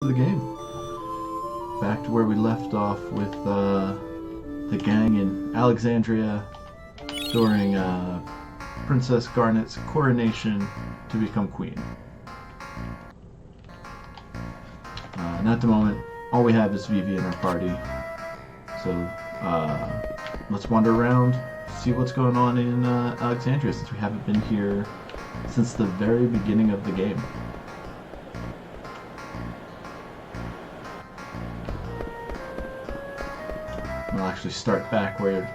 The game. Back to where we left off with the gang in Alexandria during Princess Garnet's coronation to become queen. And at the moment, all we have is Vivi in our party. So let's wander around, see what's going on in Alexandria, since we haven't been here since the very beginning of the game. I'll actually start back where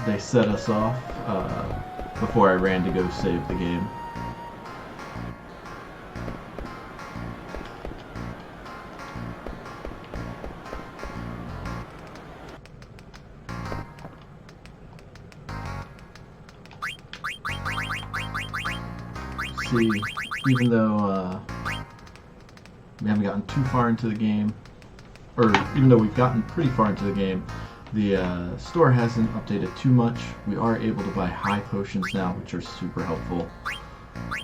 they set us off before I ran to go save the game. See, even though we haven't gotten too far into the game, or even though we've gotten pretty far into the game, the store hasn't updated too much. We are able to buy high potions now, which are super helpful.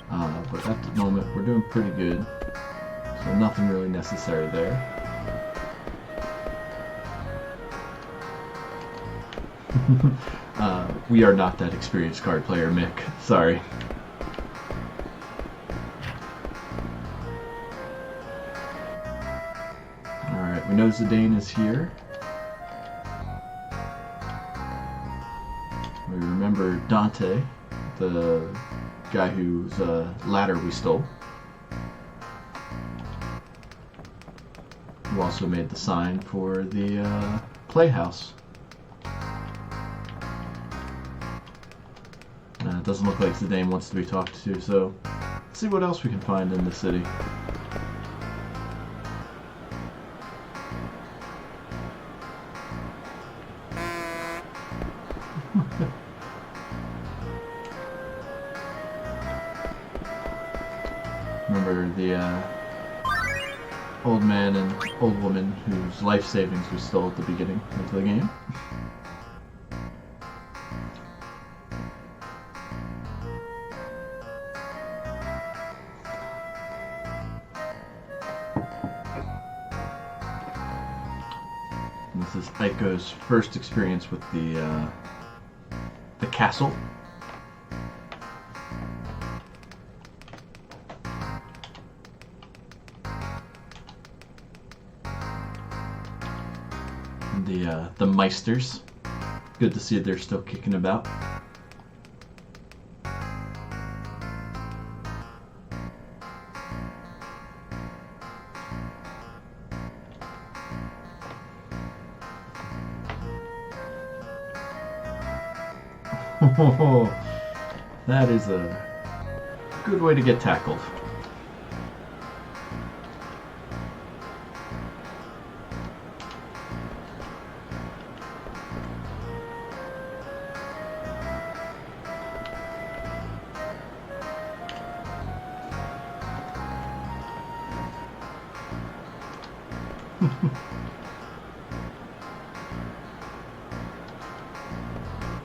But at the moment, we're doing pretty good. So nothing really necessary there. We are not that experienced card player, Mick. Sorry. Alright, we know Zidane is here. We remember Dante, the guy whose ladder we stole, who also made the sign for the playhouse. It doesn't look like Zidane wants to be talked to, so let's see what else we can find in the city. Remember the old man and old woman whose life savings we stole at the beginning of the game? And this is Aiko's first experience with the castle. The Meisters. Good to see they're still kicking about. That is a good way to get tackled.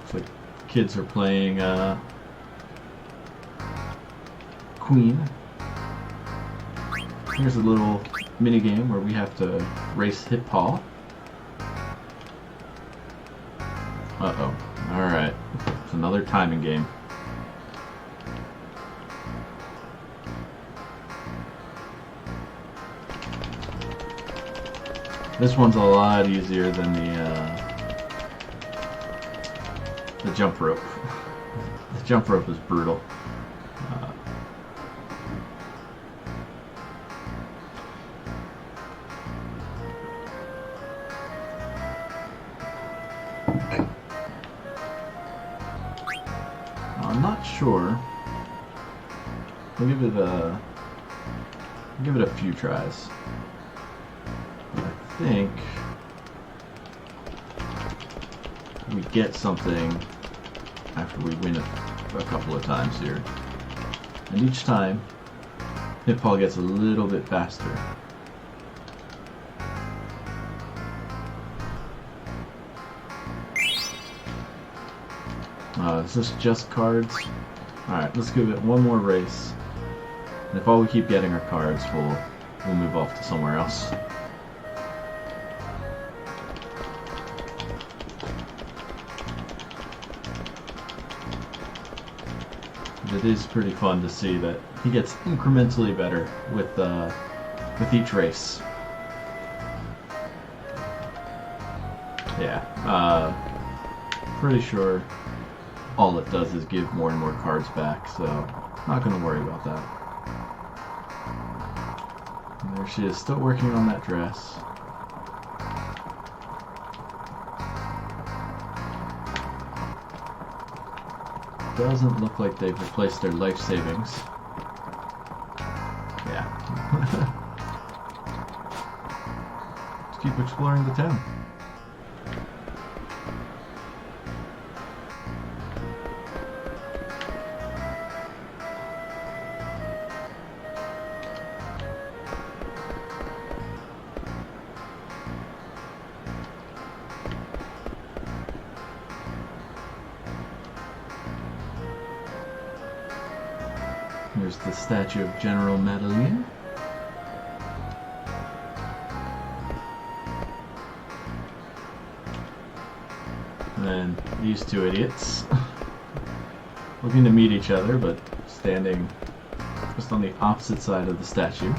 It's like kids are playing Queen. Here's a little mini game where we have to race Hip Paul. Uh-oh. Alright. It's another timing game. This one's a lot easier than the jump rope. The jump rope is brutal. I'm not sure. I'll give it a few tries. I think we get something after we win a couple of times here. And each time, Hip Paul gets a little bit faster. Is this just cards? Alright, let's give it one more race. And if all we keep getting are cards, we'll we'll move off to somewhere else. It is pretty fun to see that he gets incrementally better with each race. Yeah, pretty sure all it does is give more and more cards back, so not going to worry about that. And there she is, still working on that dress. Doesn't look like they've replaced their life savings. Yeah. Let's keep exploring the town. Here's the statue of General Madeline. And then these two idiots looking to meet each other, but standing just on the opposite side of the statue.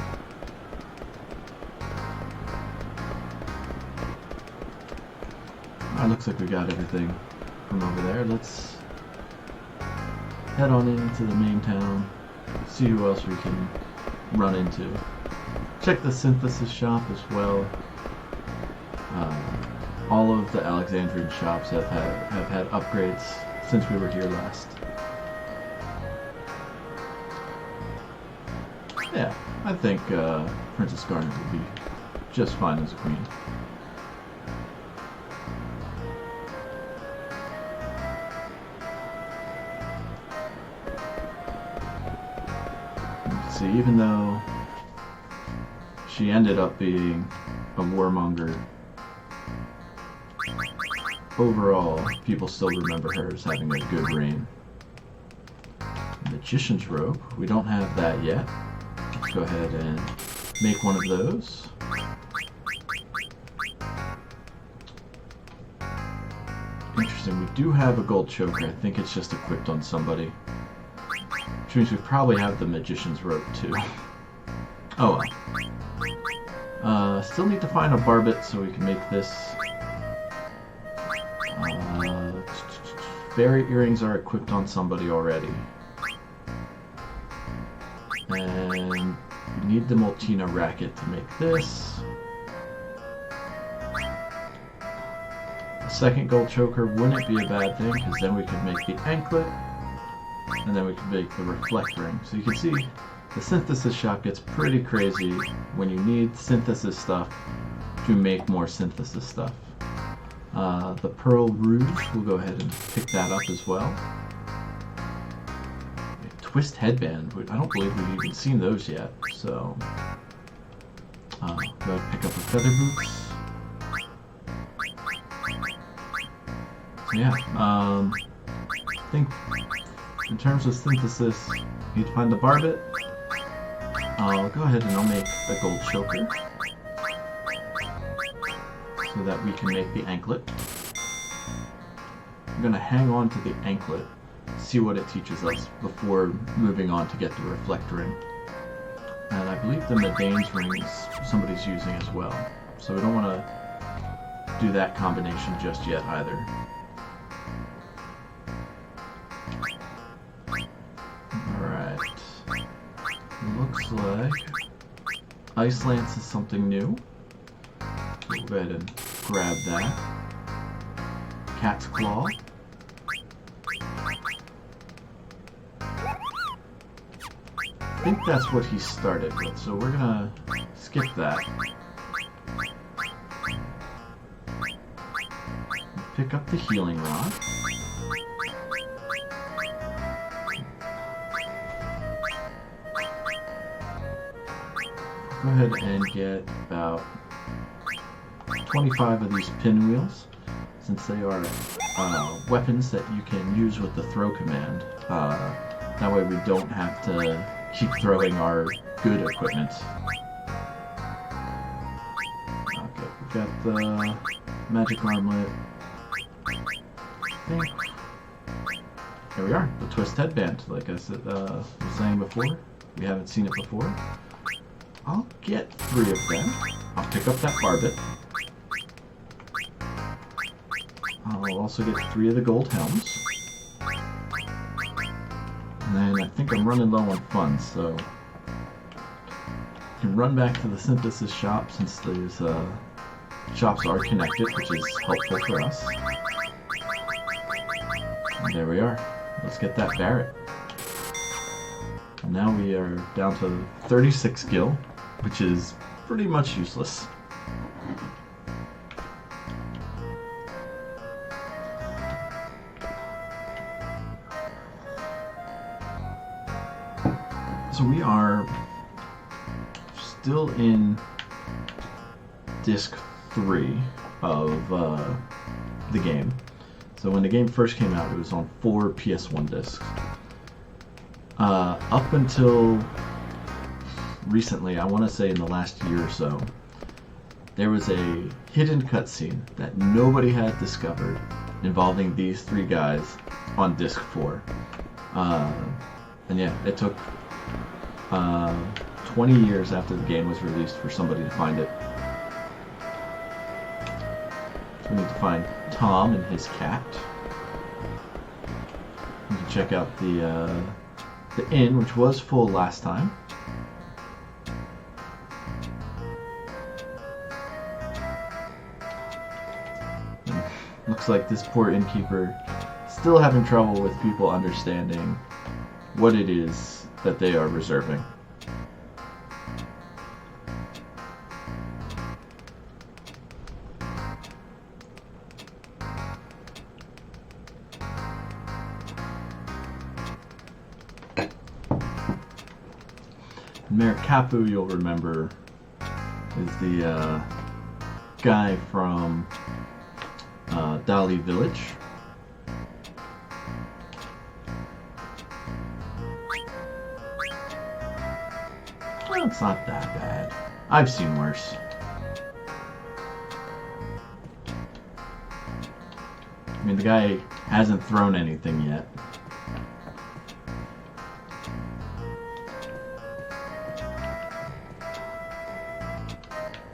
Looks like we got everything from over there. Let's head on into the main town. See who else we can run into. Check the synthesis shop as well. All of the Alexandrian shops have had upgrades since we were here last. Yeah, I think Princess Garnet would be just fine as a queen. Even though she ended up being a warmonger, overall, people still remember her as having a good reign. Magician's robe, we don't have that yet. Let's go ahead and make one of those. Interesting, we do have a gold choker. I think it's just equipped on somebody. Which means we probably have the Magician's robe too. Oh well. Still need to find a barbet so we can make this. Fairy earrings are equipped on somebody already. And we need the Moltina racket to make this. A second gold choker wouldn't be a bad thing, because then we could make the anklet. And then we can make the reflect ring. So you can see the synthesis shop gets pretty crazy when you need synthesis stuff to make more synthesis stuff. The Pearl Rouge, we'll go ahead and pick that up as well. A twist headband, I don't believe we've even seen those yet. So, go ahead and pick up the feather boots. So yeah, I think in terms of synthesis, you need to find the barbet. I'll go ahead and I'll make the gold choker so that we can make the anklet. I'm going to hang on to the anklet, see what it teaches us before moving on to get the reflect ring. And I believe the Medane's ring is somebody's using as well, so we don't want to do that combination just yet either. Looks like Ice Lance is something new. We'll go ahead and grab that. Cat's Claw. I think that's what he started with, so we're gonna skip that. Pick up the Healing Rod. Go ahead and get about 25 of these pinwheels, since they are weapons that you can use with the throw command. That way we don't have to keep throwing our good equipment. got the magic armlet. I think. Here we are, the twist headband, like I said, was saying before. We haven't seen it before. I'll get 3 of them. I'll pick up that barbet. I'll also get 3 of the gold helms. And then I think I'm running low on funds, so I can run back to the synthesis shop since these shops are connected, which is helpful for us. And there we are. Let's get that Barret. And now we are down to 36 gil, which is pretty much useless. So we are still in disc 3 of the game. So when the game first came out, it was on 4 PS1 discs. Up until recently, I want to say in the last year or so, there was a hidden cutscene that nobody had discovered involving these 3 guys on disc 4. And yeah, it took 20 years after the game was released for somebody to find it. So we need to find Tom and his cat. We can check out the inn, which was full last time. And looks like this poor innkeeper still having trouble with people understanding what it is that they are reserving. Mayor Kapu, you'll remember, is the guy from Dali Village. Well, it's not that bad. I've seen worse. I mean, the guy hasn't thrown anything yet.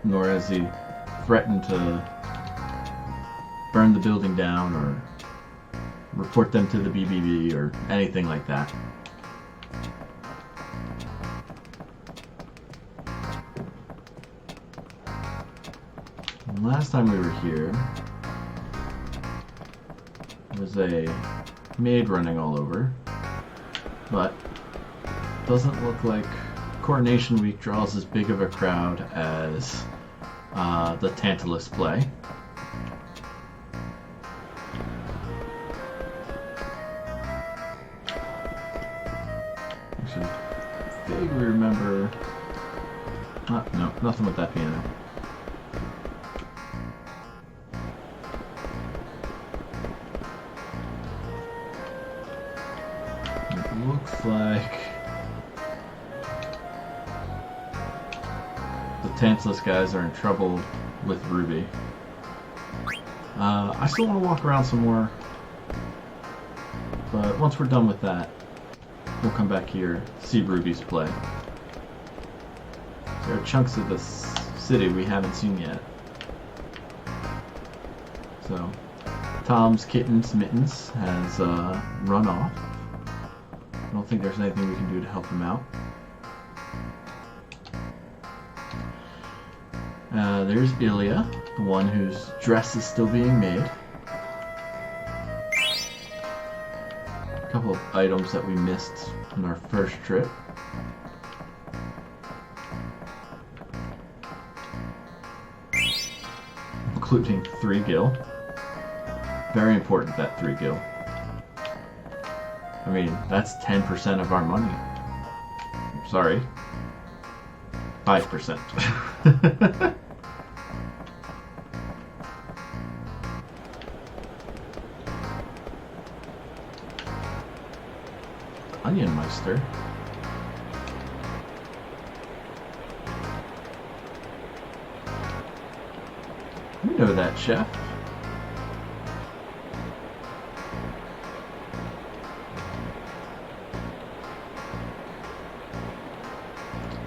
Nor has he threatened to burn the building down or report them to the BBB or anything like that. And last time we were here, there was a maid running all over, but doesn't look like Coronation Week draws as big of a crowd as the Tantalus play. Actually, vaguely remember. No, nothing with that piano. It looks like the Tantalus guys are in trouble with Ruby. I still want to walk around some more, but once we're done with that, we'll come back here, see Ruby's play. There are chunks of the city we haven't seen yet. So, Tom's kitten's Mittens has run off. I don't think there's anything we can do to help him out. There's Ilya, the one whose dress is still being made. A couple of items that we missed in our first trip. Including 3 gil. Very important, that 3 gil. I mean, that's 10% of our money. Sorry. 5%. Onion Meister. We know that, chef.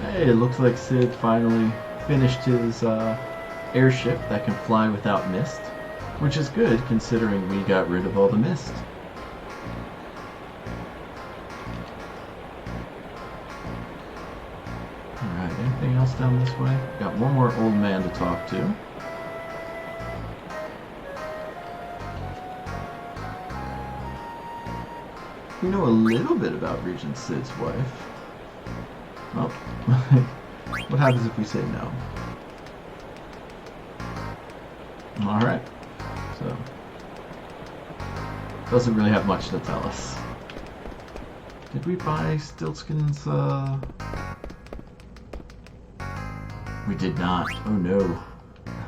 Hey, it looks like Sid finally finished his airship that can fly without mist, which is good considering we got rid of all the mist. Alright, anything else down this way? Got one more old man to talk to. We know a little bit about Regent Sid's wife. Well, what happens if we say no? Alright, so doesn't really have much to tell us. Did we buy Stiltskin's, We did not. Oh no.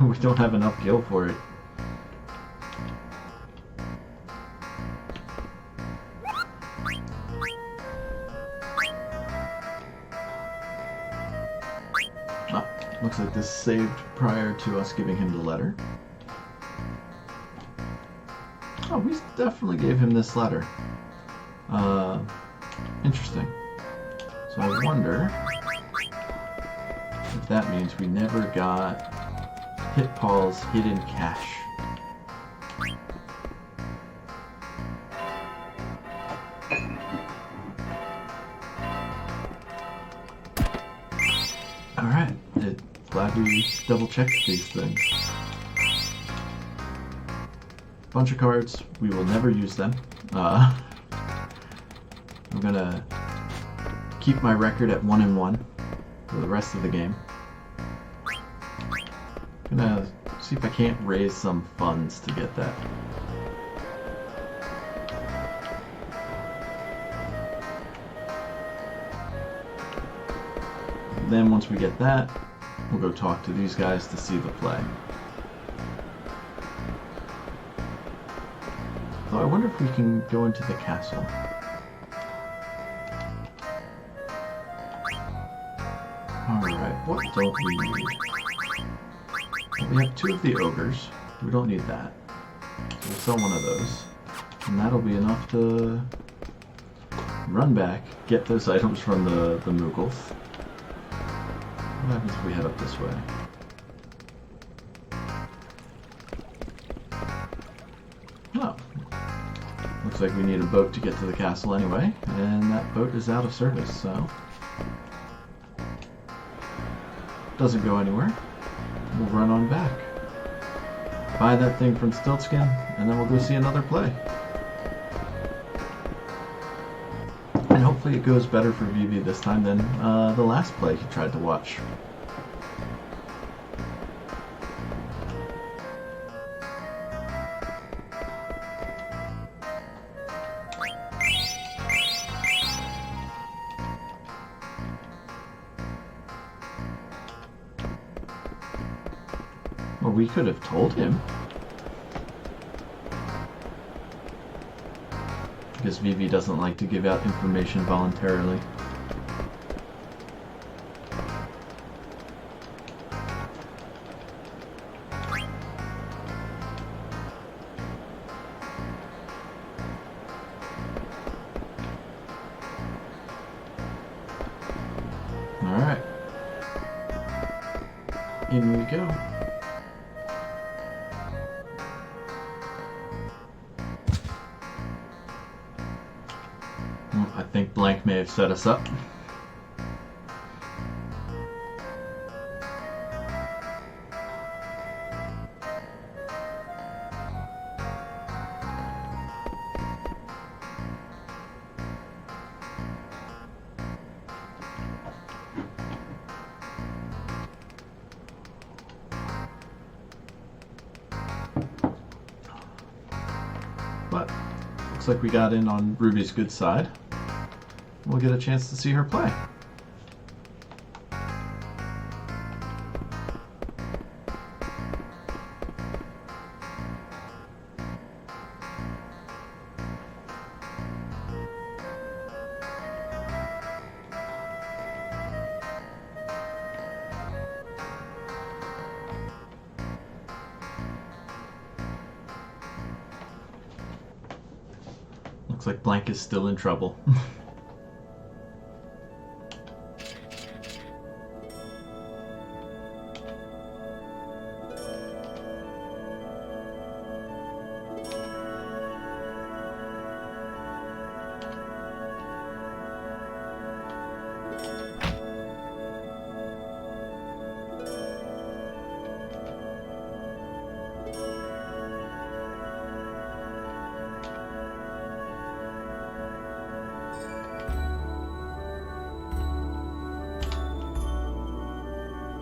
We don't have enough gil for it. Oh, looks like this saved prior to us giving him the letter. Oh, we definitely gave him this letter. Interesting. So I wonder if that means we never got Hit Paul's hidden cache. Alright, glad we double checked these things. Bunch of cards, we will never use them. I'm gonna keep my record at 1-1 for the rest of the game. Gonna see if I can't raise some funds to get that. Then once we get that, we'll go talk to these guys to see the play. So I wonder if we can go into the castle. Alright, what don't we need? We have 2 of the ogres. We don't need that. So we'll sell one of those. And that'll be enough to run back, get those items from the Moogles. What happens if we head up this way? Oh. Looks like we need a boat to get to the castle anyway, and that boat is out of service, so doesn't go anywhere. We'll run on back. Buy that thing from Stiltskin, and then we'll go see another play. And hopefully it goes better for Vivi this time than the last play he tried to watch. Well, we could have told him. Because Vivi doesn't like to give out information voluntarily. Alright. In we go. I think Blank may have set us up. But looks like we got in on Ruby's good side. We'll get a chance to see her play. Looks like Blank is still in trouble.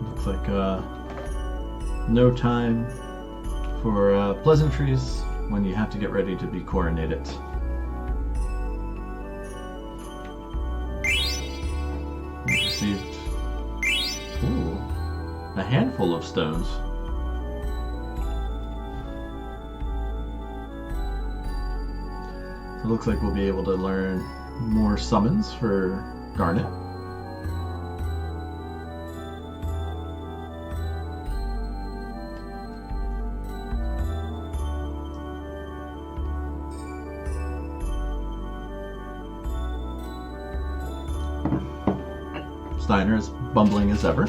Looks like no time for pleasantries when you have to get ready to be coronated. We received a handful of stones. So it looks like we'll be able to learn more summons for Garnet. Steiner is bumbling as ever.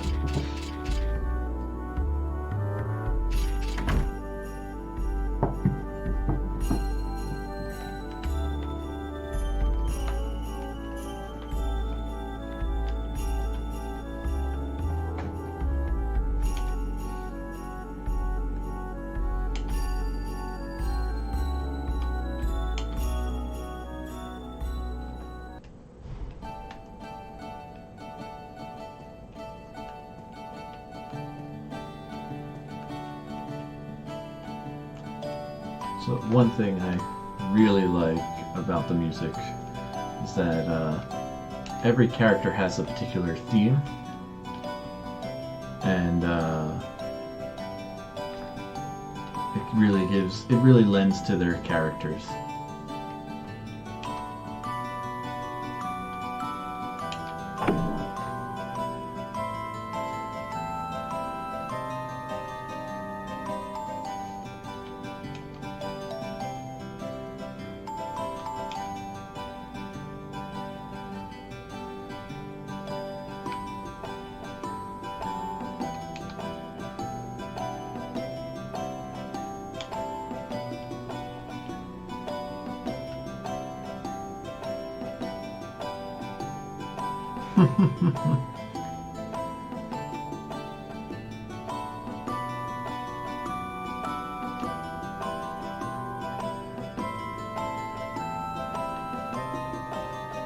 So one thing I really like about the music is that every character has a particular theme, and it really lends to their characters.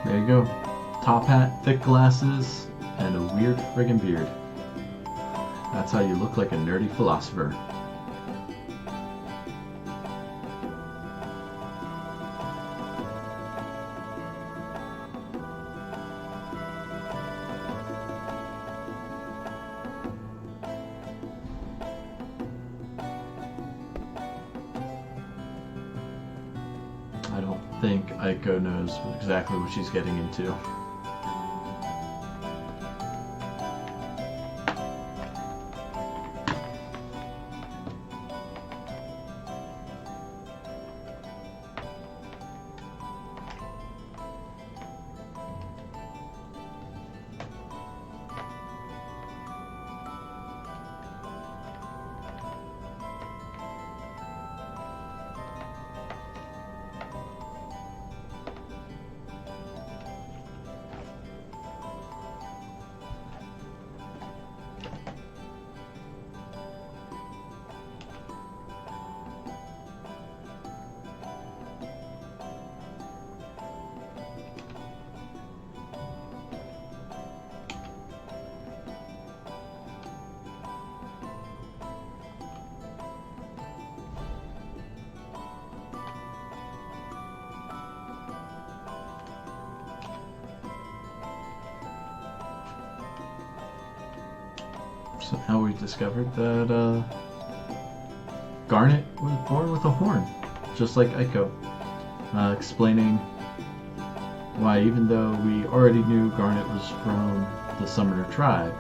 There you go. Top hat, thick glasses, and a weird friggin' beard. That's how you look like a nerdy philosopher. I don't think Aiko knows exactly what she's getting into. So now we've discovered that Garnet was born with a horn, just like Aiko, explaining why even though we already knew Garnet was from the Summoner tribe,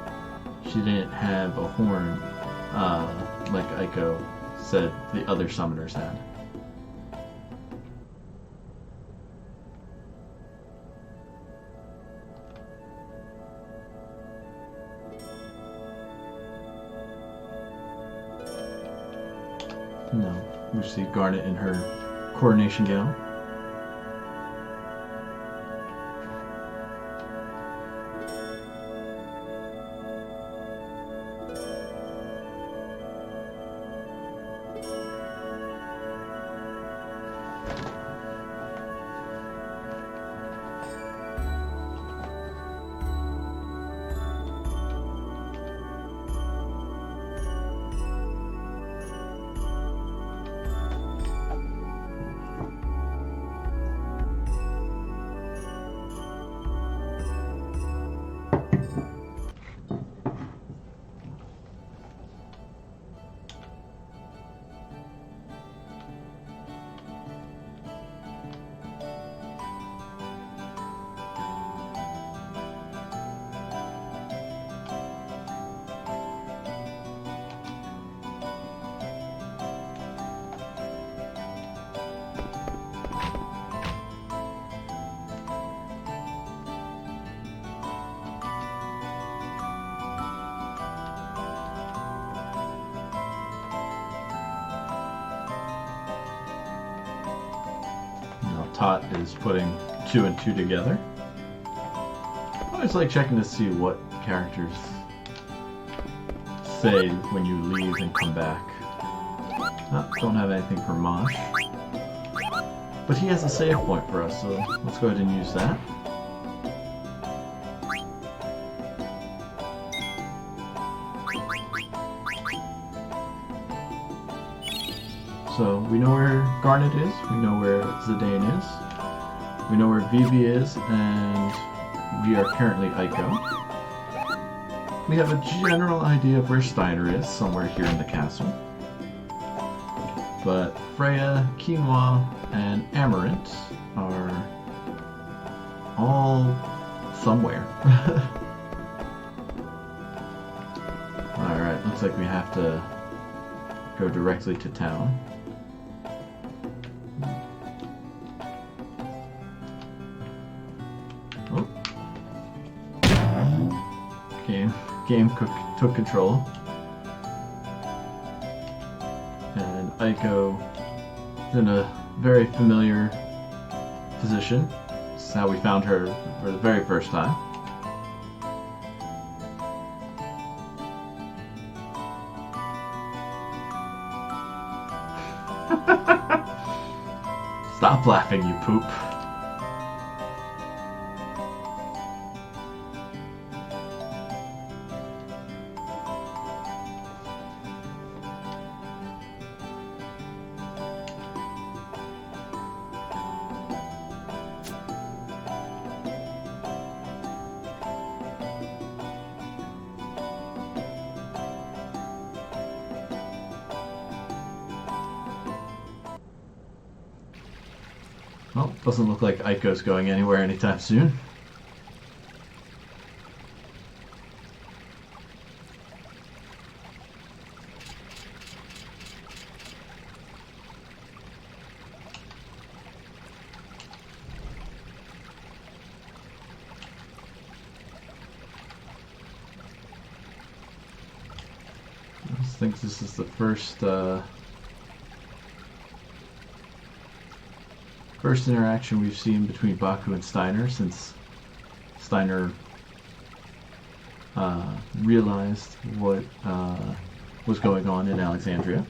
she didn't have a horn like Aiko said the other summoners had. No, we see Garnet in her coronation gown. Tot is putting 2 and 2 together. I always like checking to see what characters say when you leave and come back. Oh, don't have anything for Mosh. But he has a save point for us, so let's go ahead and use that. So we know where Garnet is, we know where Zidane is, we know where Vivi is, and we are currently Eiko. We have a general idea of where Steiner is, somewhere here in the castle. But Freya, Quinoa, and Amarant are all somewhere. Alright, looks like we have to go directly to town. Game took control, and Eiko is in a very familiar position. This is how we found her for the very first time. Stop laughing, you poop. Well, doesn't look like Eiko's going anywhere anytime soon. I think this is the first interaction we've seen between Baku and Steiner since Steiner realized what was going on in Alexandria.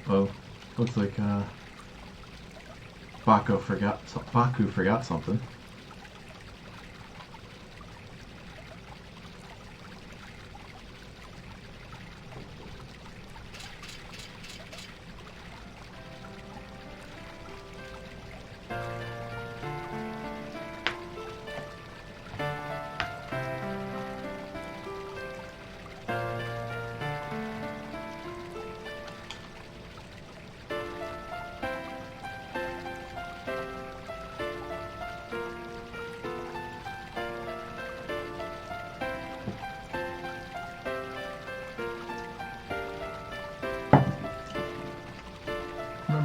Oh, looks like Baku forgot something.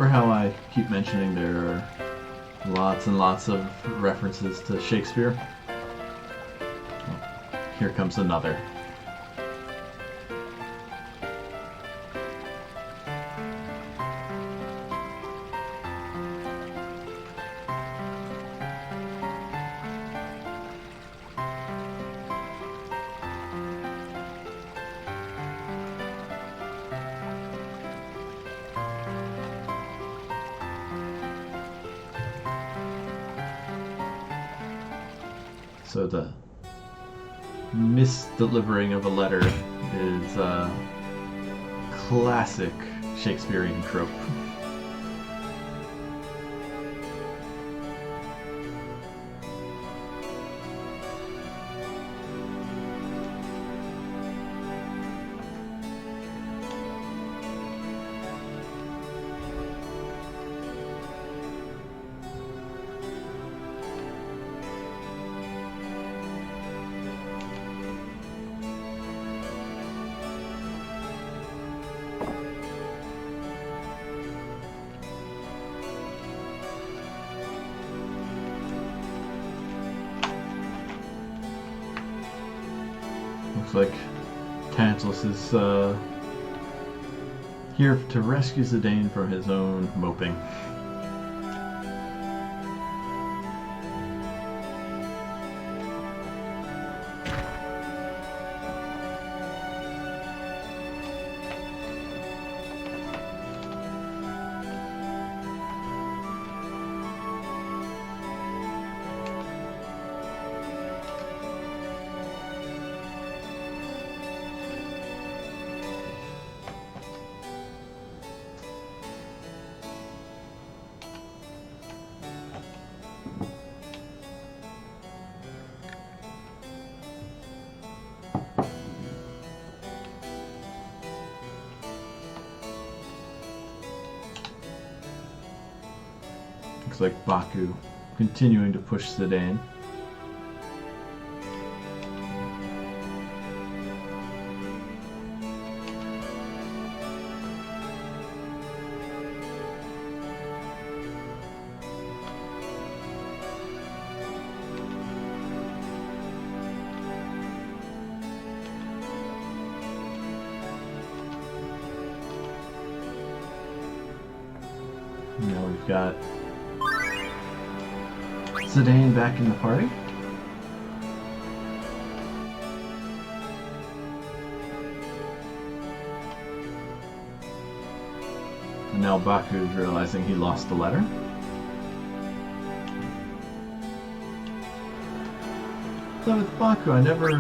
remember how I keep mentioning there are lots and lots of references to Shakespeare? Well, here comes another. So the misdelivering of a letter is a classic Shakespearean trope. Looks like Tantalus is here to rescue Zidane from his own moping. Looks like Baku continuing to push Zidane. Now we've got Zidane back in the party. And now Baku is realizing he lost the letter. So with Baku, I never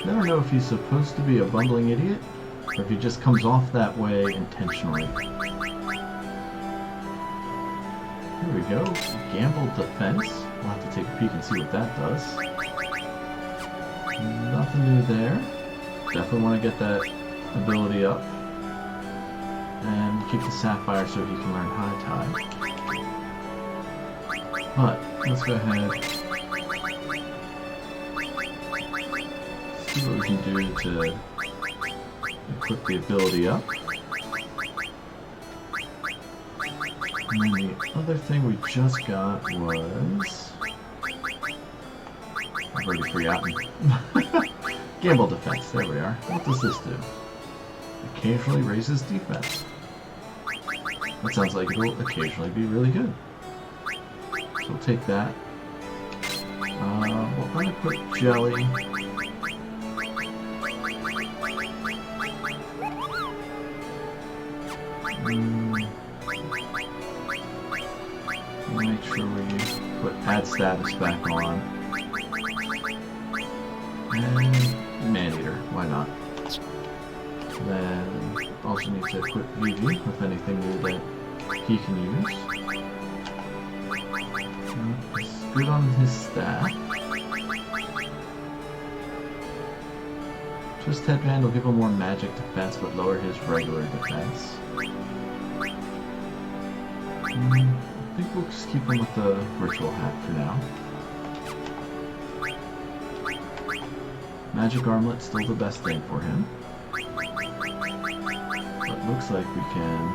know if he's supposed to be a bumbling idiot or if he just comes off that way intentionally. Here we go. Gamble defense. We'll have to take a peek and see what that does. Nothing new there. Definitely want to get that ability up. And keep the Sapphire so he can learn High Tide. But, let's go ahead. See what we can do to equip the ability up. And then the other thing we just got was... I've already forgotten. Gamble defense, there we are. What does this do? Occasionally raises defense. That sounds like it will occasionally be really good. So we'll take that. We'll probably put Jelly. Make sure we put add status back on. And Maneater, why not? Then also need to equip Vivi with anything new that he can use. He's good on his staff. Twist Headband will give him more magic defense but lower his regular defense. I think we'll just keep him with the Virtual Hat for now. Magic Armlet's still the best thing for him. But looks like we can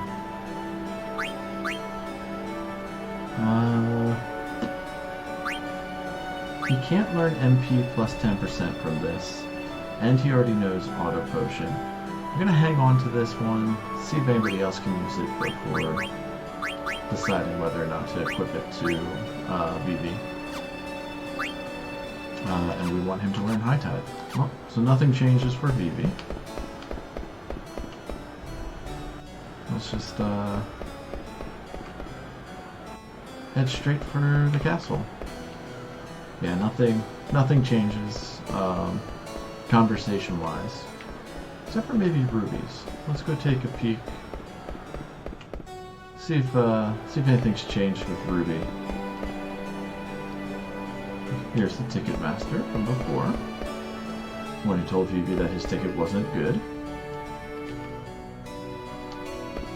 He can't learn MP plus 10% from this, and he already knows Auto Potion. I'm gonna hang on to this one, see if anybody else can use it before deciding whether or not to equip it to Vivi. And we want him to learn High Tide. Well, so nothing changes for Vivi. Let's just head straight for the castle. Yeah, nothing changes conversation-wise, except for maybe rubies. Let's go take a peek. See if anything's changed with Ruby. Here's the ticket master from before, when he told Vivi that his ticket wasn't good.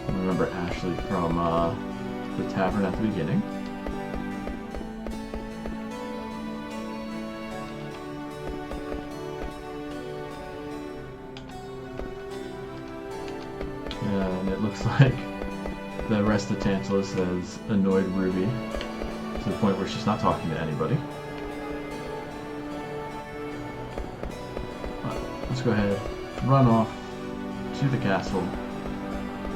Remember Ashley from the tavern at the beginning. And it looks like the rest of Tantalus has annoyed Ruby to the point where she's not talking to anybody. Let's go ahead, run off to the castle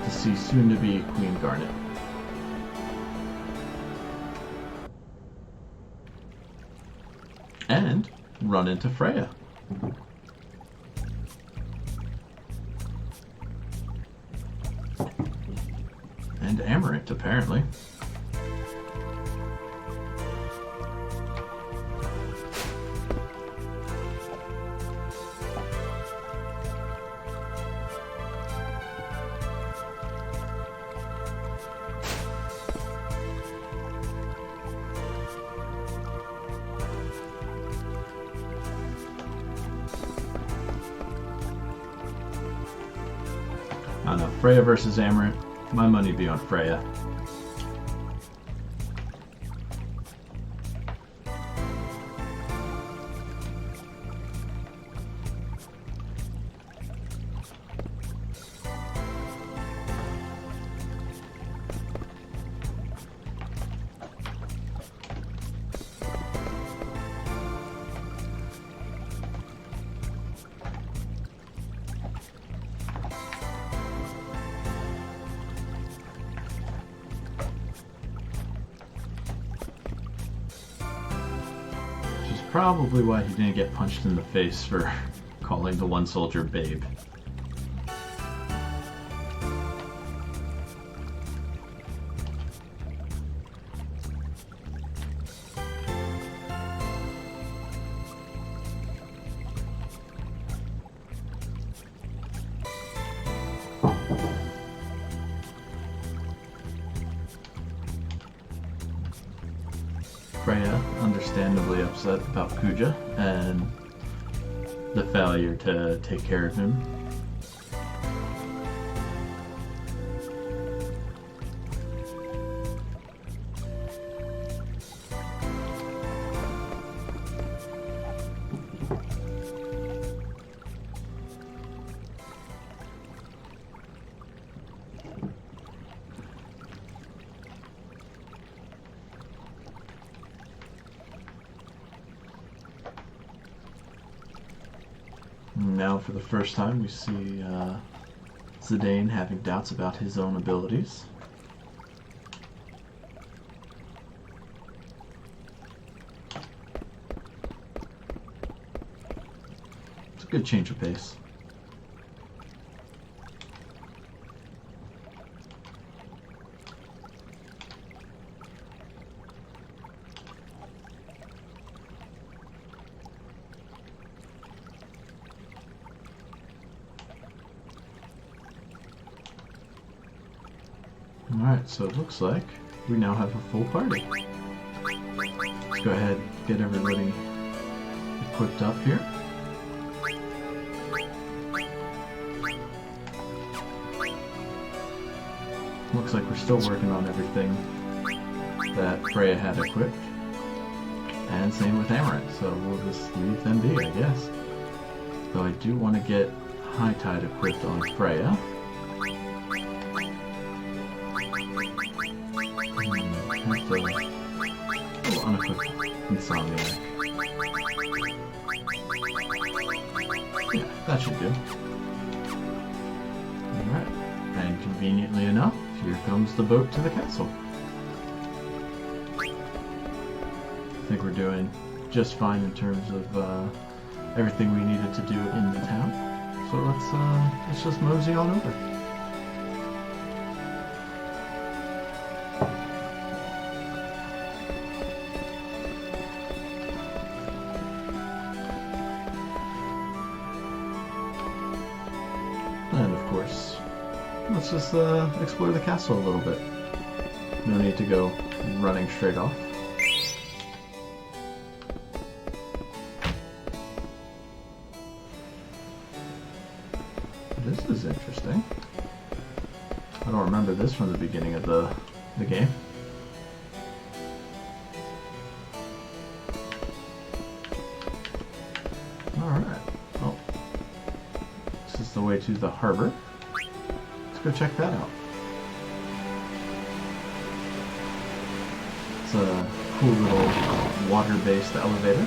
to see soon-to-be Queen Garnet. And run into Freya. And Amarant, apparently. I don't know, Freya versus Amarant. My money be on Freya. Probably why he didn't get punched in the face for calling the one soldier babe. Freya, understandably upset about Kuja and the failure to take care of him. Now, for the first time, we see Zidane having doubts about his own abilities. It's a good change of pace. Alright, so it looks like we now have a full party. Let's go ahead and get everybody equipped up here. Looks like we're still working on everything that Freya had equipped. And same with Amarant, so we'll just leave them be, I guess. Though I do want to get High Tide equipped on Freya. Have to... Oh, unequipped Insomniac. Yeah, that should do. Alright. And conveniently enough, here comes the boat to the castle. I think we're doing just fine in terms of everything we needed to do in the town. So let's just mosey on over. And of course, let's just explore the castle a little bit. No need to go running straight off. This is interesting. I don't remember this from the beginning of the game. Alright. Well, this is the way to the harbor. Let's go check that out. It's a cool little water-based elevator.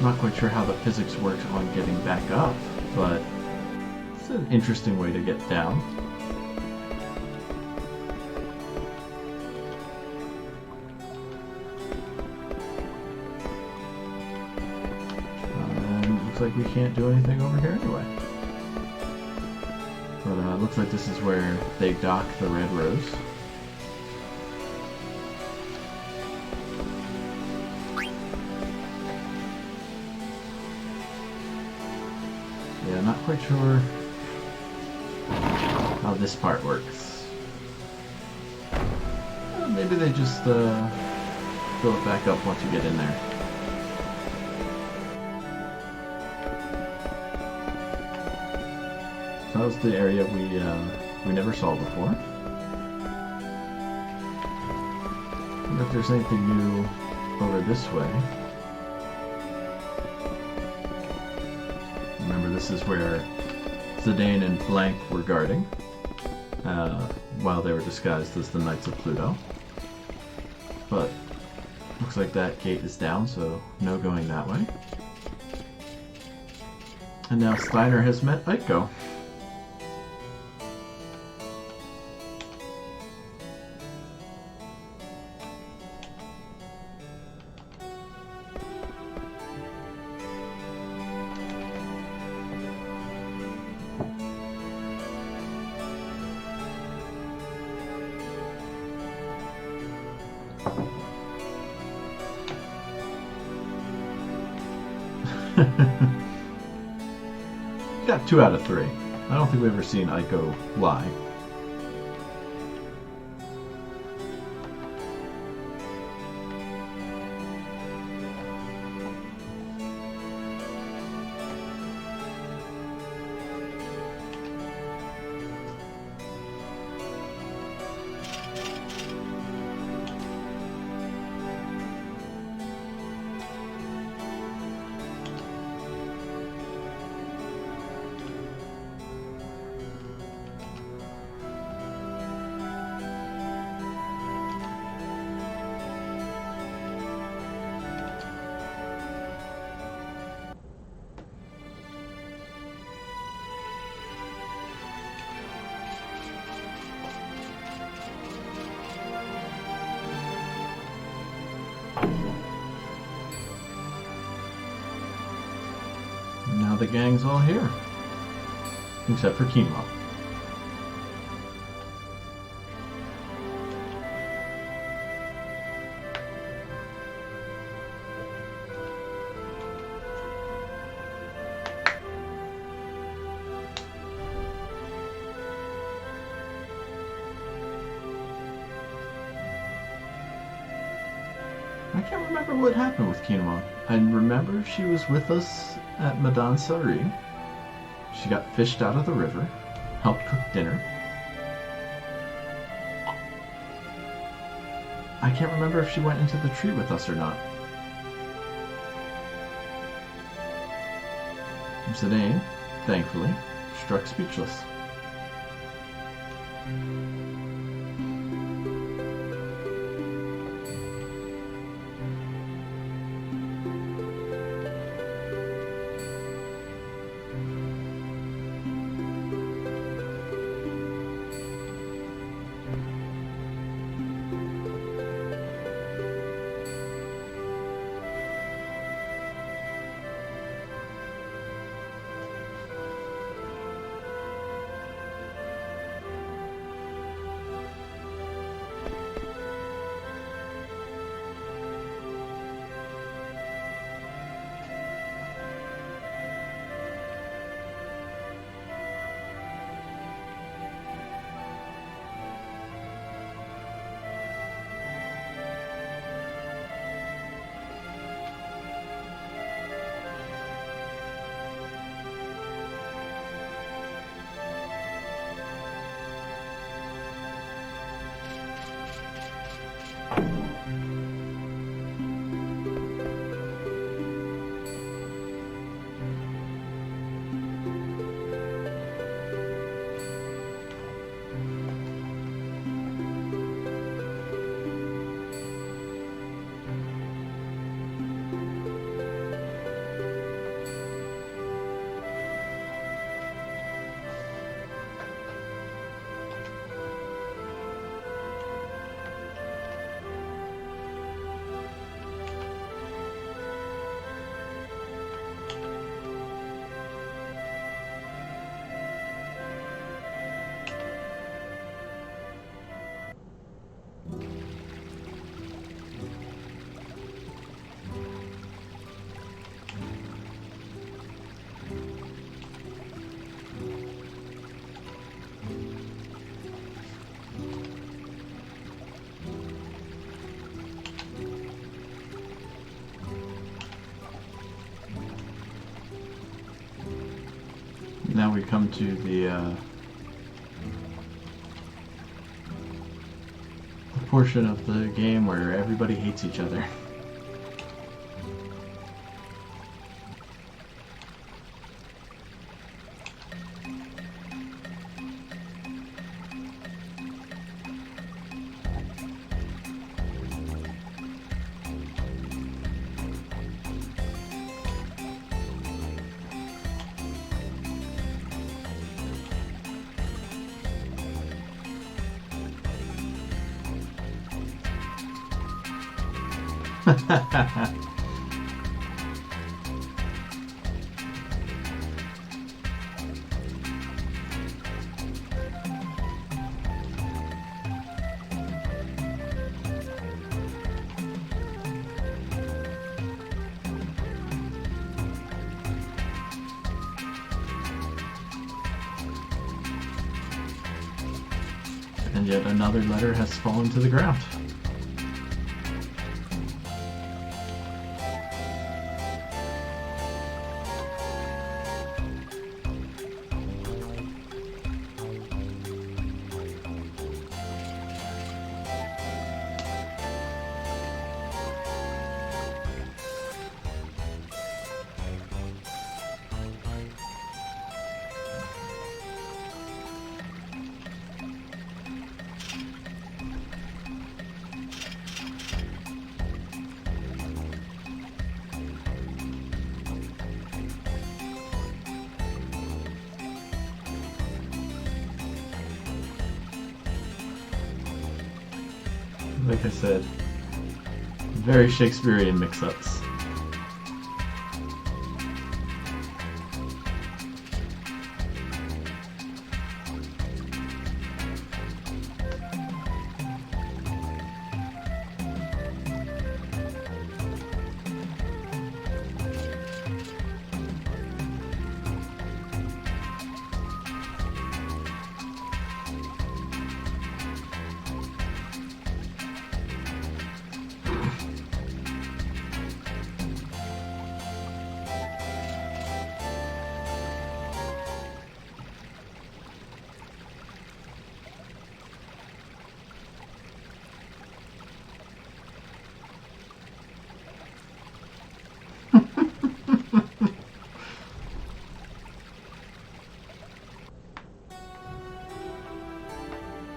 Not quite sure how the physics works on getting back up, but it's an interesting way to get down. Looks like we can't do anything over here anyway. But looks like this is where they dock the Red Rose. Yeah, not quite sure how this part works. Maybe they just fill it back up once you get in there. So that was the area we never saw before. I wonder if there's anything new over this way. Remember, this is where Zidane and Blank were guarding while they were disguised as the Knights of Pluto. But looks like that gate is down, so no going that way. And now Steiner has met Aiko. Got 2 out of 3. I don't think we've ever seen Aiko lie. Now the gang's all here. Except for Quinoa. I can't remember what happened with Quinoa. I remember she was with us at Madame Sari. She got fished out of the river, helped cook dinner. I can't remember if she went into the tree with us or not. Zidane, thankfully, struck speechless. now we come to the portion of the game where everybody hates each other. And yet another letter has fallen to the ground. Like I said, very Shakespearean mix-ups.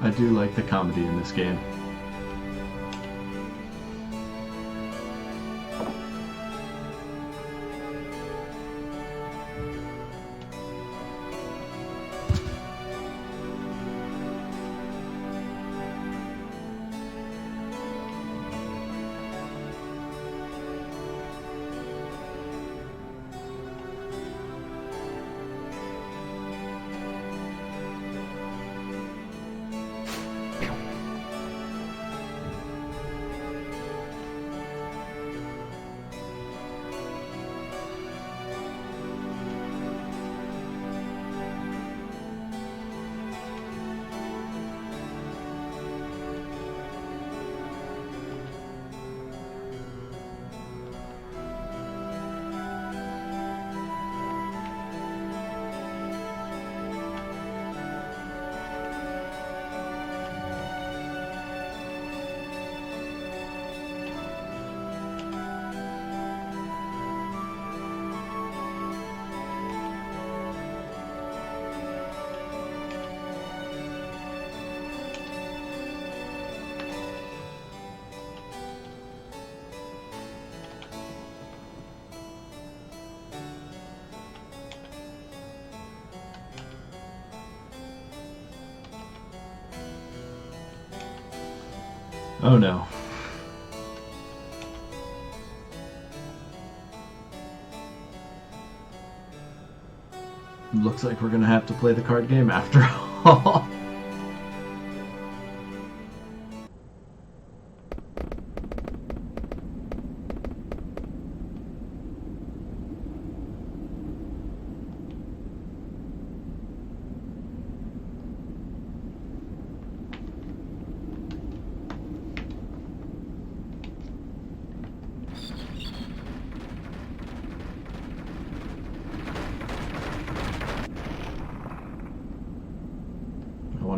I do like the comedy in this game. Oh no. Looks like we're gonna have to play the card game after all.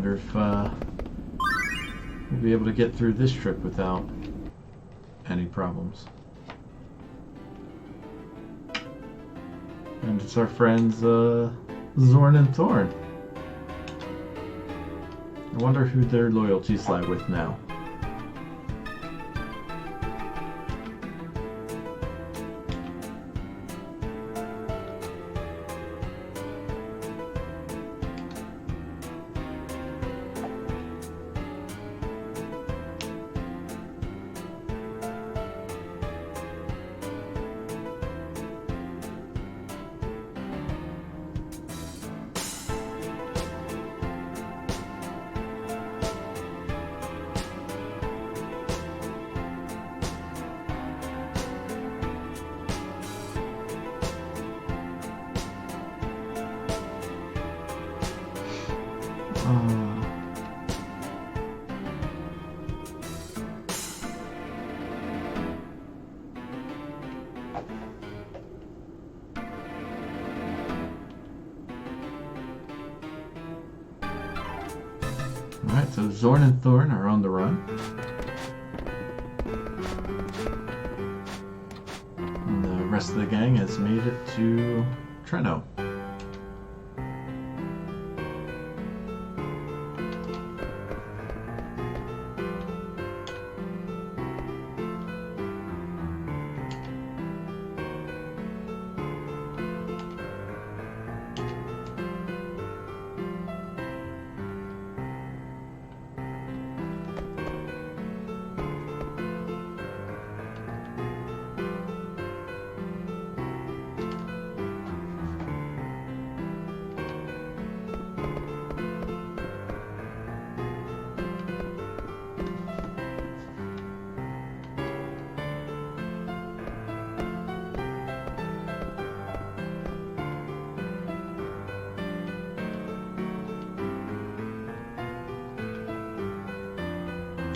wonder if we'll be able to get through this trip without any problems. And it's our friends Zorn and Thorn. I wonder who their loyalties lie with now. Alright, so Zorn and Thorn are on the run. And the rest of the gang has made it to Treno.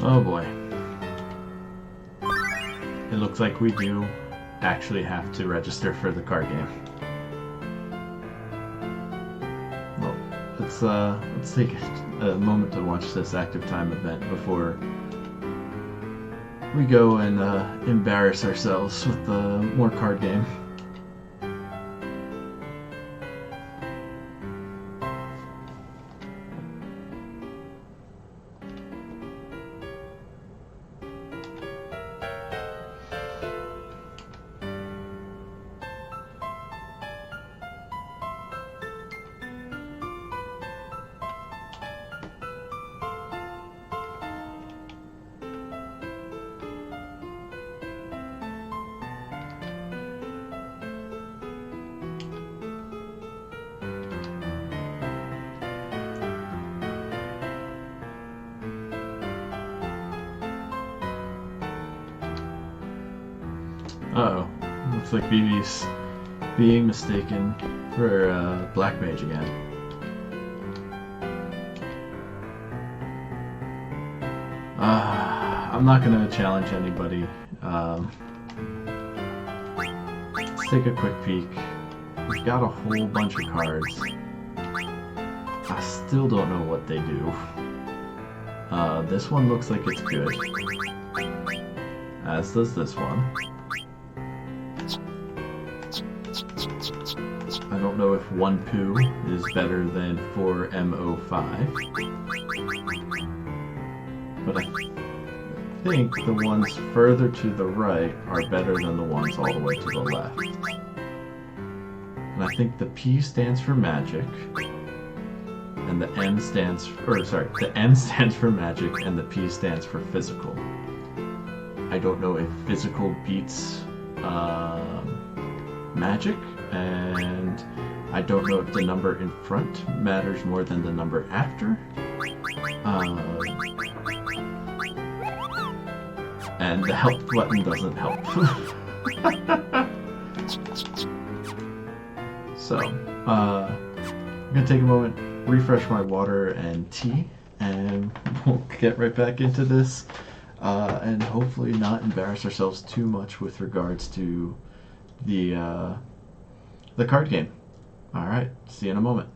Oh boy. It looks like we do actually have to register for the card game. Well, let's take a moment to watch this active time event before we go and embarrass ourselves with more card game. Uh-oh. Looks like BB's being mistaken for Black Mage again. I'm not going to challenge anybody. Let's take a quick peek. We've got a whole bunch of cards. I still don't know what they do. This one looks like it's good. As does this one. I don't know if 1 poo is better than 4 MO5. But I think the ones further to the right are better than the ones all the way to the left. And I think the P stands for magic, and the M stands the M stands for magic, and the P stands for physical. I don't know if physical beats magic, and I don't know if the number in front matters more than the number after. And the help button doesn't help. So, I'm gonna take a moment, refresh my water and tea, and we'll get right back into this, and hopefully not embarrass ourselves too much with regards to the card game. Alright, see you in a moment.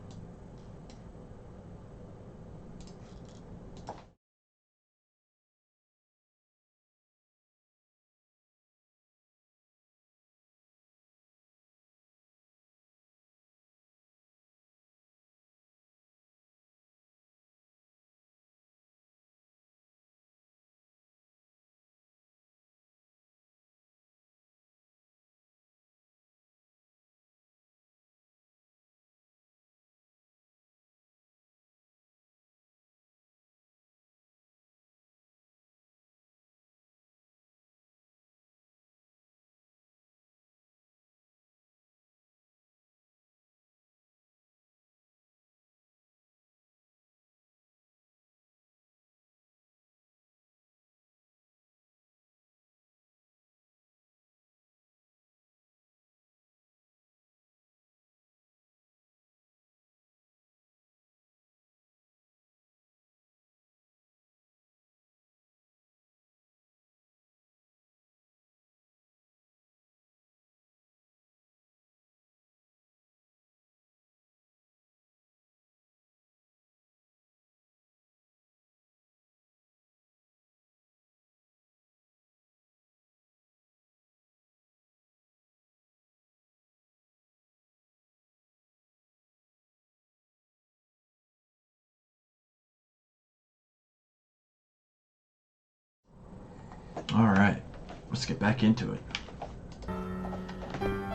Alright, let's get back into it.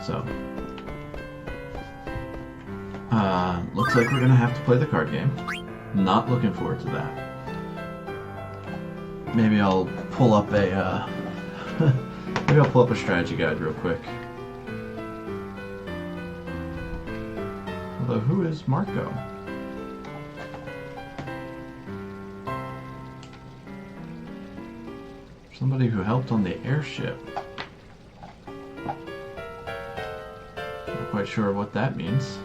So, looks like we're gonna have to play the card game. Not looking forward to that. Maybe I'll pull up a, maybe I'll pull up a strategy guide real quick. Although, who is Marco? Somebody who helped on the airship. Not quite sure what that means.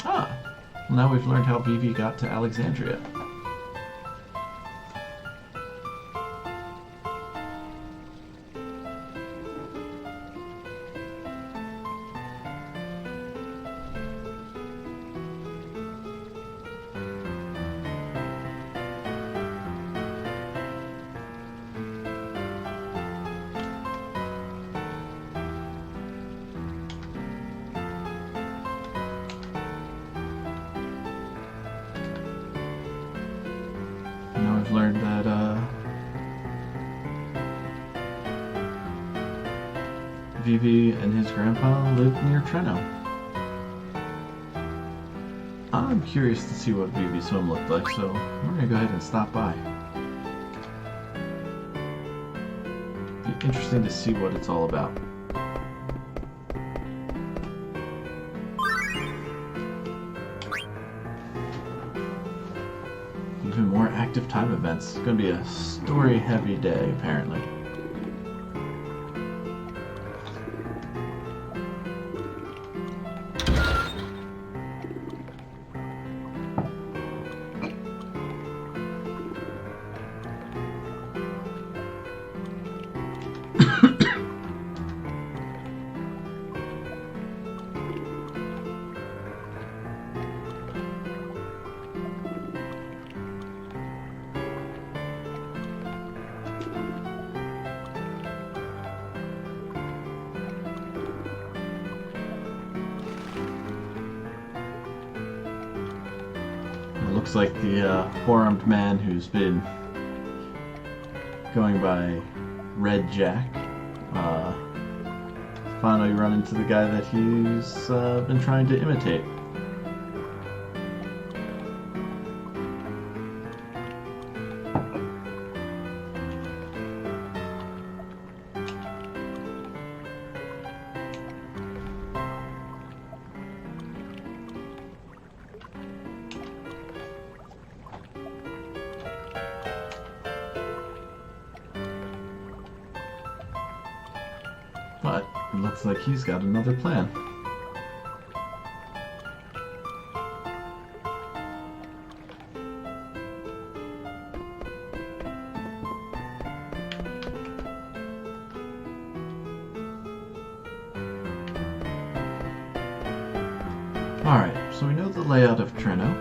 Ah, well, now we've learned how Vivi got to Alexandria. I've learned that Vivi and his grandpa lived near Treno. I'm curious to see what Vivi's home looked like, so we're gonna go ahead and stop by. Be interesting to see what it's all about. Even more active time events. It's going to be a story-heavy day, apparently. Looks like the four-armed man who's been going by Red Jack finally run into the guy that he's been trying to imitate. But it looks like he's got another plan. Alright, so we know the layout of Treno.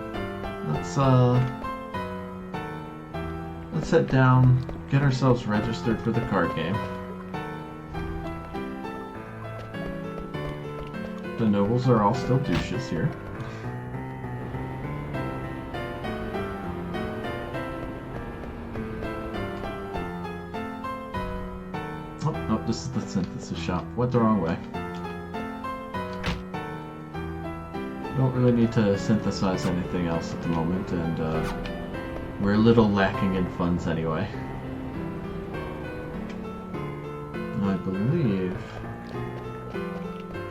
Let's head down, get ourselves registered for the card game. The nobles are all still douches here. Oh, no, this is the synthesis shop. Went the wrong way. Don't really need to synthesize anything else at the moment, and we're a little lacking in funds anyway. I believe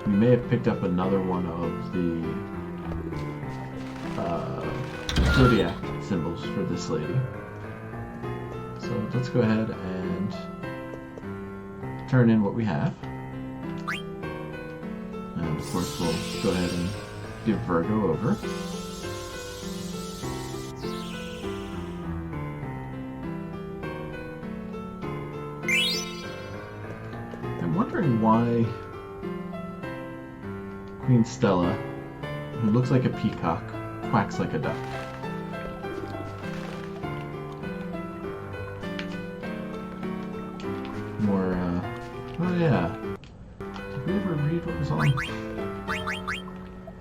we may have picked up another one of the zodiac symbols for this lady. So let's go ahead and turn in what we have. And of course we'll go ahead and give Virgo over. I'm wondering why Queen Stella, who looks like a peacock, quacks like a duck. More, oh yeah. Did we ever read what was on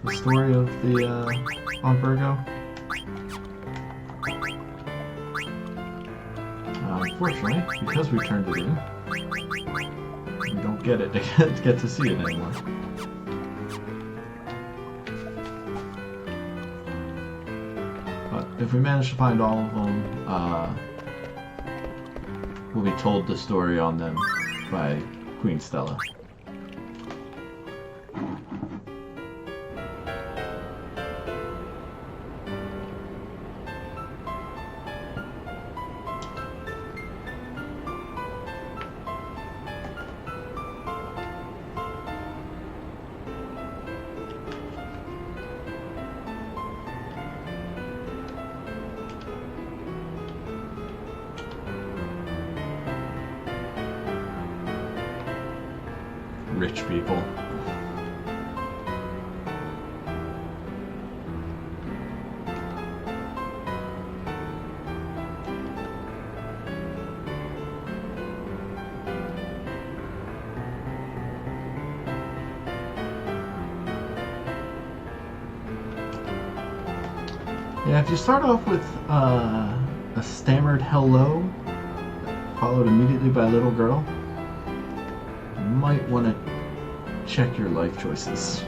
the story of the, on Virgo? Unfortunately, because we turned it in, we don't get it to get to see it anymore. But if we manage to find all of them, we'll be told the story on them by Queen Stella. Rich people. Yeah, if you start off with a stammered hello, followed immediately by little girl, you might want to check your life choices.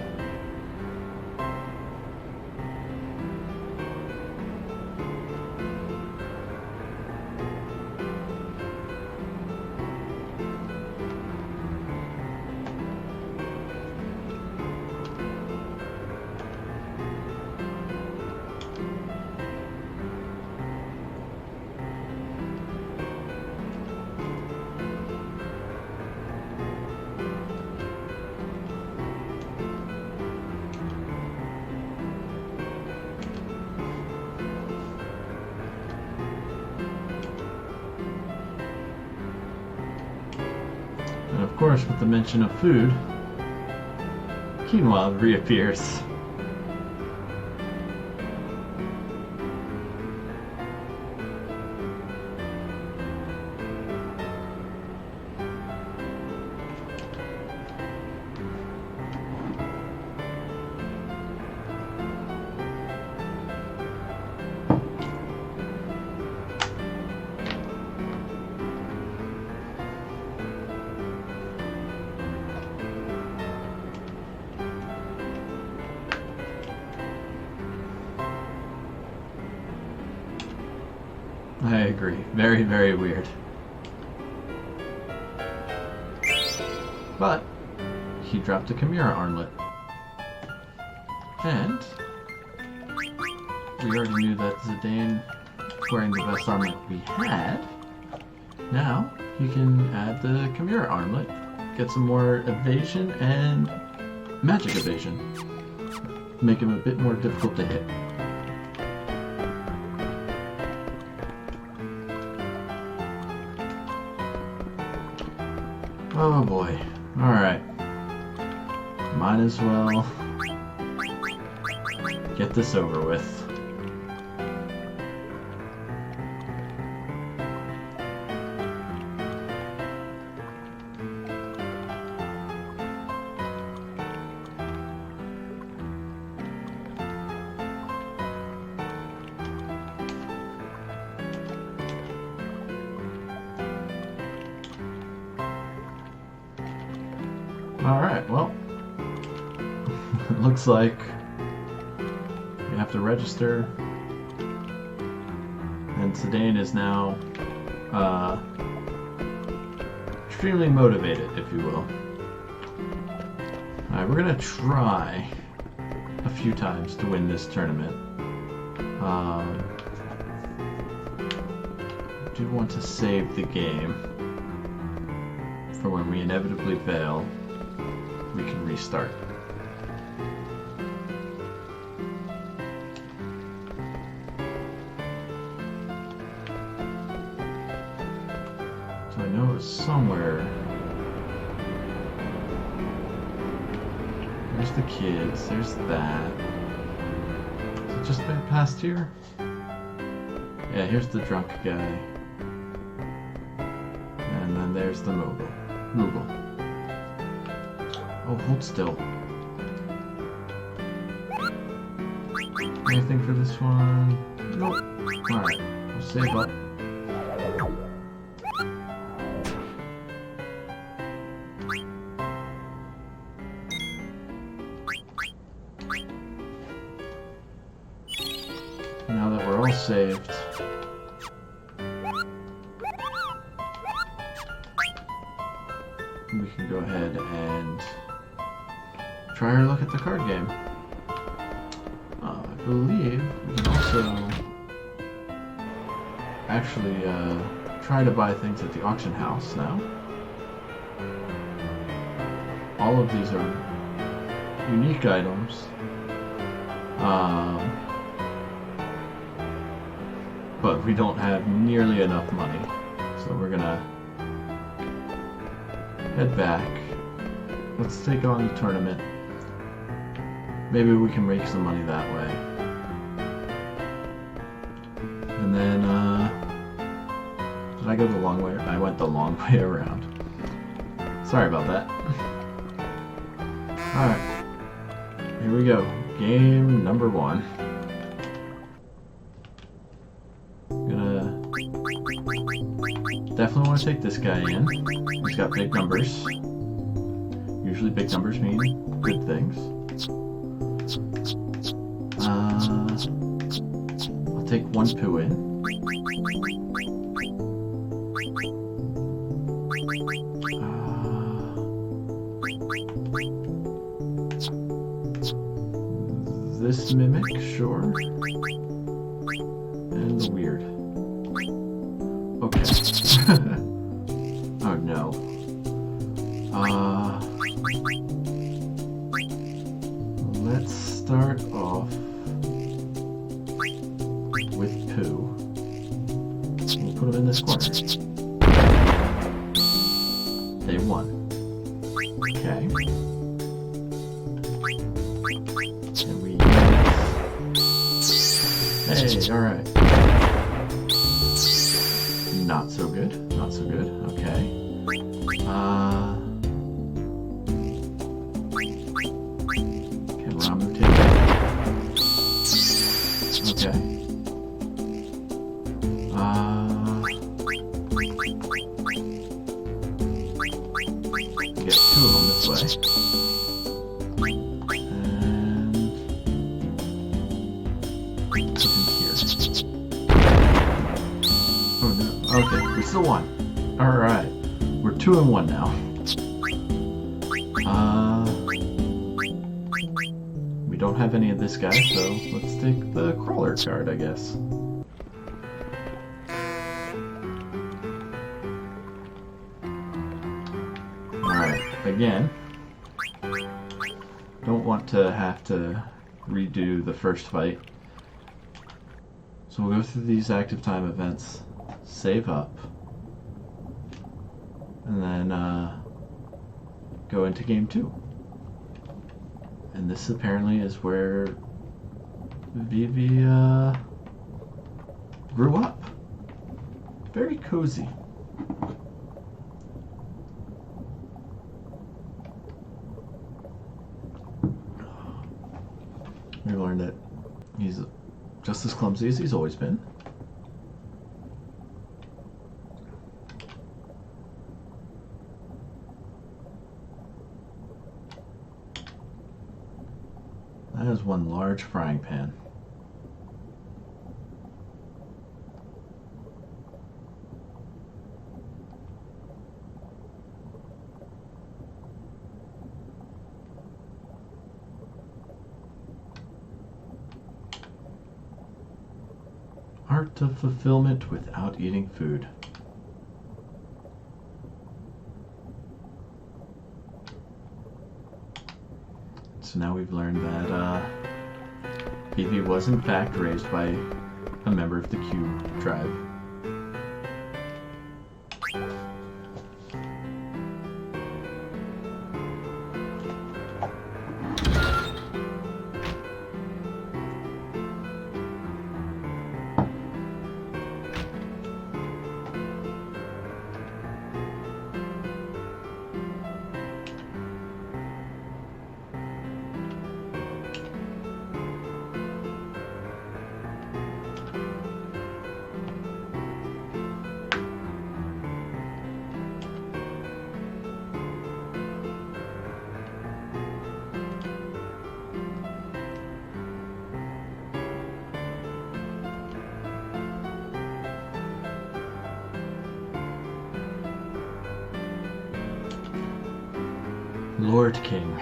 And of course, with the mention of food, quinoa reappears. I agree. Very, very weird. But he dropped a Chimera armlet. And we already knew that Zidane was wearing the best armlet we had. Now he can add the Chimera armlet, get some more evasion and magic evasion. Make him a bit more difficult to hit. Oh boy. Alright. Might as well get this over with. Alright, well, it looks like we have to register, and Zidane is now extremely motivated, if you will. Alright, we're gonna try a few times to win this tournament. I do want to save the game for when we inevitably fail. We can restart. So I know it's somewhere. There's the kids, there's that. Is it just past here? Yeah, here's the drunk guy. And then there's the Moogle. Oh, hold still. Anything for this one? Nope. Alright, we'll save up. Now that we're all saved, we can go ahead and try our luck at the card game. I believe we can also actually try to buy things at the auction house now. All of these are unique items. But we don't have nearly enough money, so we're gonna head back. Let's take on the tournament. Maybe we can make some money that way. And then, did I go the long way? I went the long way around. Sorry about that. Alright, here we go. Game number 1. Definitely want to take this guy in. He's got big numbers. Usually big numbers mean good things. I'll take 1 poo in. This mimic, sure. And the weird. Okay. Oh no. Let's start off with poo. We'll put him in this corner. They won. Okay. And we... Hey, alright. Not so good. Not so good. Okay. Can Ramu take it? Okay. Get 2 of them this way. And put him here. Oh no. Okay, we still won. Alright. We're 2 and 1 now. We don't have any of this guy, so let's take the crawler card, I guess. Alright, again. Don't want to have to redo the first fight. So we'll go through these active time events, save up, and then go into game 2. And this apparently is where Vivi grew up. Very cozy. We learned that he's just as clumsy as he's always been. That is one large frying pan. Art of fulfillment without eating food. So now we've learned that Vivi was in fact raised by a member of the Q tribe. Lord King.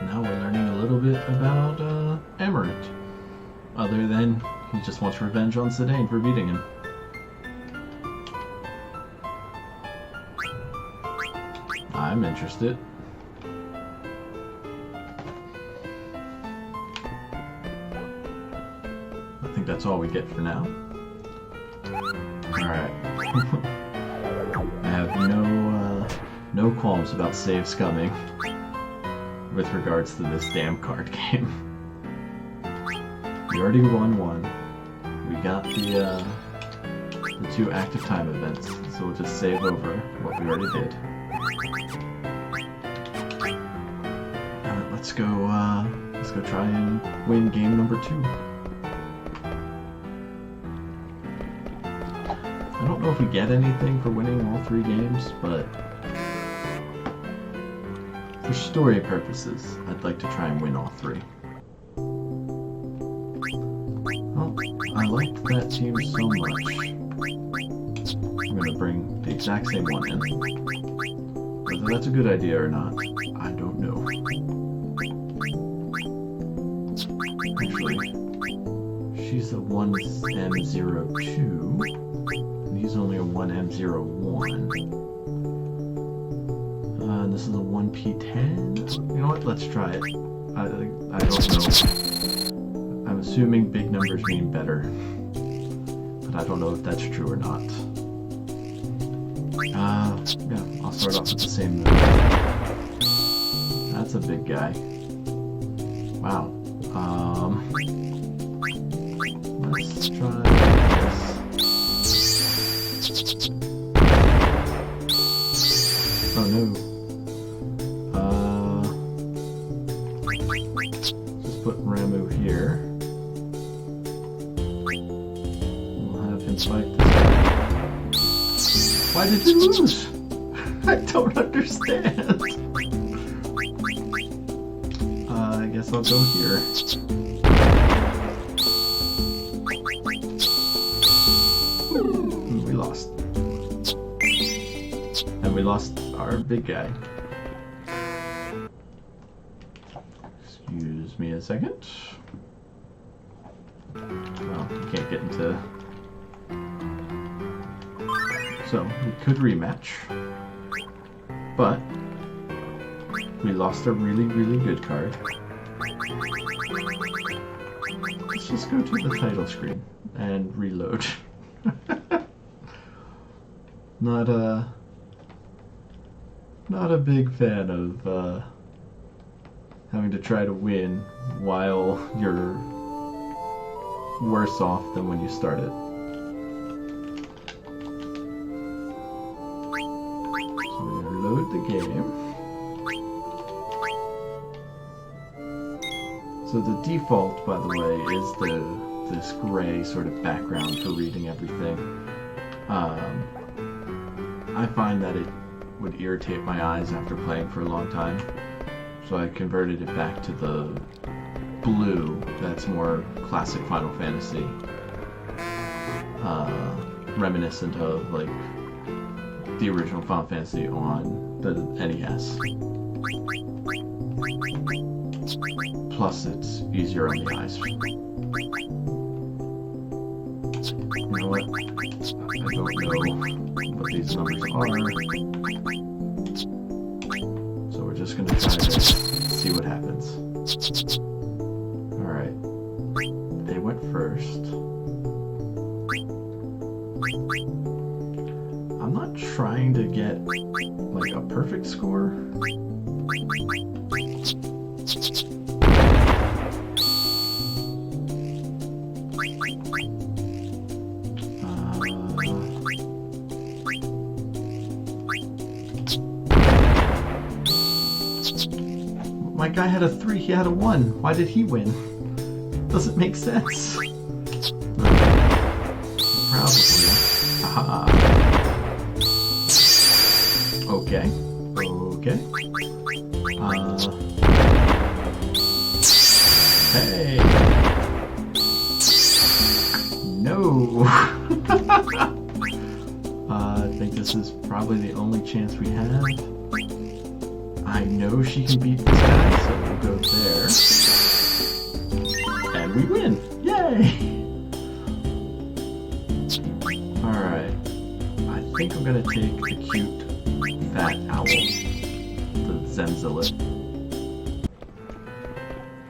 Now we're learning a little bit about Amarant. Other than he just wants revenge on Zidane for beating him. I'm interested. I think that's all we get for now. Alright. I have no qualms about save scumming with regards to this damn card game. We already won one. We got the 2 active time events, so we'll just save over what we already did. Let's go try and win game number 2. I don't know if we get anything for winning all 3 games, but for story purposes, I'd like to try and win all 3. Well, I liked that team so much. I'm going to bring the exact same one in. Whether that's a good idea or not, I don't know. Actually, she's a 1M02, and he's only a 1M01. And this is a 1P10. You know what? Let's try it. I don't know. I'm assuming big numbers mean better, but I don't know if that's true or not. Yeah, I'll start off with the same move. That's a big guy. Wow. Let's try this. Oh no. Just put Ramu here. We'll have him fight this guy. Why did you lose? I don't understand. I guess I'll go here. We lost. And we lost our big guy. Excuse me a second. Well, you can't get into... So, we could rematch. But we lost a really, really good card. Let's just go to the title screen and reload. Not a big fan of having to try to win while you're worse off than when you started. So we're gonna reload the game. So the default, by the way, is this gray sort of background for reading everything. I find that it would irritate my eyes after playing for a long time, so I converted it back to the blue that's more classic Final Fantasy, reminiscent of like the original Final Fantasy on the NES. Plus it's easier on the eyes. You know what? I don't know what these numbers are. So we're just gonna try to see what happens. Alright. They went first. I'm not trying to get like a perfect score. My guy had a 3, he had a 1. Why did he win? Doesn't make sense. Probably. Aha. Okay. Okay. Hey. No. I think this is probably the only chance we have. I know she can beat this guy, so we'll go there. And we win! Yay! Alright. I think I'm gonna take the cute fat owl. The Zemzalit.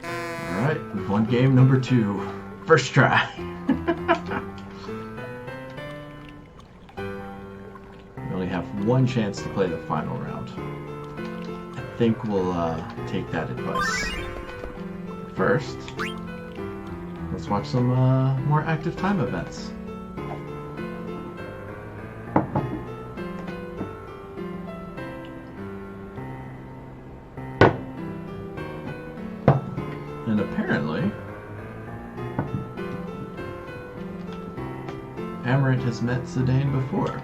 Alright, we've won game number 2. First try. We only have one chance to play the final round. I think we'll take that advice. First, let's watch some more active time events. And apparently, Amarant has met Zidane before.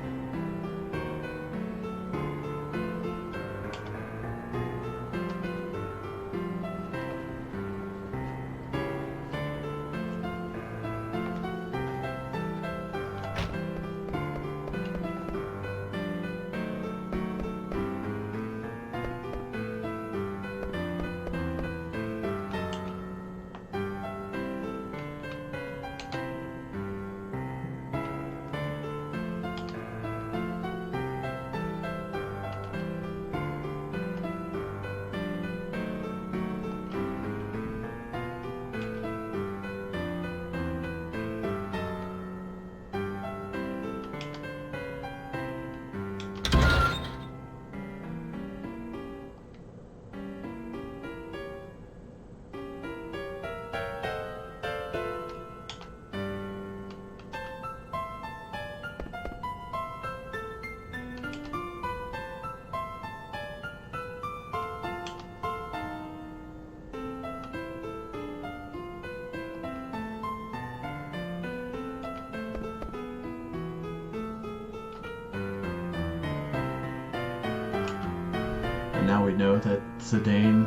Now we know that Zidane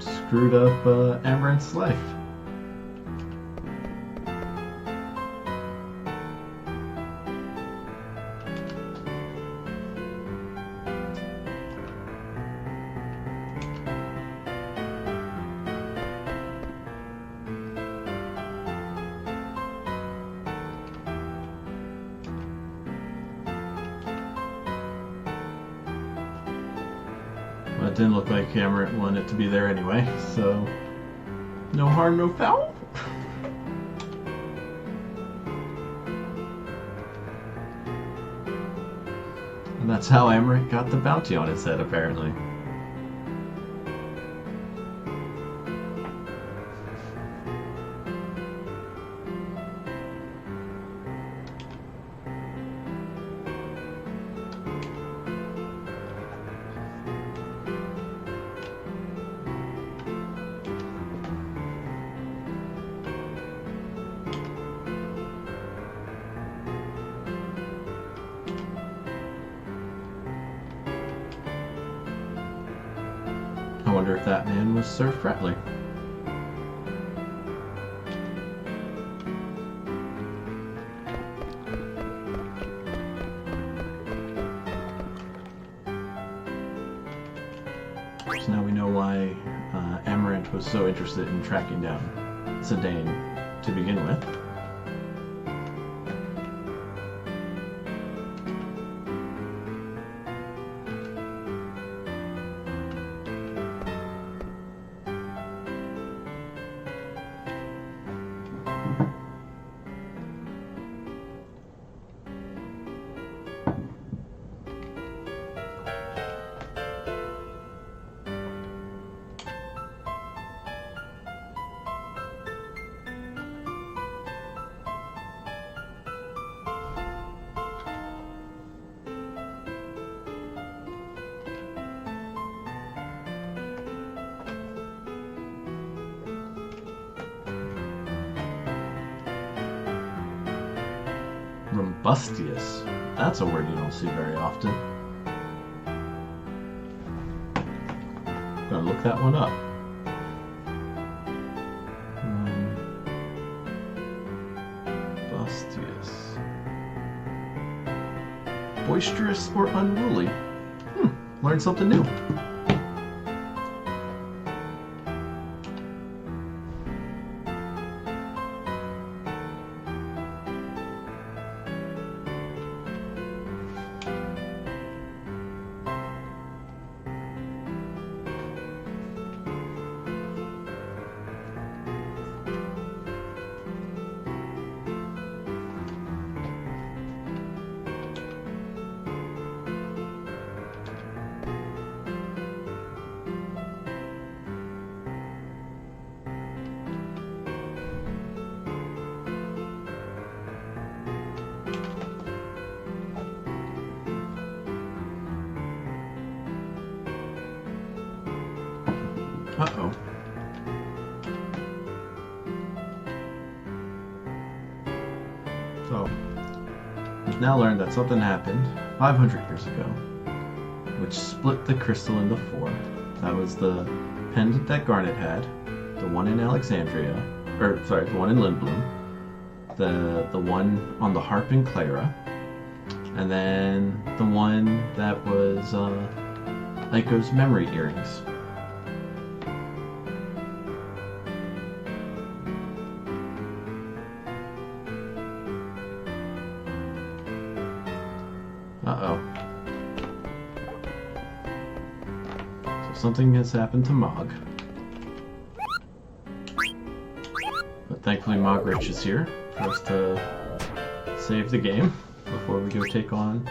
screwed up Amarant's life. It didn't look like Amarant wanted it to be there anyway, so no harm, no foul. And that's how Amarant got the bounty on his head, apparently. I wonder if that man was Sir Fratley. So now we know why Amarant was so interested in tracking down Zidane to begin with. Robustious. That's a word you don't see very often. I'm gonna look that one up. Robustious. Boisterous or unruly. Learned something new. Uh-oh. So, we've now learned that something happened 500 years ago, which split the crystal into four. That was the pendant that Garnet had, the one in Alexandria, or sorry, the one in Lindblum, the one on the harp in Clara, and then the one that was Aiko's memory earrings. Uh-oh. So something has happened to Mog. But thankfully Mogwitch is here for us to save the game before we go take on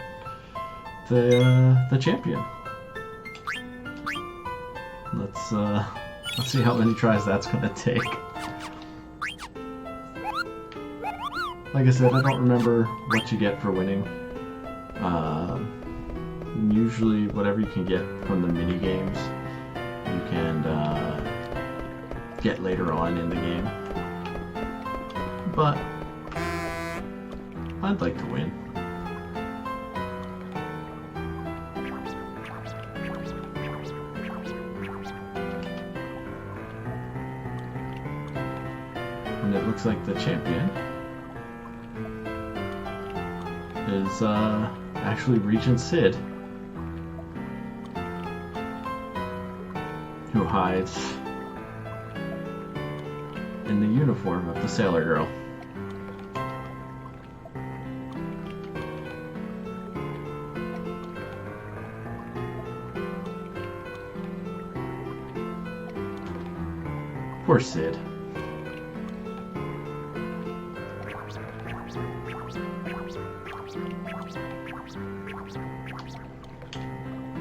the champion. Let's see how many tries that's gonna take. Like I said, I don't remember what you get for winning. Usually whatever you can get from the mini games you can get later on in the game, but I'd like to win. And it looks like the champion is actually Regent Cid, who hides in the uniform of the Sailor Girl. Poor Cid.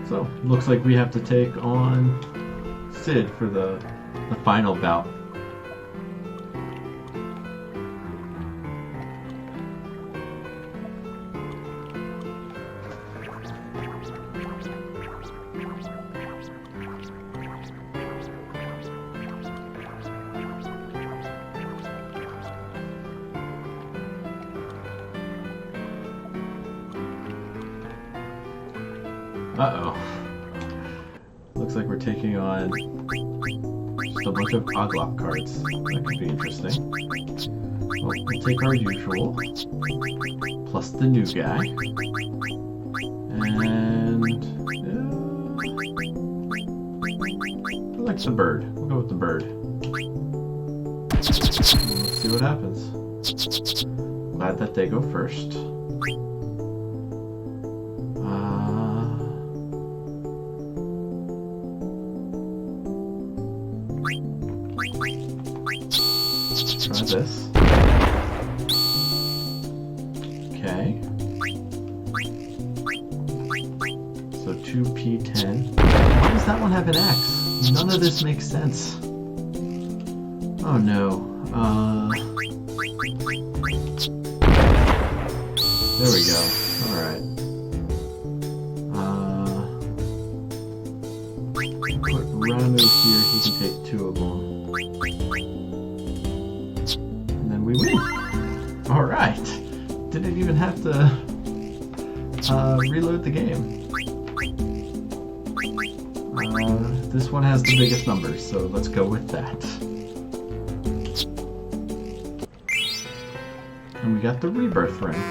So, looks like we have to take on Cid for the final bout. Uh-oh. Looks like we're taking on just a bunch of Oglop cards. That could be interesting. Well, we'll take our usual, plus the new guy. And I like the bird. We'll go with the bird. Let's see what happens. Glad that they go first. Try this. Okay. So 2P10. Why does that one have an X? None of this makes sense. Oh no. There we go. Alright. Put Ramu here, he can take two of them. And then we win. Alright. didn't even have to reload the game. This one has the biggest numbers, so let's go with that. And we got the rebirth ring.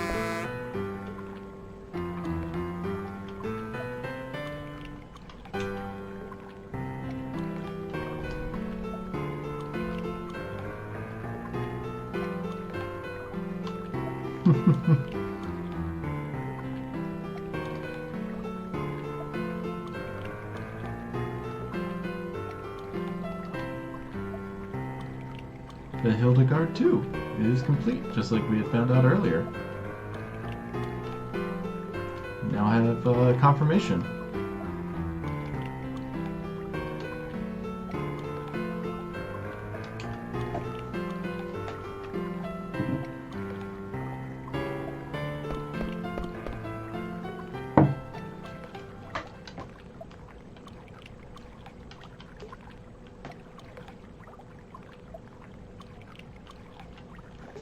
The Hildegard 2 is complete, just like we had found out earlier. Now I have confirmation.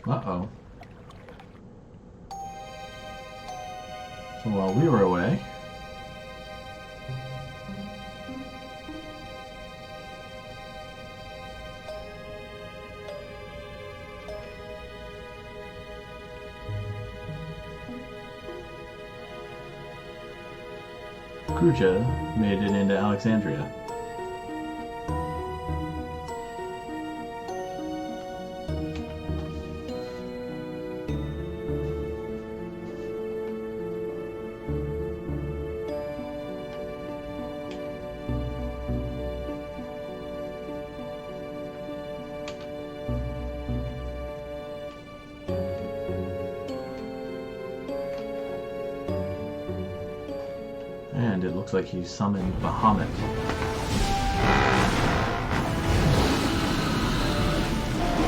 Uh-oh. So while we were away, Kuja made it into Alexandria. And it looks like he summoned Bahamut.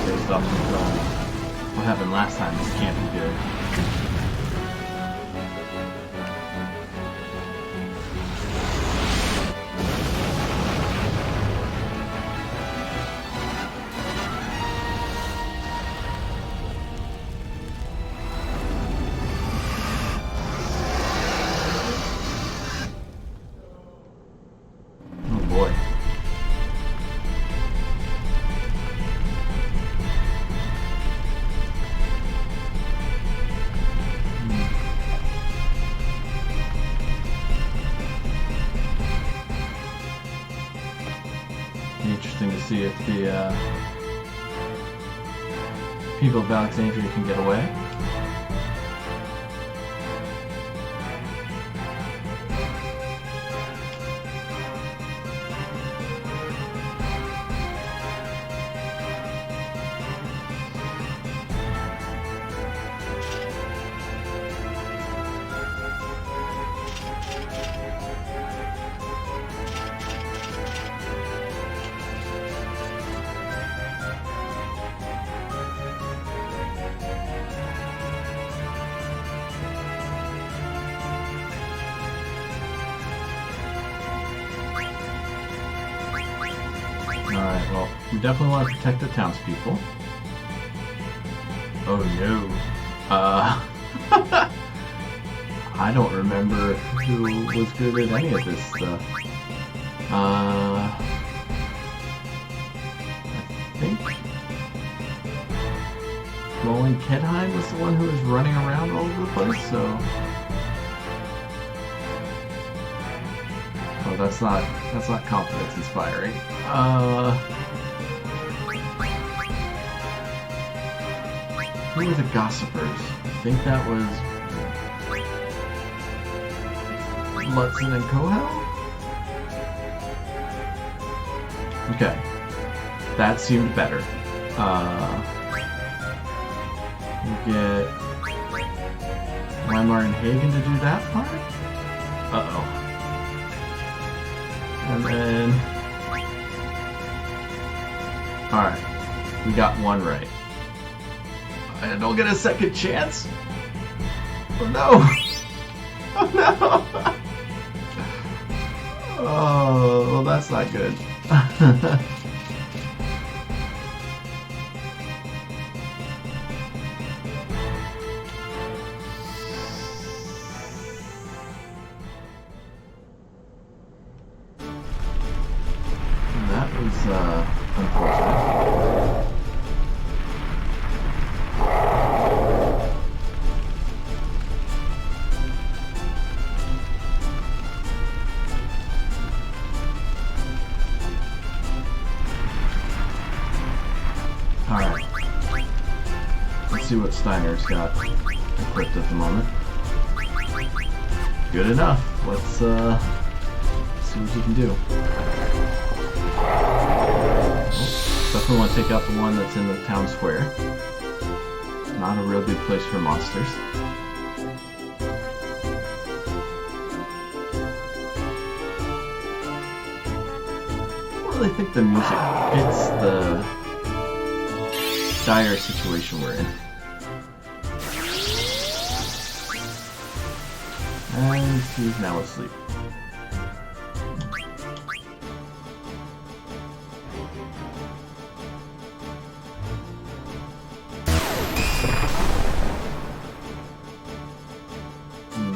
Based off of what happened last time, this can't be good. Interesting to see if the people of Alexandria can get away. Alright, well, we definitely want to protect the townspeople. Oh no. I don't remember who was good at any of this stuff. I think Roland Kedheim was the one who was running around all over the place, so... Oh, that's not confidence inspiring. Who were the gossipers? I think that was Lutzen and Kohel? Okay. That seemed better. We get Weimar and Hagen to do that part? Uh-oh. And then... Alright. We got one right. I don't get a second chance? Oh no! Oh no! Oh, well that's not good. unfortunate. Alright. Let's see what Steiner's got equipped at the moment. Good enough. Let's see what he can do. Oh, definitely want to take out the one that's in the town square. Not a real good place for monsters. I don't really think the music fits the dire situation we're in. And he's now asleep.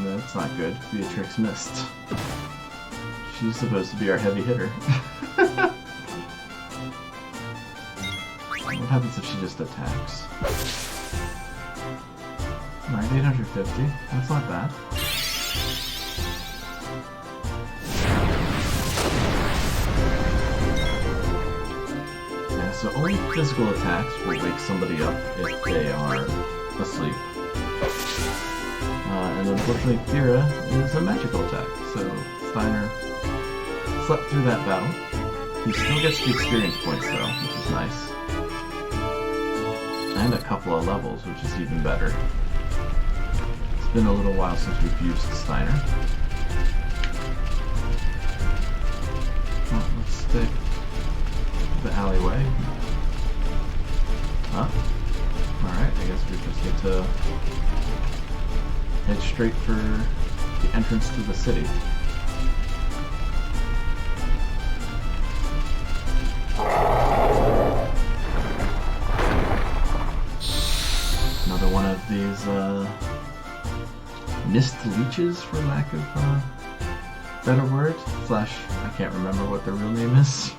That's not good. Beatrix missed. She's supposed to be our heavy hitter. What happens if she just attacks? Alright, 850. That's not bad. Yeah, so only physical attacks will wake somebody up if they are asleep. And unfortunately, Kira is a magical attack, so Steiner slept through that battle. He still gets the experience points though, which is nice. And a couple of levels, which is even better. It's been a little while since we've used Steiner. Well, let's stick to the alleyway. Alright, I guess we just need to head straight for the entrance to the city. Another one of these mist leeches, for lack of better word. Slash, I can't remember what their real name is.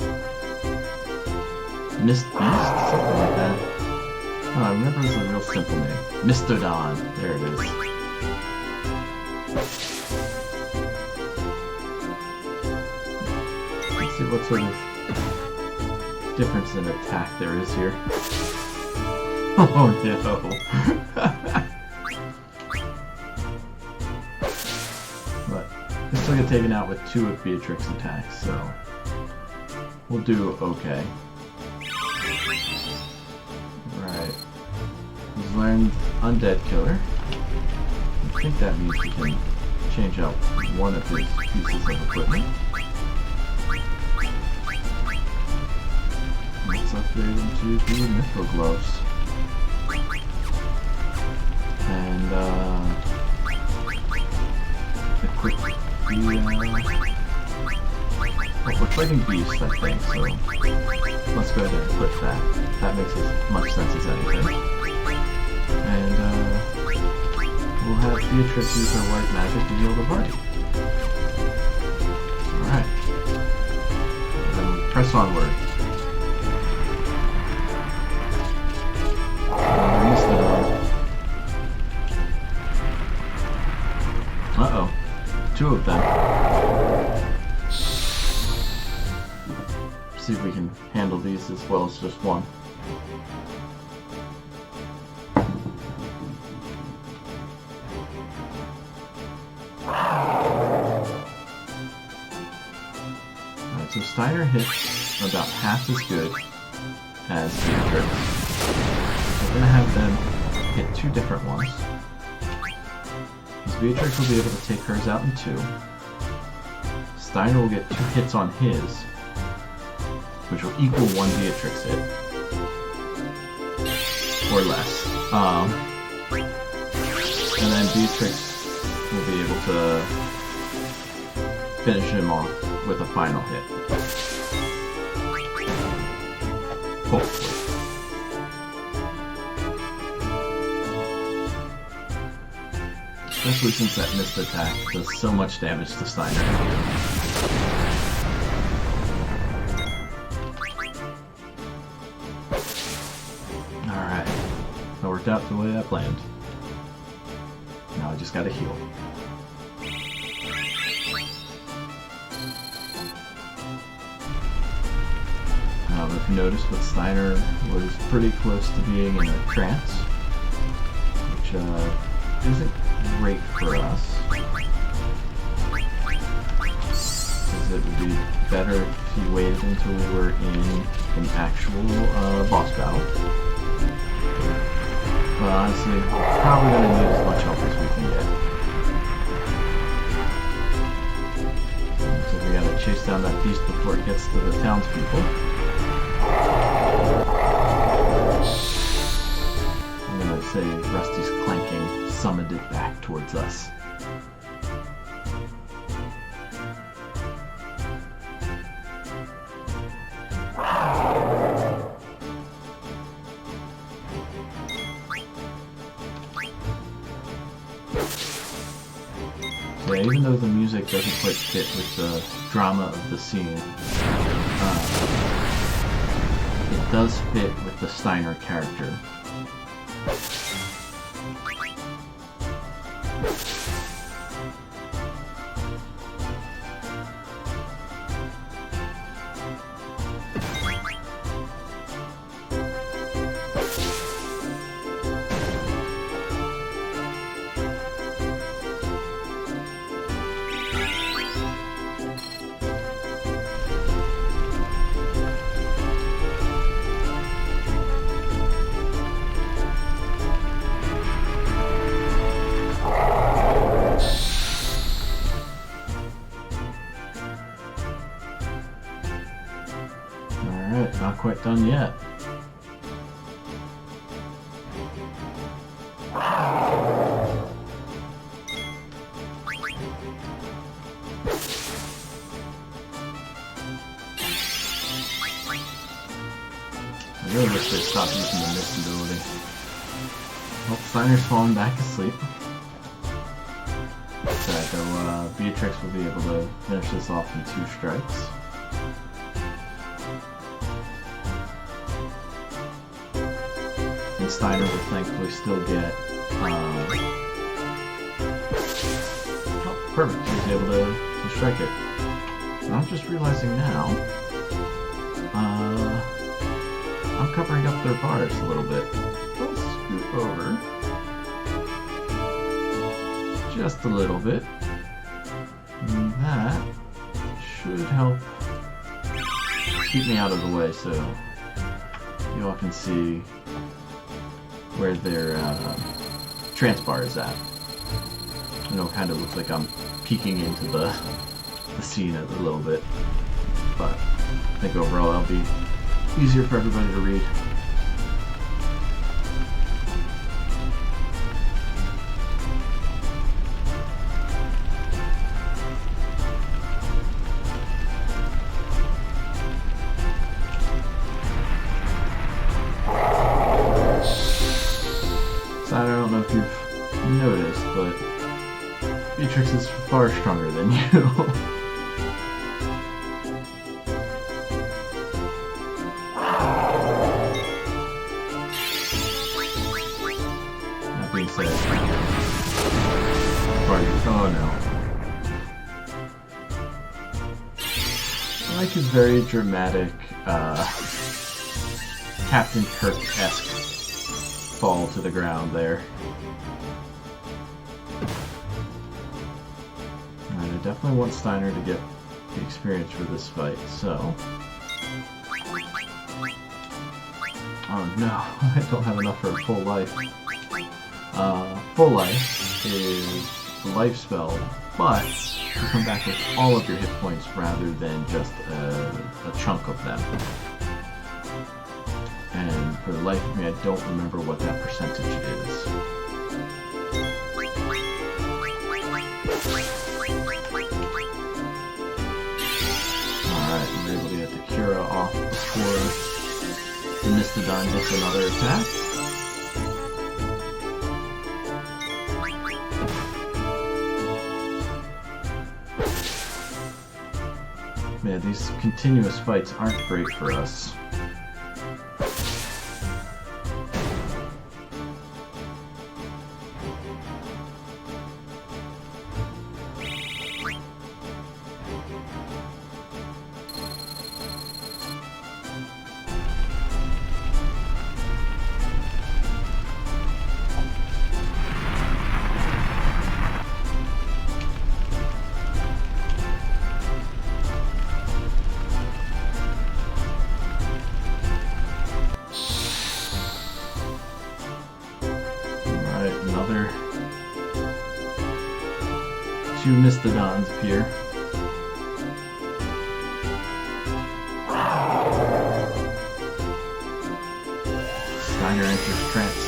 Mist Beast? Something like that. Oh, I remember it was a real simple name. Mistodon. There it is. Let's see what sort of difference in attack there is here. Oh no! But we still get taken out with 2 of Beatrix attacks, so we'll do okay. Right. He's learned Undead Killer. I think that means we can change out one of his pieces of equipment. Let's upgrade him to the Mithril Gloves. And equip the well, we're fighting beasts, I think, so let's go ahead and equip that. That makes as much sense as anything. And we'll have Beatrix use her white magic to heal the party. Alright. And then we press onward. Uh-oh. 2 of them. See if we can handle these as well as just one. Alright, so Steiner hits about half as good as Beatrix. We're going to have them hit 2 different ones. Beatrix will be able to take hers out in 2. Steiner will get 2 hits on his, which will equal 1 Beatrix hit. Or less. And then Beatrix will be able to finish him off with a final hit. Hopefully. Especially since that missed attack does so much damage to Steiner. worked out the way I planned. Now I just gotta heal. If you noticed, but Steiner was pretty close to being in a trance, which isn't great for us. Because it would be better if he waited until we were in an actual boss battle. But honestly, we're probably going to need as much help as we can get. So we got to chase down that beast before it gets to the townspeople. I'm gonna say Rusty's clanking summoned it back towards us. So yeah, even though the music doesn't quite fit with the drama of the scene, it does fit with the Steiner character. Alright, not quite done yet. I really wish they'd stop using the mist ability. Well, Steiner's falling back asleep. So Beatrix will be able to finish this off in 2 strikes. And Steiner will thankfully still get... oh, perfect, he was able to strike it. And I'm just realizing now, I'm covering up their bars a little bit. Let's scoot over. Just a little bit. And that should help keep me out of the way so you all can see where their trance bar is at. You know, it kind of looks like I'm peeking into the scene a little bit. But I think overall that'll be easier for everybody to read. So I don't know if you've noticed, but Beatrix is far stronger than you. Oh no. I like his very dramatic, Captain Kirk-esque fall to the ground there. Alright, I definitely want Steiner to get the experience for this fight, so... Oh no, I don't have enough for a full life. Full life is the life spell, but you come back with all of your hit points rather than just a chunk of them. And for the life of me, I don't remember what that percentage is. Alright, we're able to get the Cura off before the Mistodon gets another attack. Yeah, these continuous fights aren't great for us. two Mistodons appear. Steiner enters trance.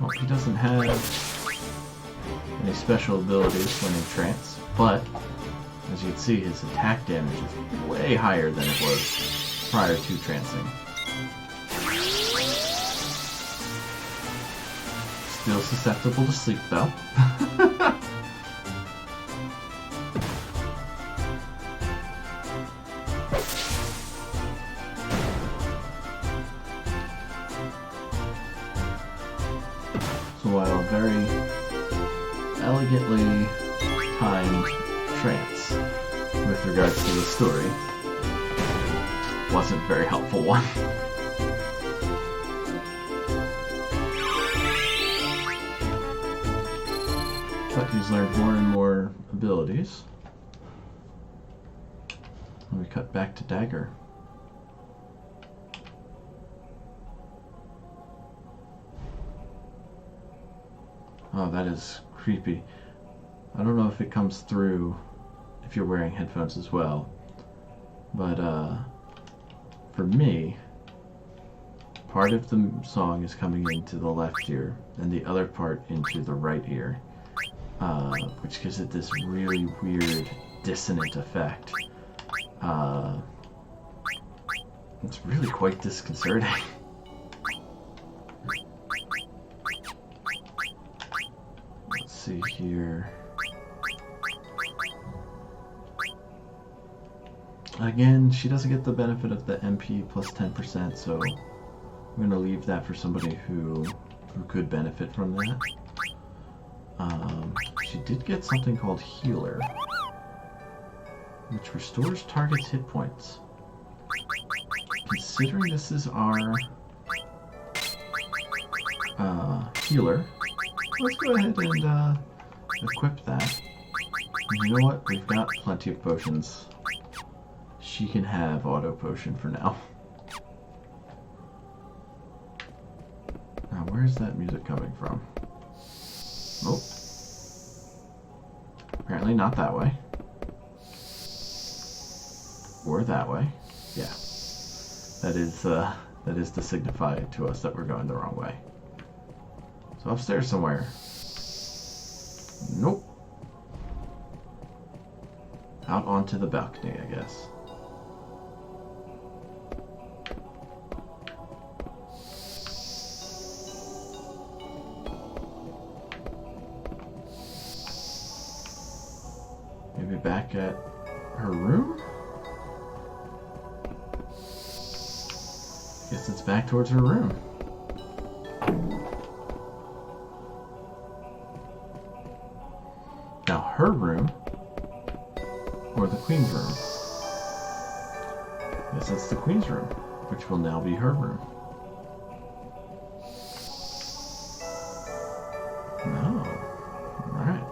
Well, he doesn't have any special abilities when in trance, but as you can see, his attack damage is way higher than it was prior to trancing. Still susceptible to sleep, though. So while a very elegantly timed trance with regards to the story, wasn't a very helpful one. But he's learned more and more abilities. And we cut back to Dagger. Oh, that is creepy. I don't know if it comes through if you're wearing headphones as well. But for me, part of the song is coming into the left ear and the other part into the right ear. Which gives it this really weird dissonant effect. It's really quite disconcerting. Let's see here. Again, she doesn't get the benefit of the MP plus 10%, so I'm going to leave that for somebody who could benefit from that. She did get something called Healer, which restores target's hit points. Considering this is our healer, let's go ahead and equip that. And you know what? We've got plenty of potions. She can have auto potion for now. Now, where's that music coming from? Nope. Apparently not that way. Or that way. Yeah. That is to signify to us that we're going the wrong way. So upstairs somewhere. Nope. Out onto the balcony, I guess. Maybe back at her room? Guess it's back towards her room. Now her room, or the Queen's room. Yes, that's the Queen's room, which will now be her room. No. Alright.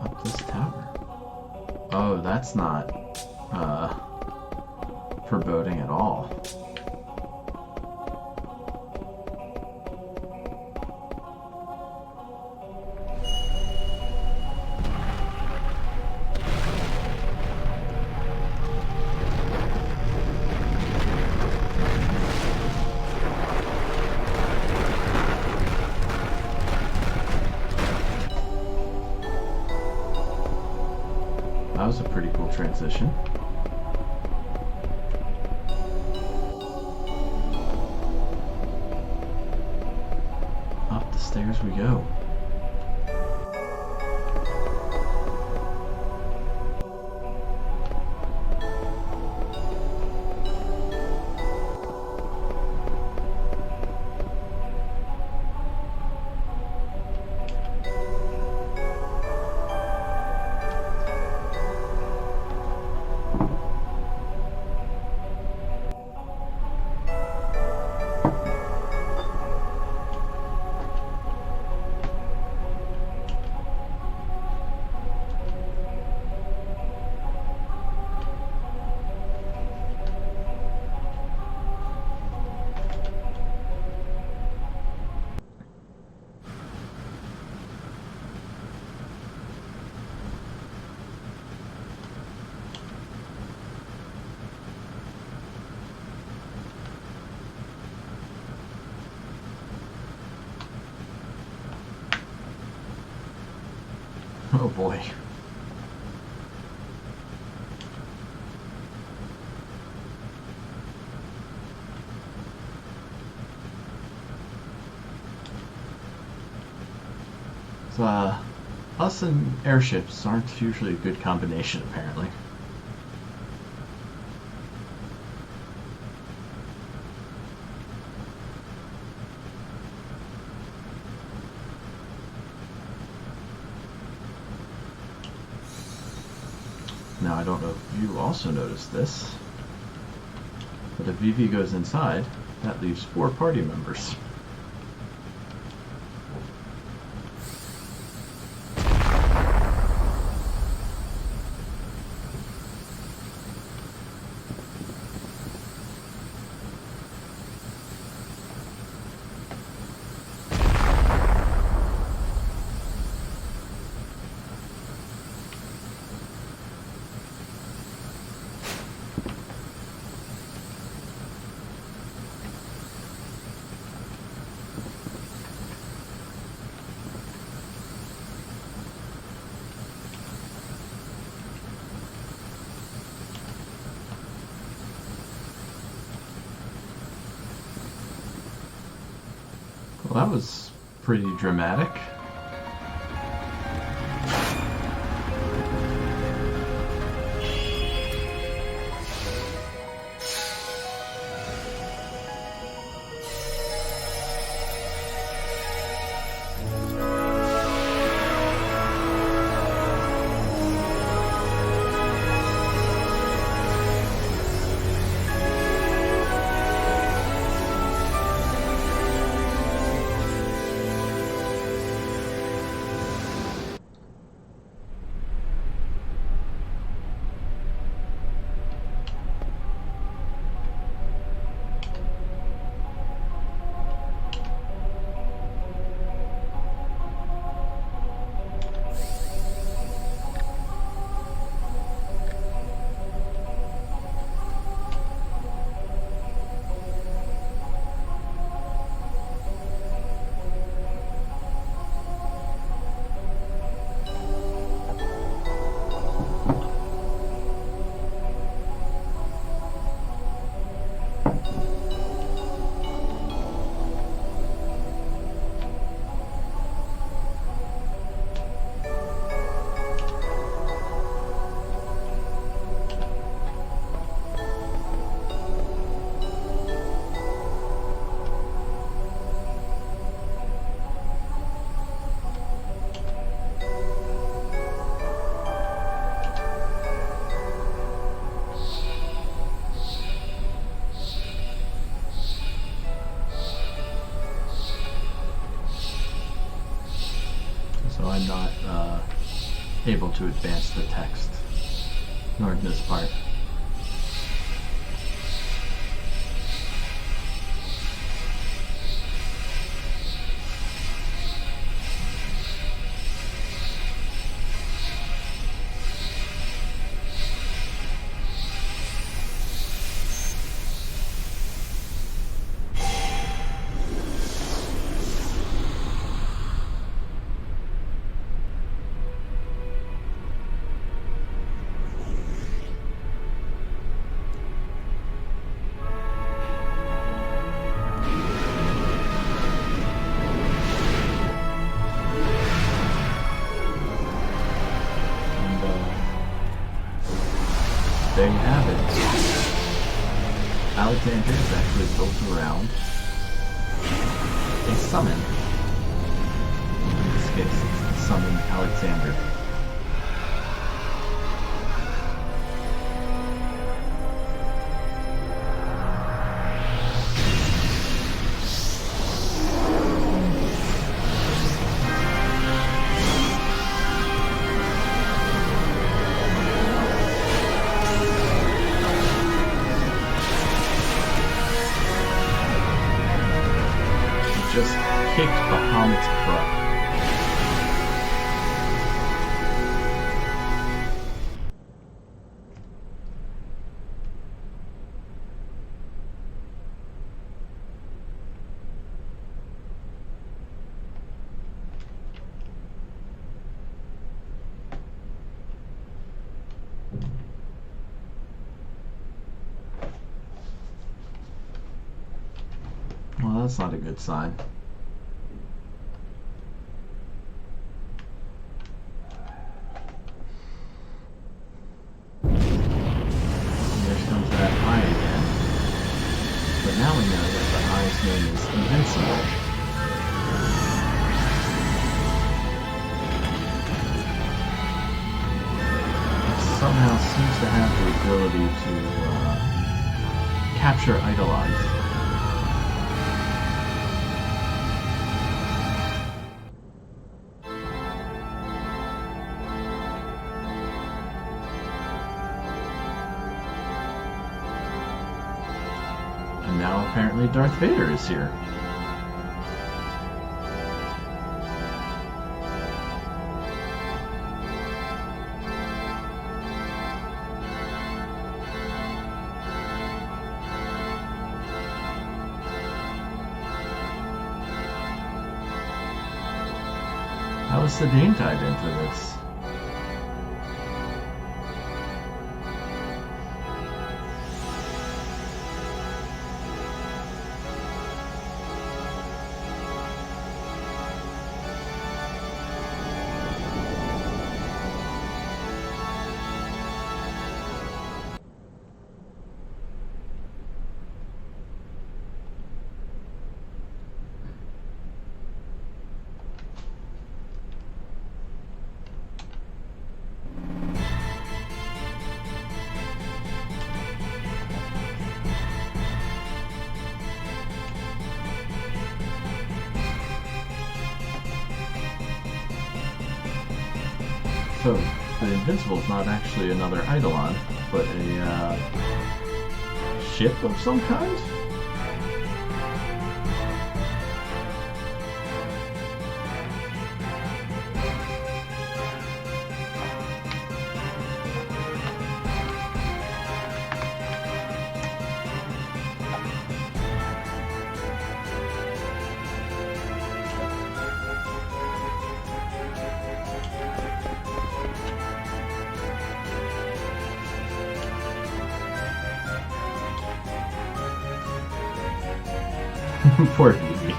Up this tower. Oh, that's not foreboding at all. That was a pretty cool transition. Up the stairs we go. Oh boy. So, us and airships aren't usually a good combination, apparently. Now, I don't know if you also noticed this, but if Vivi goes inside, that leaves 4 party members. Well, that was pretty dramatic. So I'm not able to advance the text, nor in this part. There you have it. Alexandria is actually built around a summon. In this case, it's the Summon Alexander. Just kicked Bahamut's butt. that's not a good sign. Here comes that eye again. But now we know that the eye's name is Invincible. It somehow seems to have the ability to capture Idolize. And now apparently Darth Vader is here. How is Sedaine tied into this? So, the Invincible is not actually another Eidolon, but a ship of some kind? Poor Phoebe.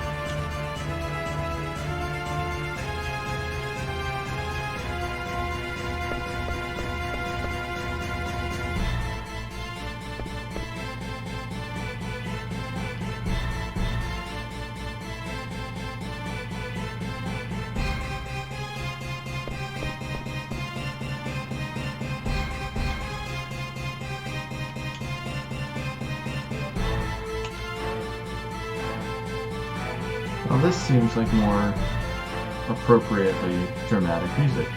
Well, this seems like more appropriately dramatic music.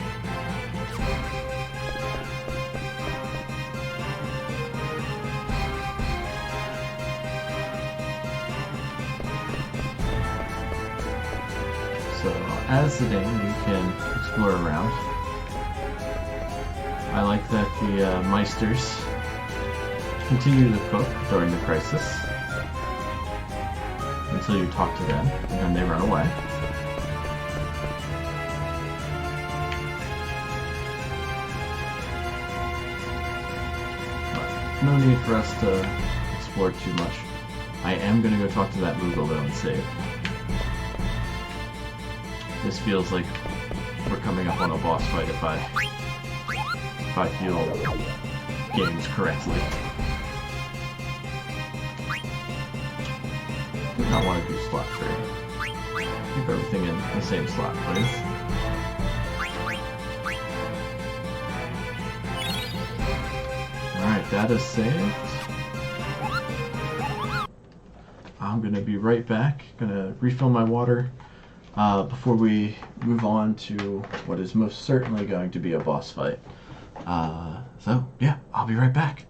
So, as Sedaine, we can explore around. I like that the Meisters continue to cook during the crisis until you talk to them, and then they run away. But no need for us to explore too much. I am going to go talk to that Moogle though and save. This feels like we're coming up on a boss fight if I feel games correctly. I do not want to do slot trade. Keep everything in the same slot, please. Alright, that is saved. I'm gonna be right back. Gonna refill my water before we move on to what is most certainly going to be a boss fight. So, yeah, I'll be right back.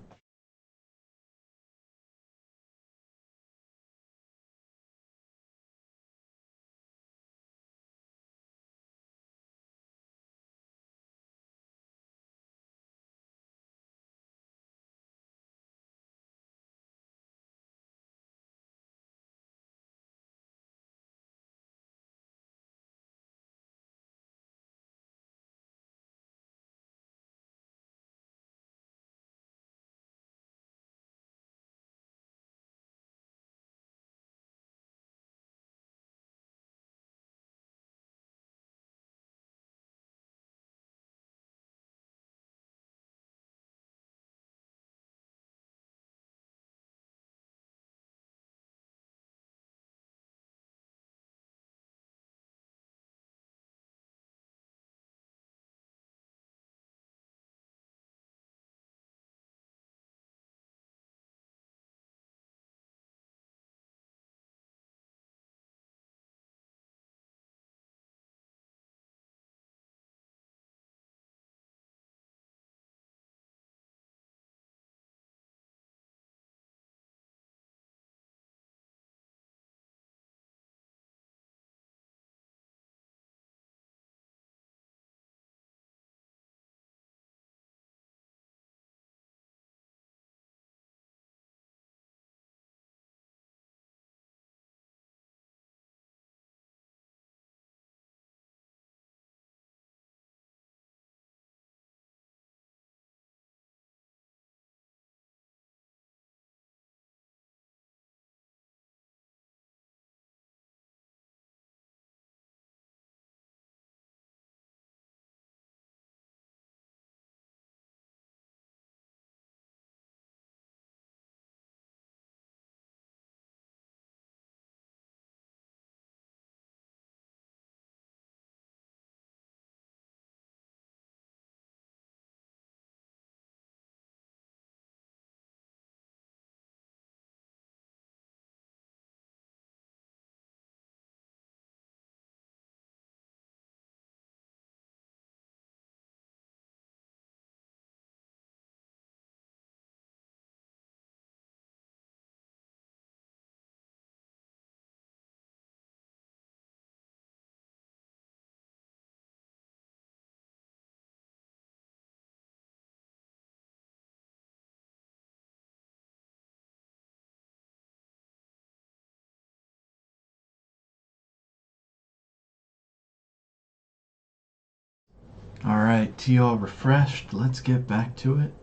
Alright, tea all refreshed. Let's get back to it.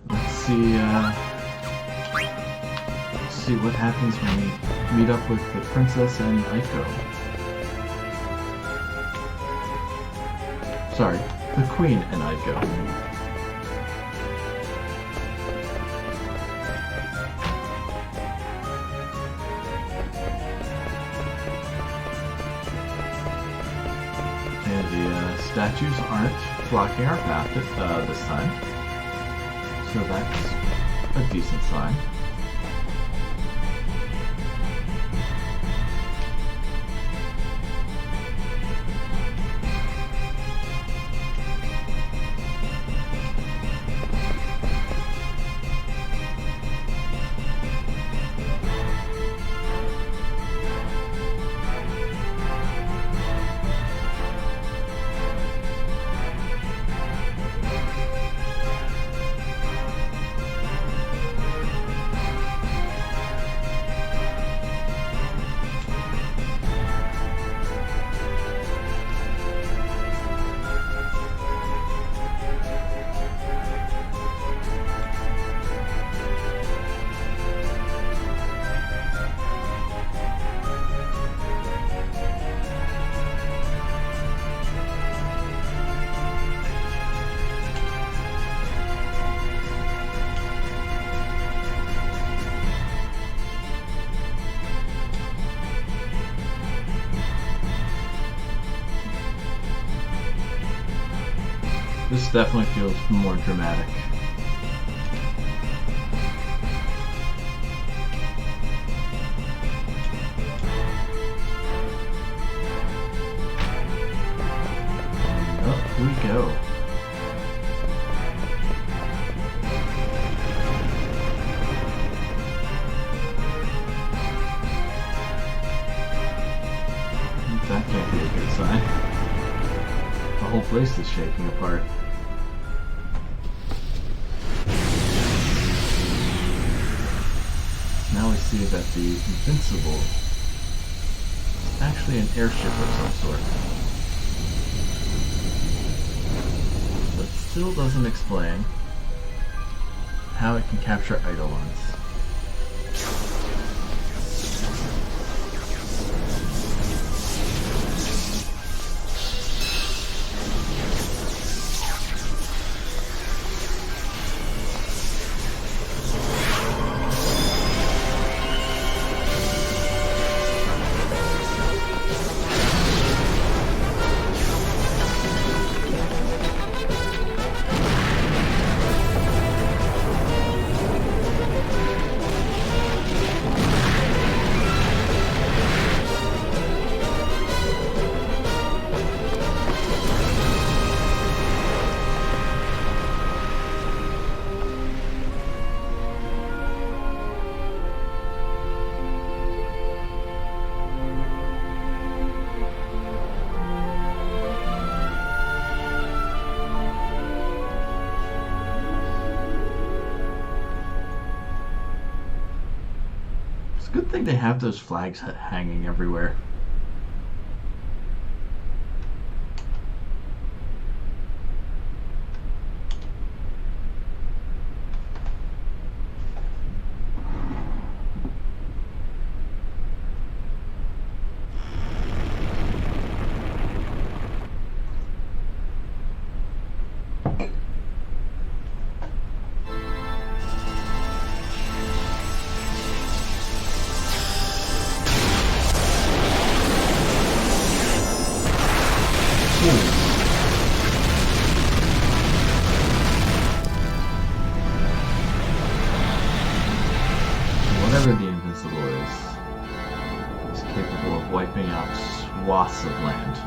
Let's see what happens when we meet up with the princess and Aiko. Sorry, the queen and Aiko. And the statues aren't blocking our path this time, so that's a decent sign. This definitely feels more dramatic. Up we go. That can't be a good sign. The whole place is shaking apart. Now we see that the Invincible is actually an airship of some sort. But still doesn't explain how it can capture Eidolons. Good thing they have those flags hanging everywhere. Whatever the Invincible is capable of wiping out swaths of land.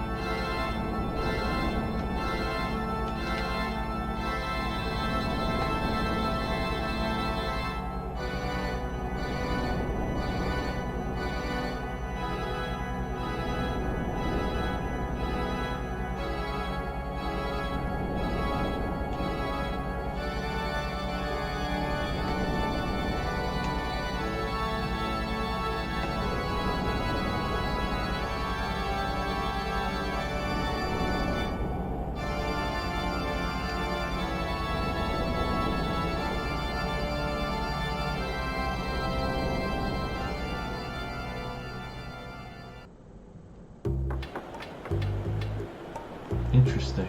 Interesting.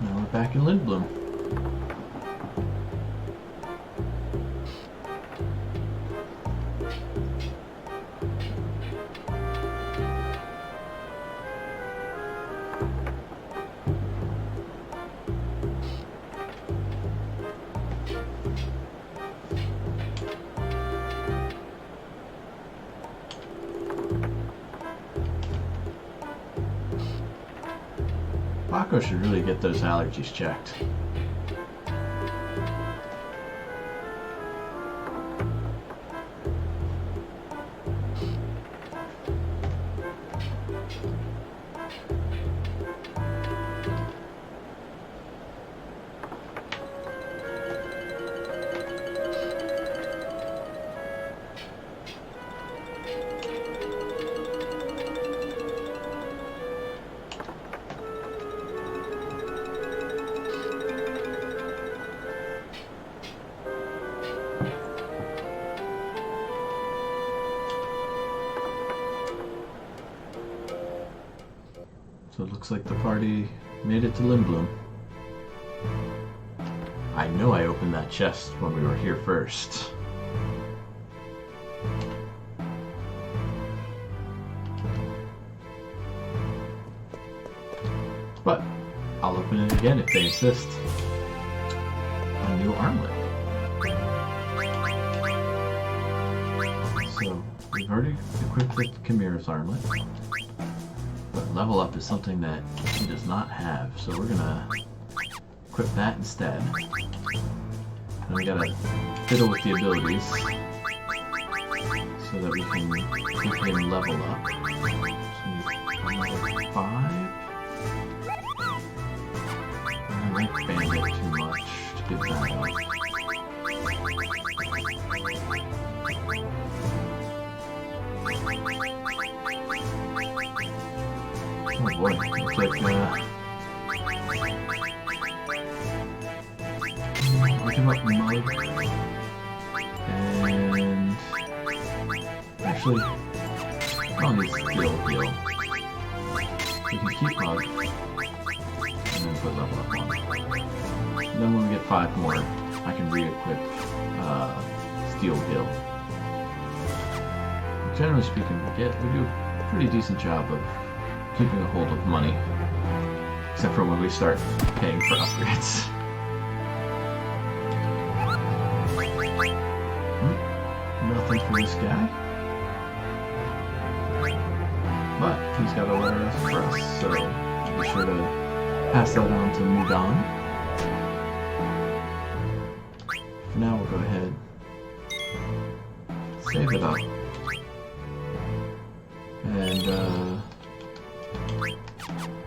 Now we're back in Lindblom. Paco should really get those allergies checked. So it looks like the party made it to Lindblom. I know I opened that chest when we were here first. But I'll open it again if they insist. A new armlet. So we've already equipped the Chimera's armlet. But level up is something that he does not have, so we're gonna equip that instead. And we gotta fiddle with the abilities so that we can keep him level up. So we need another 5. I like Bandit too much to give that up. Oh boy, looks like I'll give up Mug. And actually, I'll need Skill Heal. We can keep Mug. And then put level up on it. And then when we get 5 more, I can re-equip Steel Heal. Generally speaking, we do a pretty decent job of keeping a hold of money, except for when we start paying for upgrades. Nothing for this guy, but he's got a letter for us, so be sure to pass that on to Mudan. For now, we'll go ahead, save it up, and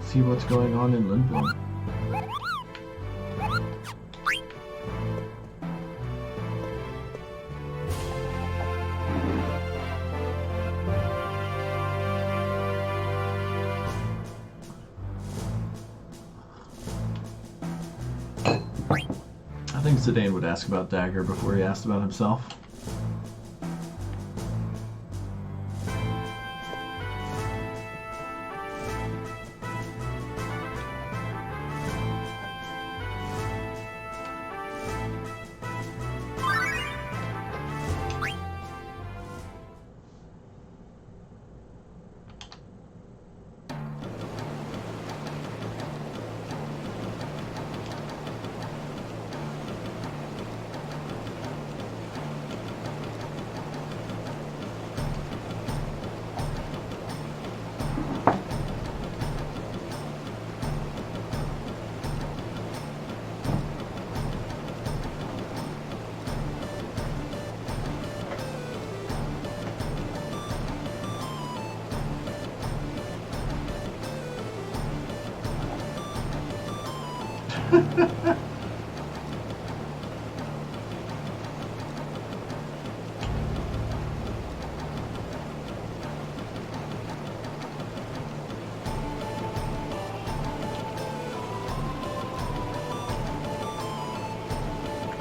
see what's going on in Lindblom. I think Zidane would ask about Dagger before he asked about himself.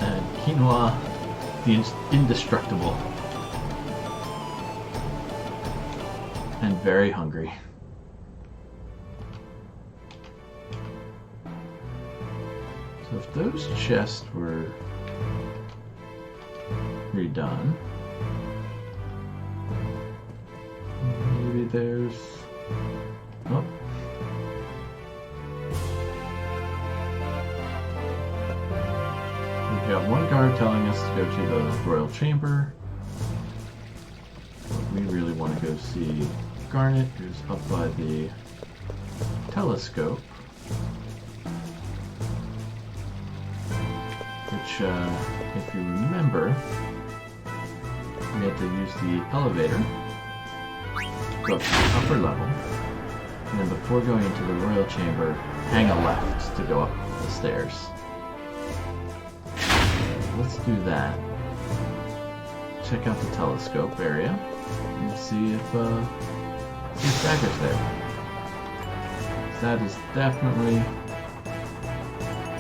And Quinoa, the indestructible. and very hungry. So if those chests were redone, maybe there's... Oh. We've got one guard telling us to go to the Royal Chamber. But we really want to go see Garnet, who's up by the telescope. Which, if you remember, we had to use the elevator to go up to the upper level, and then before going into the Royal Chamber, hang a left to go up the stairs. Let's do that. Check out the telescope area and see if Dagger's there. That is definitely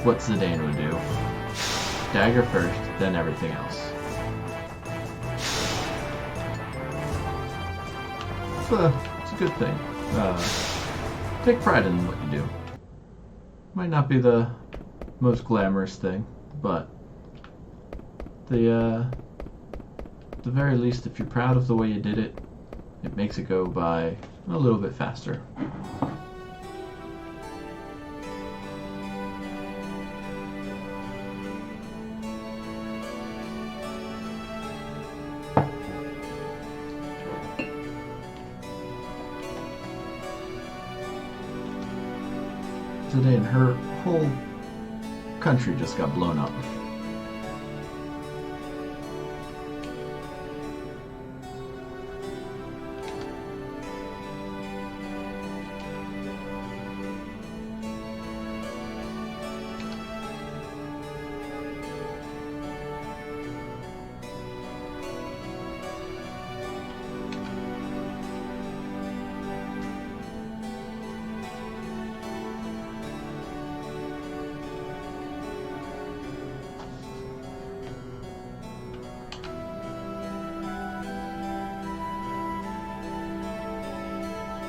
what Zidane would do. Dagger first, then everything else. It's a good thing. Take pride in what you do. Might not be the most glamorous thing, but the very least, if you're proud of the way you did it, it makes it go by a little bit faster. Today, and her whole country just got blown up.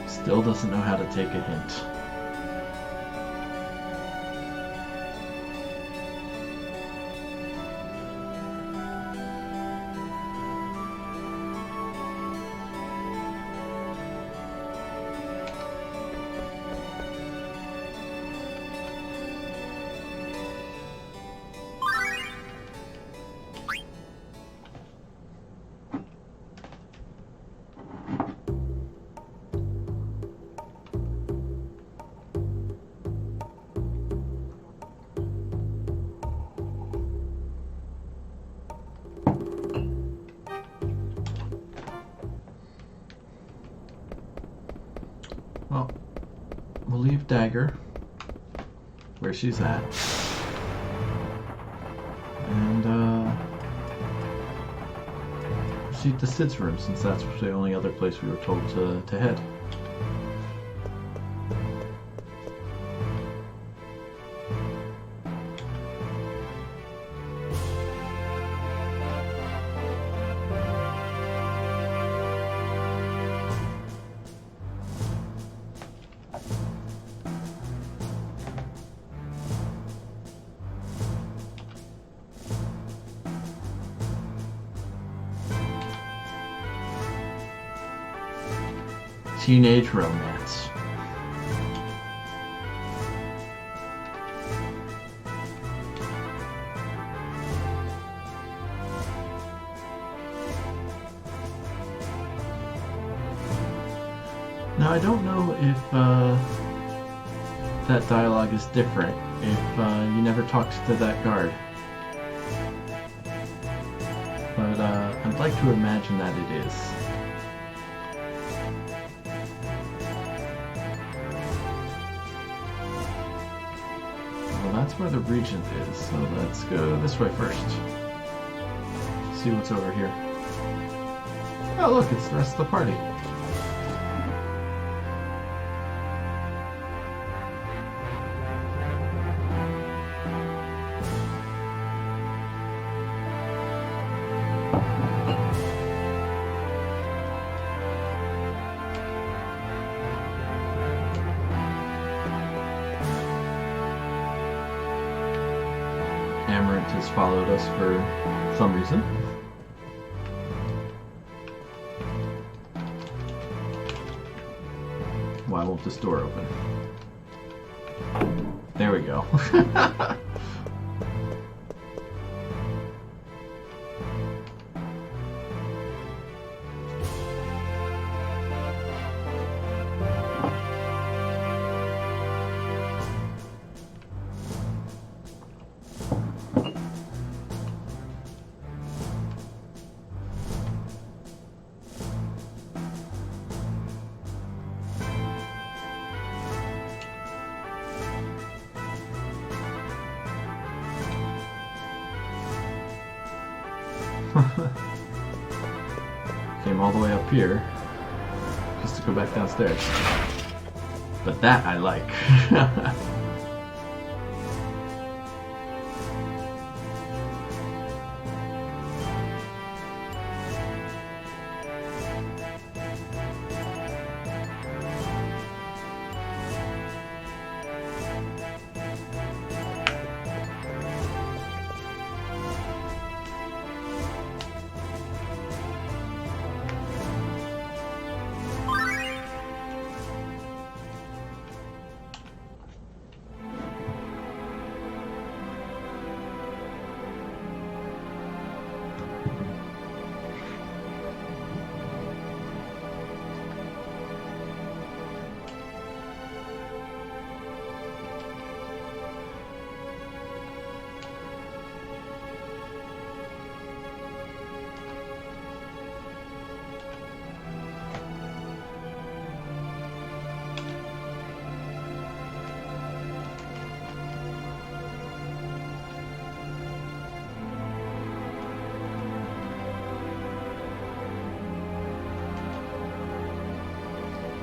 Still doesn't know how to take a hint. Well, we'll leave Dagger where she's at. And proceed to Sid's room, since that's the only other place we were told to head. Teenage romance. Now I don't know if that dialogue is different if you never talked to that guard. But I'd like to imagine that it is. That's where the Regent is, so let's go this way first. See what's over here. Oh look, it's the rest of the party. Amarant has followed us for some reason. Why won't this door open? There we go. Came all the way up here just to go back downstairs. But that I like.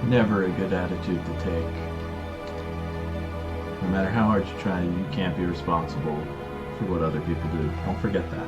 Never a good attitude to take. No matter how hard you try, you can't be responsible for what other people do. Don't forget that.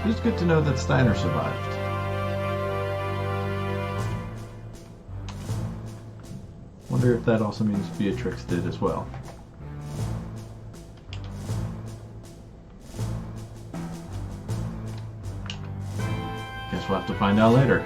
It's good to know that Steiner survived. Wonder if that also means Beatrix did as well. Guess we'll have to find out later.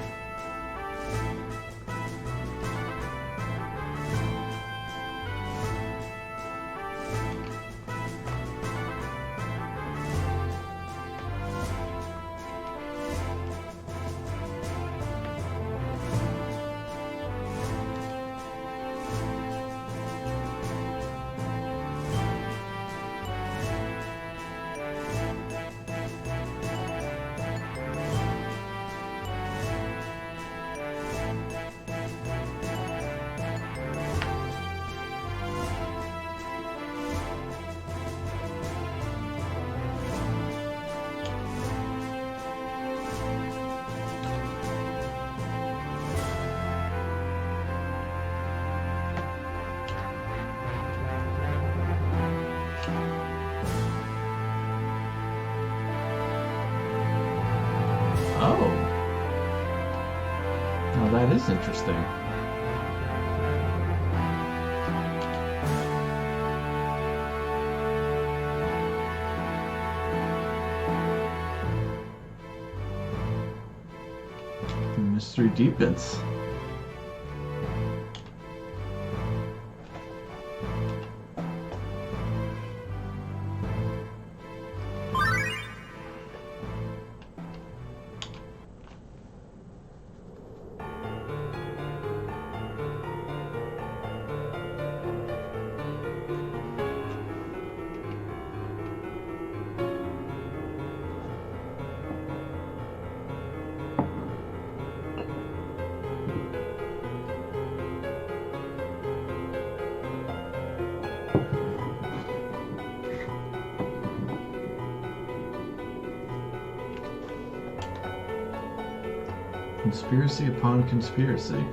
Oh. Well, that is interesting. The mystery deepens. Conspiracy upon conspiracy.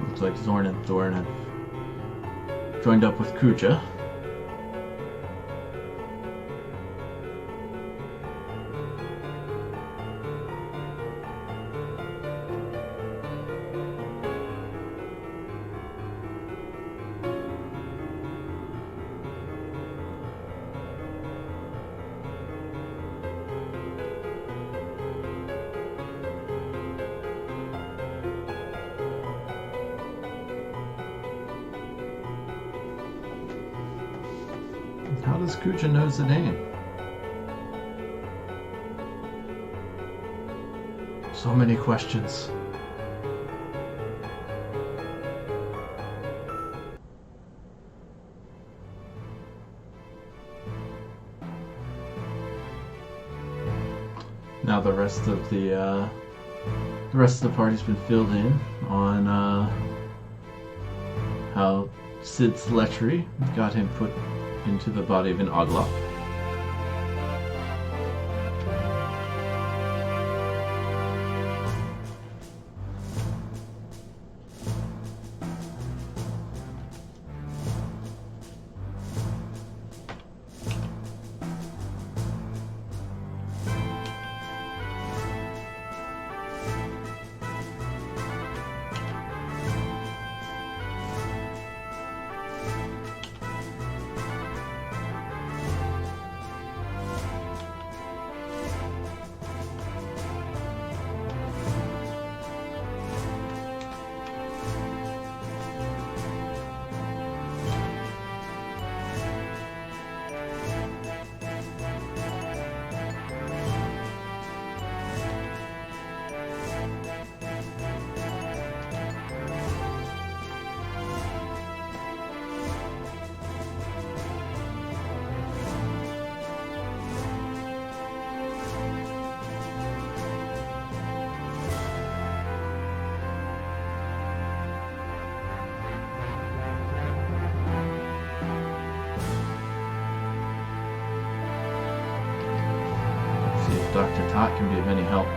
Looks like Zorn and Thorn have joined up with Kuja. How does Kuja know Zidane? So many questions. Now the rest of the party's been filled in on how Sid's lechery got him put into the body of an Oglop. Dr. Tot can be of any help.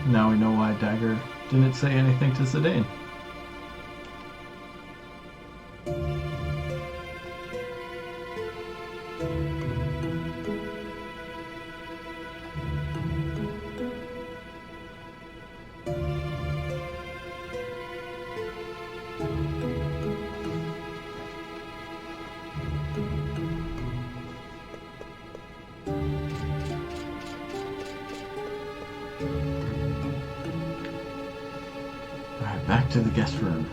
Now we know why Dagger didn't say anything to Zidane. Back to the guest room.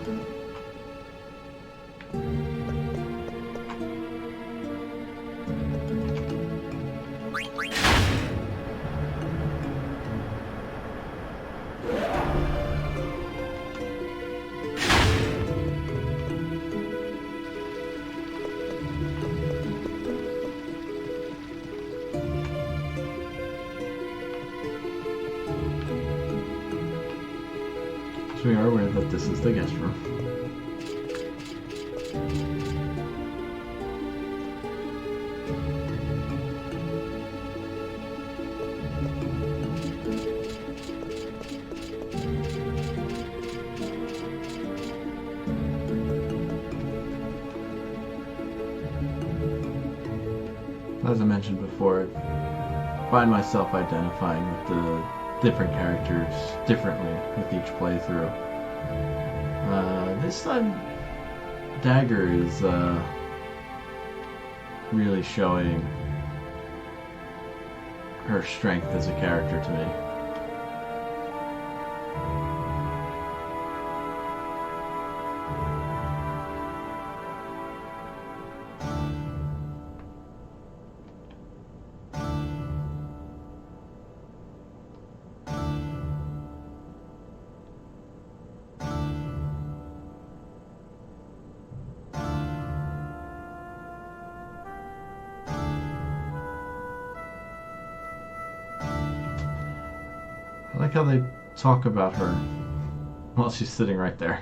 We are aware that this is the guest room. as I mentioned before, I find myself identifying with the different characters differently with each playthrough. This time, Dagger is really showing her strength as a character to me. I like how they talk about her while she's sitting right there.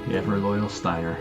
The ever loyal Steiner.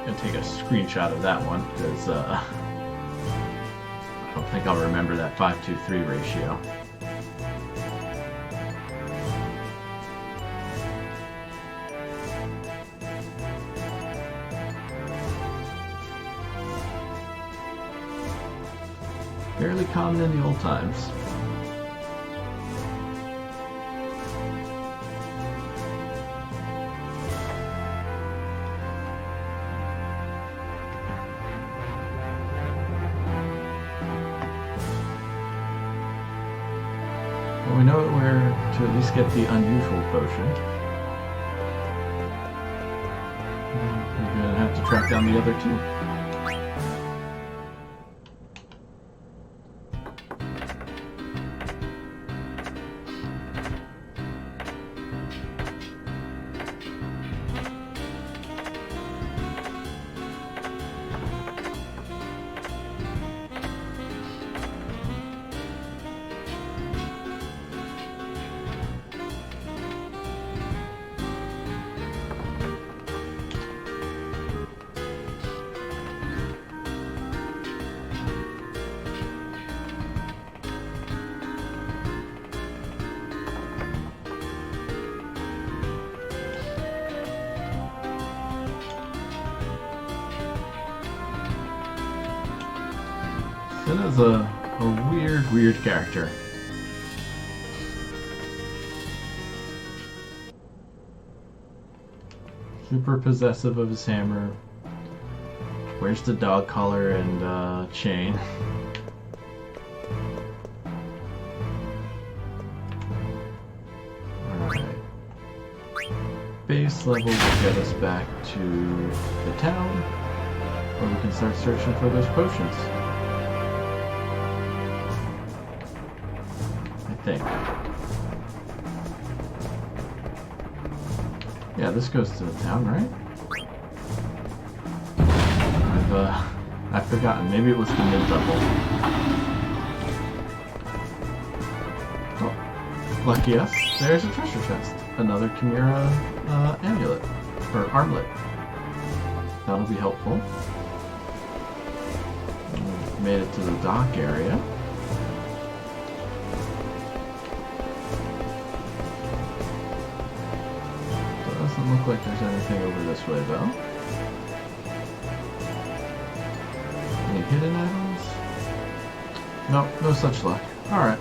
Gonna take a screenshot of that one because I don't think I'll remember that 5:2:3 ratio. Fairly common in the old times. Well, we know where to at least get the unusual potion. We're gonna have to track down the other two. Senna's a weird character. Super possessive of his hammer. Wears the dog collar and chain. Alright. base level will get us back to the town, or we can start searching for those potions. I think. Yeah, this goes to the town, right? I've forgotten. Maybe it was the mid-level. Oh, lucky us. There's a treasure chest. Another Chimera amulet. Or armlet. That'll be helpful. We've made it to the dock area. Doesn't look like there's anything over this way, though. Any hidden items? Nope, no such luck. Alright.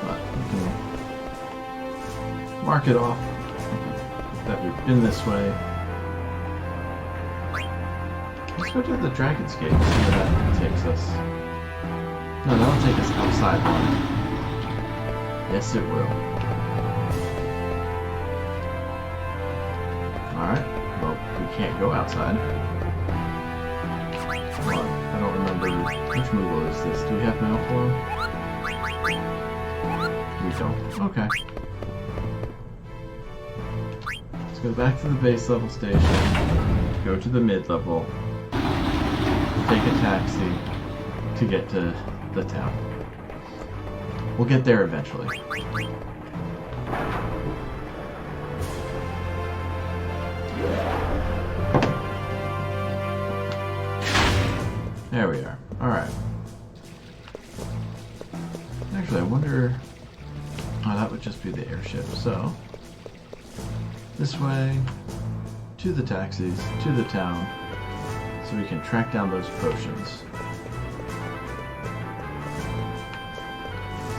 But we can mark it off that we've been this way. Let's go to the Dragon's Gate and see where that takes us. No, that'll take us outside one. Yes, it will. Alright, well, we can't go outside. Hold on, I don't remember which Moogle is this. Do we have mail for him? We don't. Okay. Let's go back to the base level station, go to the mid level, take a taxi to get to the town. We'll get there eventually. There we are. Alright. Actually, I wonder... Oh, that would just be the airship. So, this way, to the taxis, to the town, so we can track down those potions.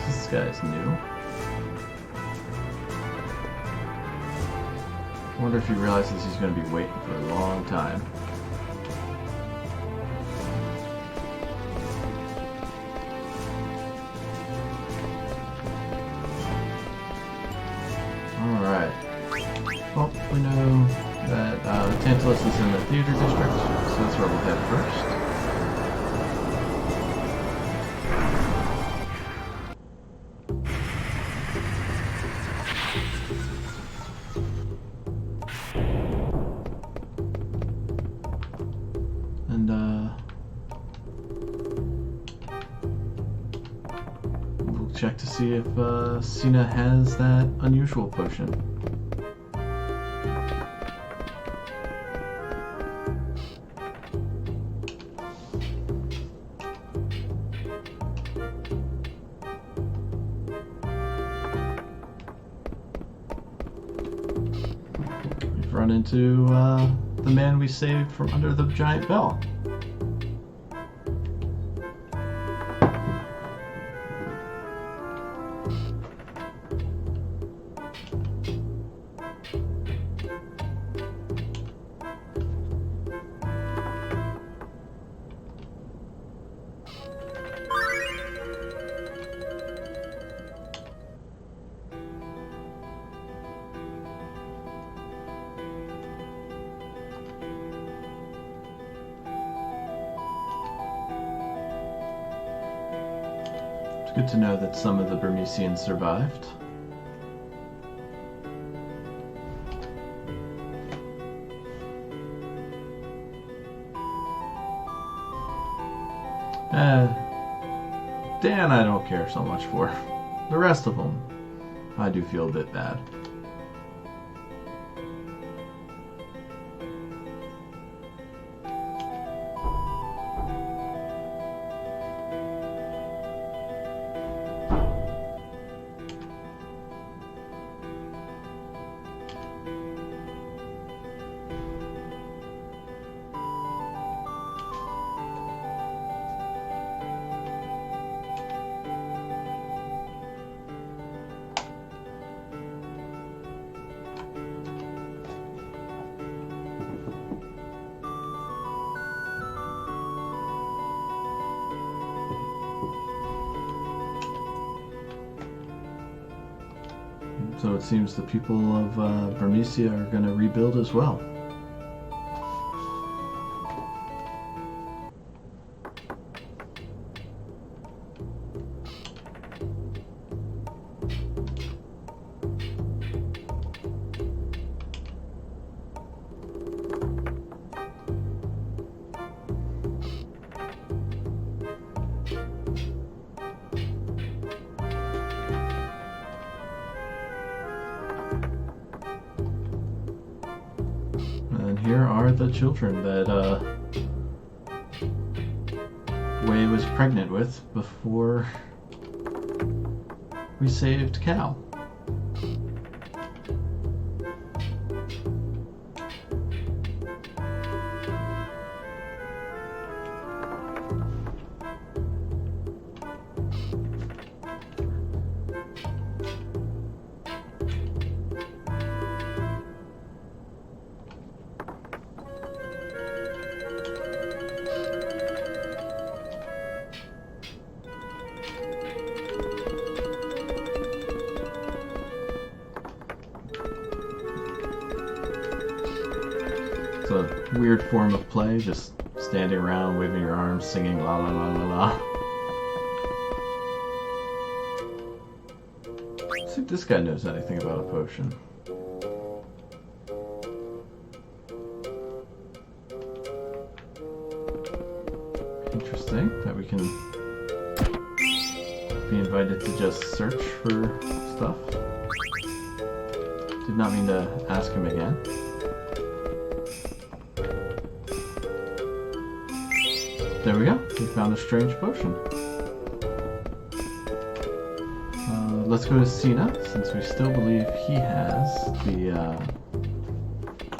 This guy's new. I wonder if he realizes he's going to be waiting for a long time. Alright. Well, we know that Tantalus is in the theater district, so that's where we'll head first. And, we'll check to see if, Sina has that unusual potion. We've run into, the man we saved from under the giant bell. Good to know that some of the Burmesians survived. Dan I don't care so much for. The rest of them, I do feel a bit bad. So it seems the people of Burmecia are going to rebuild as well. And here are the children that Wei was pregnant with before we saved Cal. It's a weird form of play, just standing around, waving your arms, singing la la la la la. Let's see if this guy knows anything about a potion. Interesting that we can be invited to just search for stuff. Did not mean to ask him again. There we go. We found a strange potion. Let's go to Sina, since we still believe he has the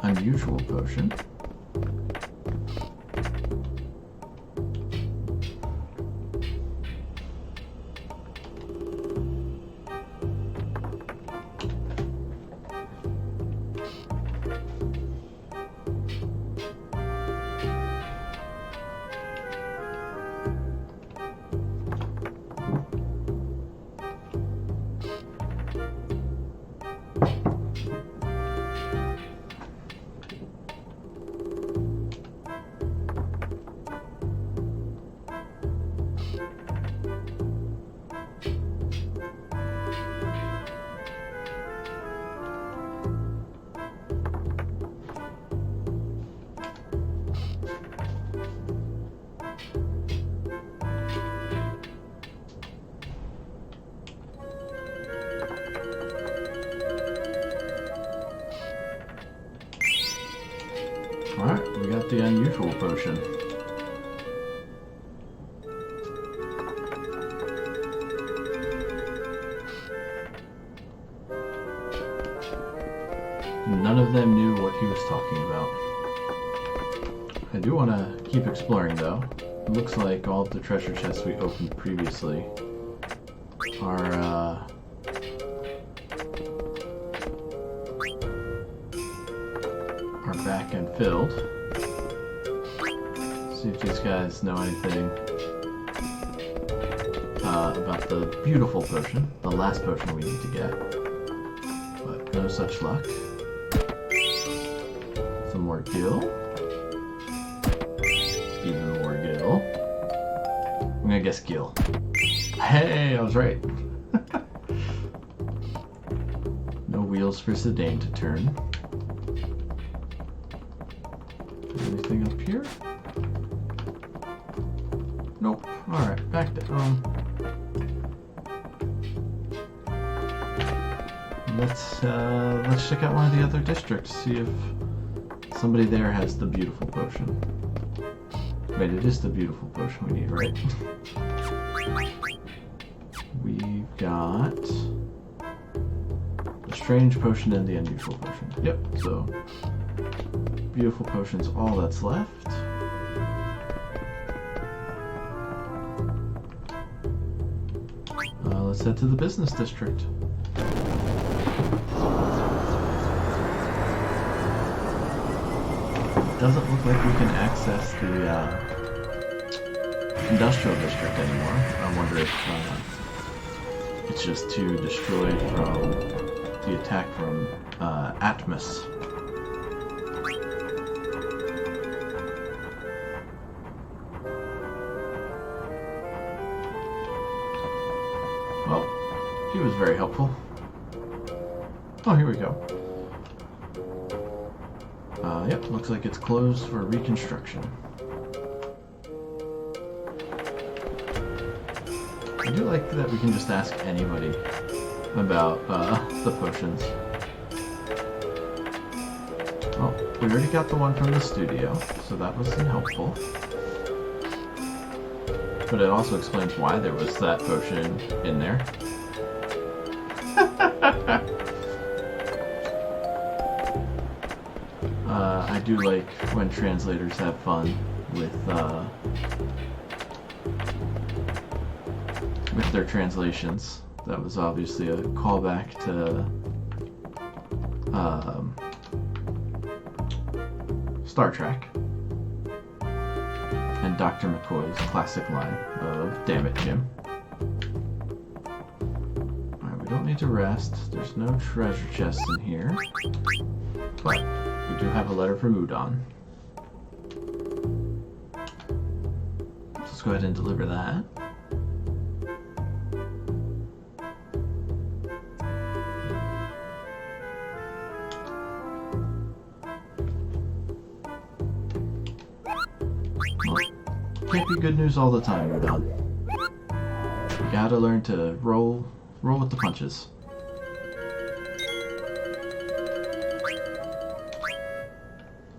unusual potion. Alright, we got the unusual potion. None of them knew what he was talking about. I do want to keep exploring though. It looks like all of the treasure chests we opened previously are back and filled. See if these guys know anything about the beautiful potion, the last potion we need to get. But no such luck. Some more gil. Even more gil. I'm gonna guess gil. Hey, I was right. No wheels for Zidane to turn. Anything up here? Nope. Alright, back down. Let's check out one of the other districts, see if somebody there has the beautiful potion. Wait, it is the beautiful potion we need, right? We've got the strange potion and the unusual potion. Yep, so beautiful potion's all that's left. Let's head to the business district. It doesn't look like we can access the industrial district anymore. I wonder if it's just too destroyed from the attack from Atmos. Well, he was very helpful. Oh, here we go. Yep, looks like it's closed for reconstruction. I do like that we can just ask anybody about the potions. Well, we already got the one from the studio, so that was helpful. But it also explains why there was that potion in there. I do like when translators have fun with their translations. That was obviously a callback to Star Trek and Dr. McCoy's classic line of "Damn it, Jim." Alright, we don't need to rest. There's no treasure chest in here. But we do have a letter from Udon. Let's go ahead and deliver that. Can't be good news all the time, Udon. You gotta learn to roll with the punches.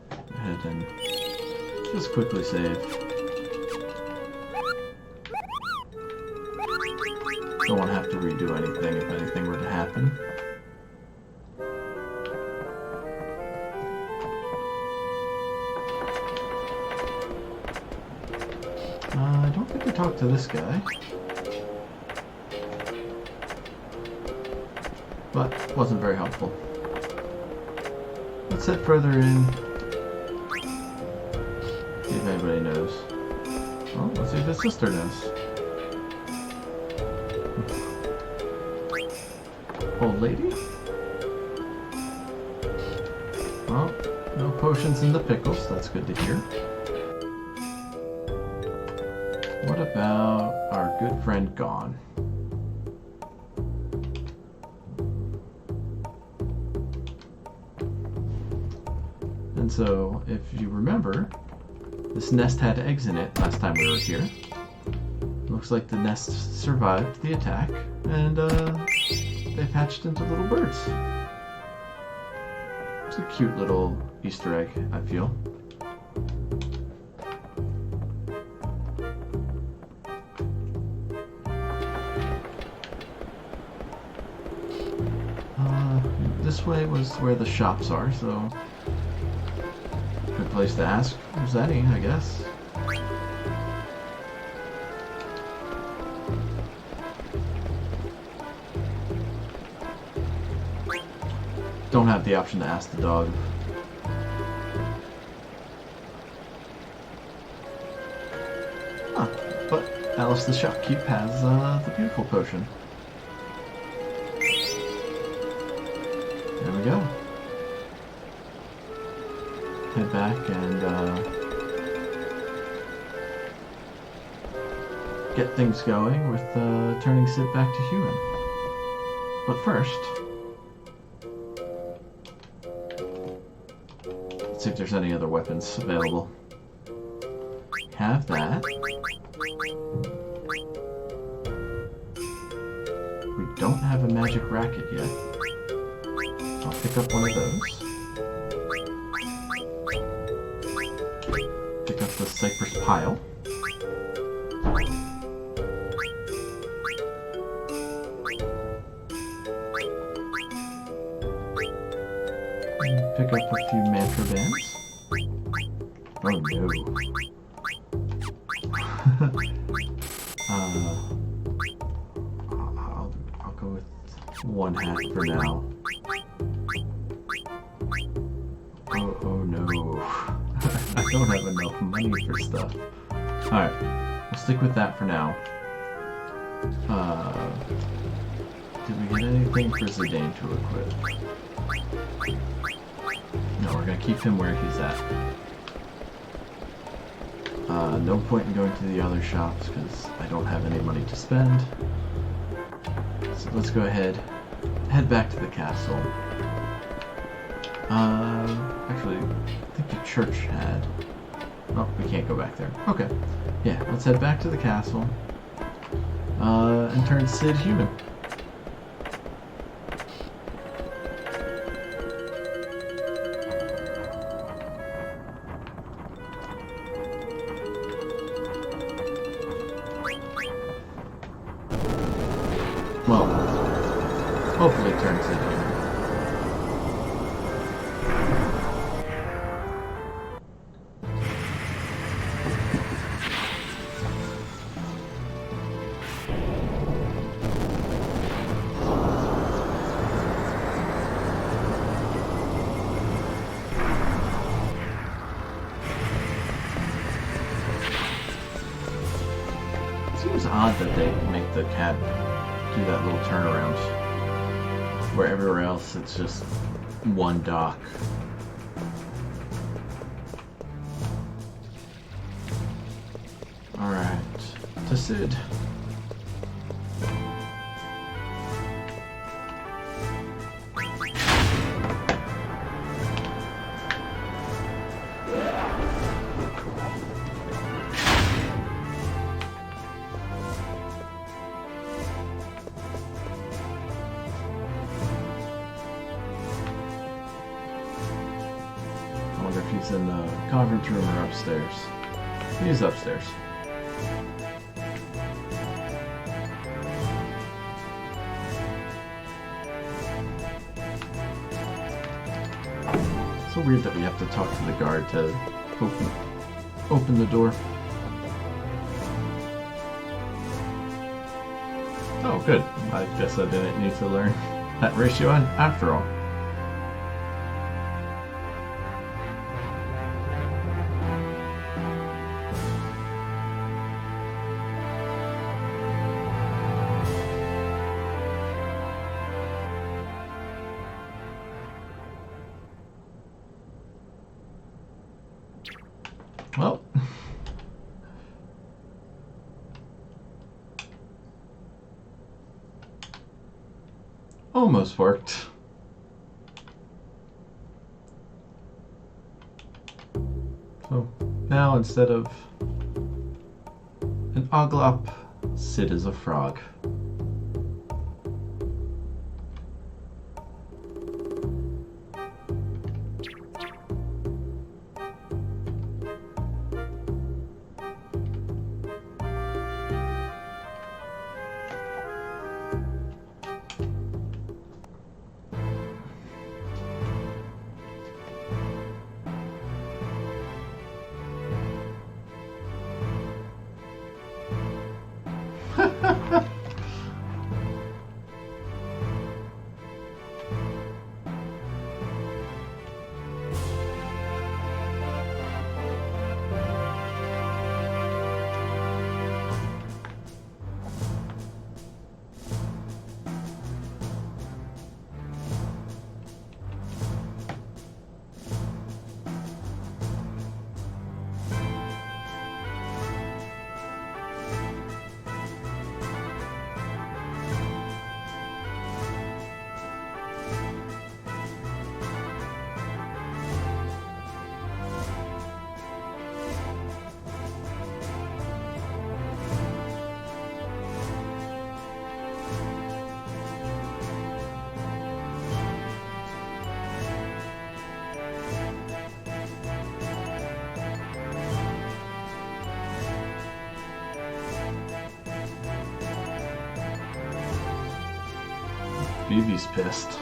Go ahead and just quickly save. Don't want to have to redo anything if anything were to happen. I don't think I talked to this guy. But wasn't very helpful. Let's head further in. See if anybody knows. Well, let's see if his sister knows. Old lady? Well, no potions in the pickles. That's good to hear. What about our good friend Gon? And so, if you remember, this nest had eggs in it last time we were here. Looks like the nest survived the attack, and they've hatched into little birds. It's a cute little Easter egg, I feel. This way was where the shops are, so good place to ask if there's any, I guess. Don't have the option to ask the dog. Huh, but Alice the shopkeep has the beautiful potion. There we go. Head back and get things going with turning Sid back to human. But first, let's see if there's any other weapons available. Have that. We don't have a magic racket yet. I'll pick up one of those. Pick up the cypress pile. And pick up a few mantra bands. Oh no. I'll go with one hat for now. Oh no. I don't have enough money for stuff. Alright, we'll stick with that for now. Did we get anything for Zidane to equip? No, we're gonna keep him where he's at. No point in going to the other shops because I don't have any money to spend. So let's go ahead, head back to the castle. Actually, I think the church had... Oh, we can't go back there. Okay. Yeah, let's head back to the castle. And turn Cid human. Well, hopefully turn Cid human. Seems odd that they make the cat do that little turnaround, where everywhere else it's just one dock. Alright, to Cid. I wonder if he's in the conference room or upstairs. He's upstairs. So weird that we have to talk to the guard to open the door. Oh, good. I guess I didn't need to learn that ratio after all. Well, almost worked. So now instead of an Oglop, Cid is a frog. Vivi's pissed.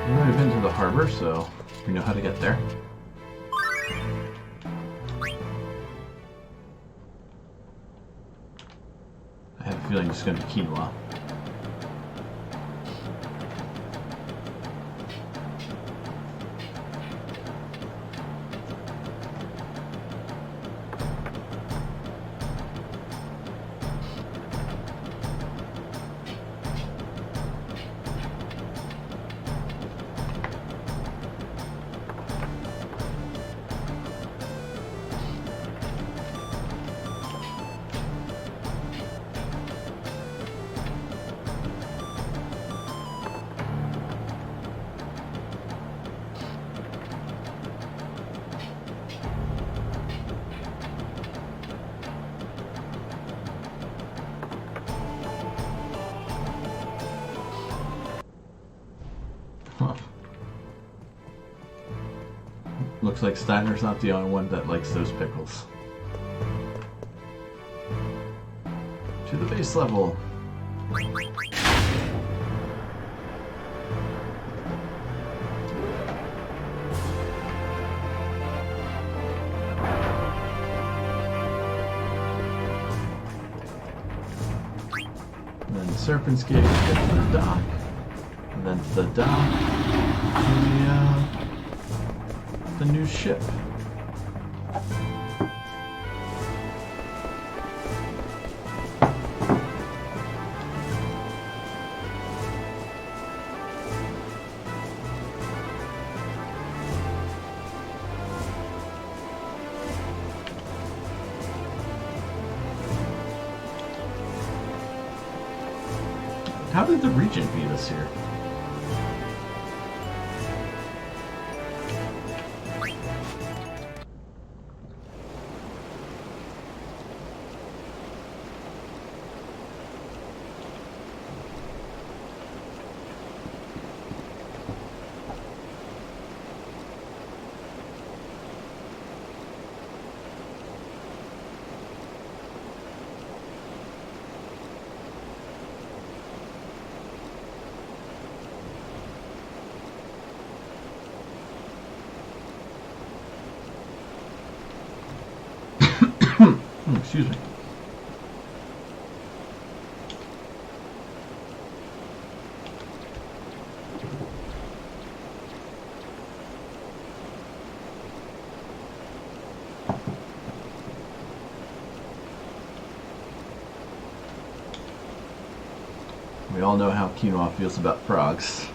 We've already been to the harbor, so we know how to get there. I have a feeling it's going to be quinoa. Huh. Looks like Steiner's not the only one that likes those pickles. To the base level. And then the Serpent's Gate, get to the dock. And then to the dock, the new ship. How did the Regent meet us here? Excuse me. We all know how Quinoa feels about frogs.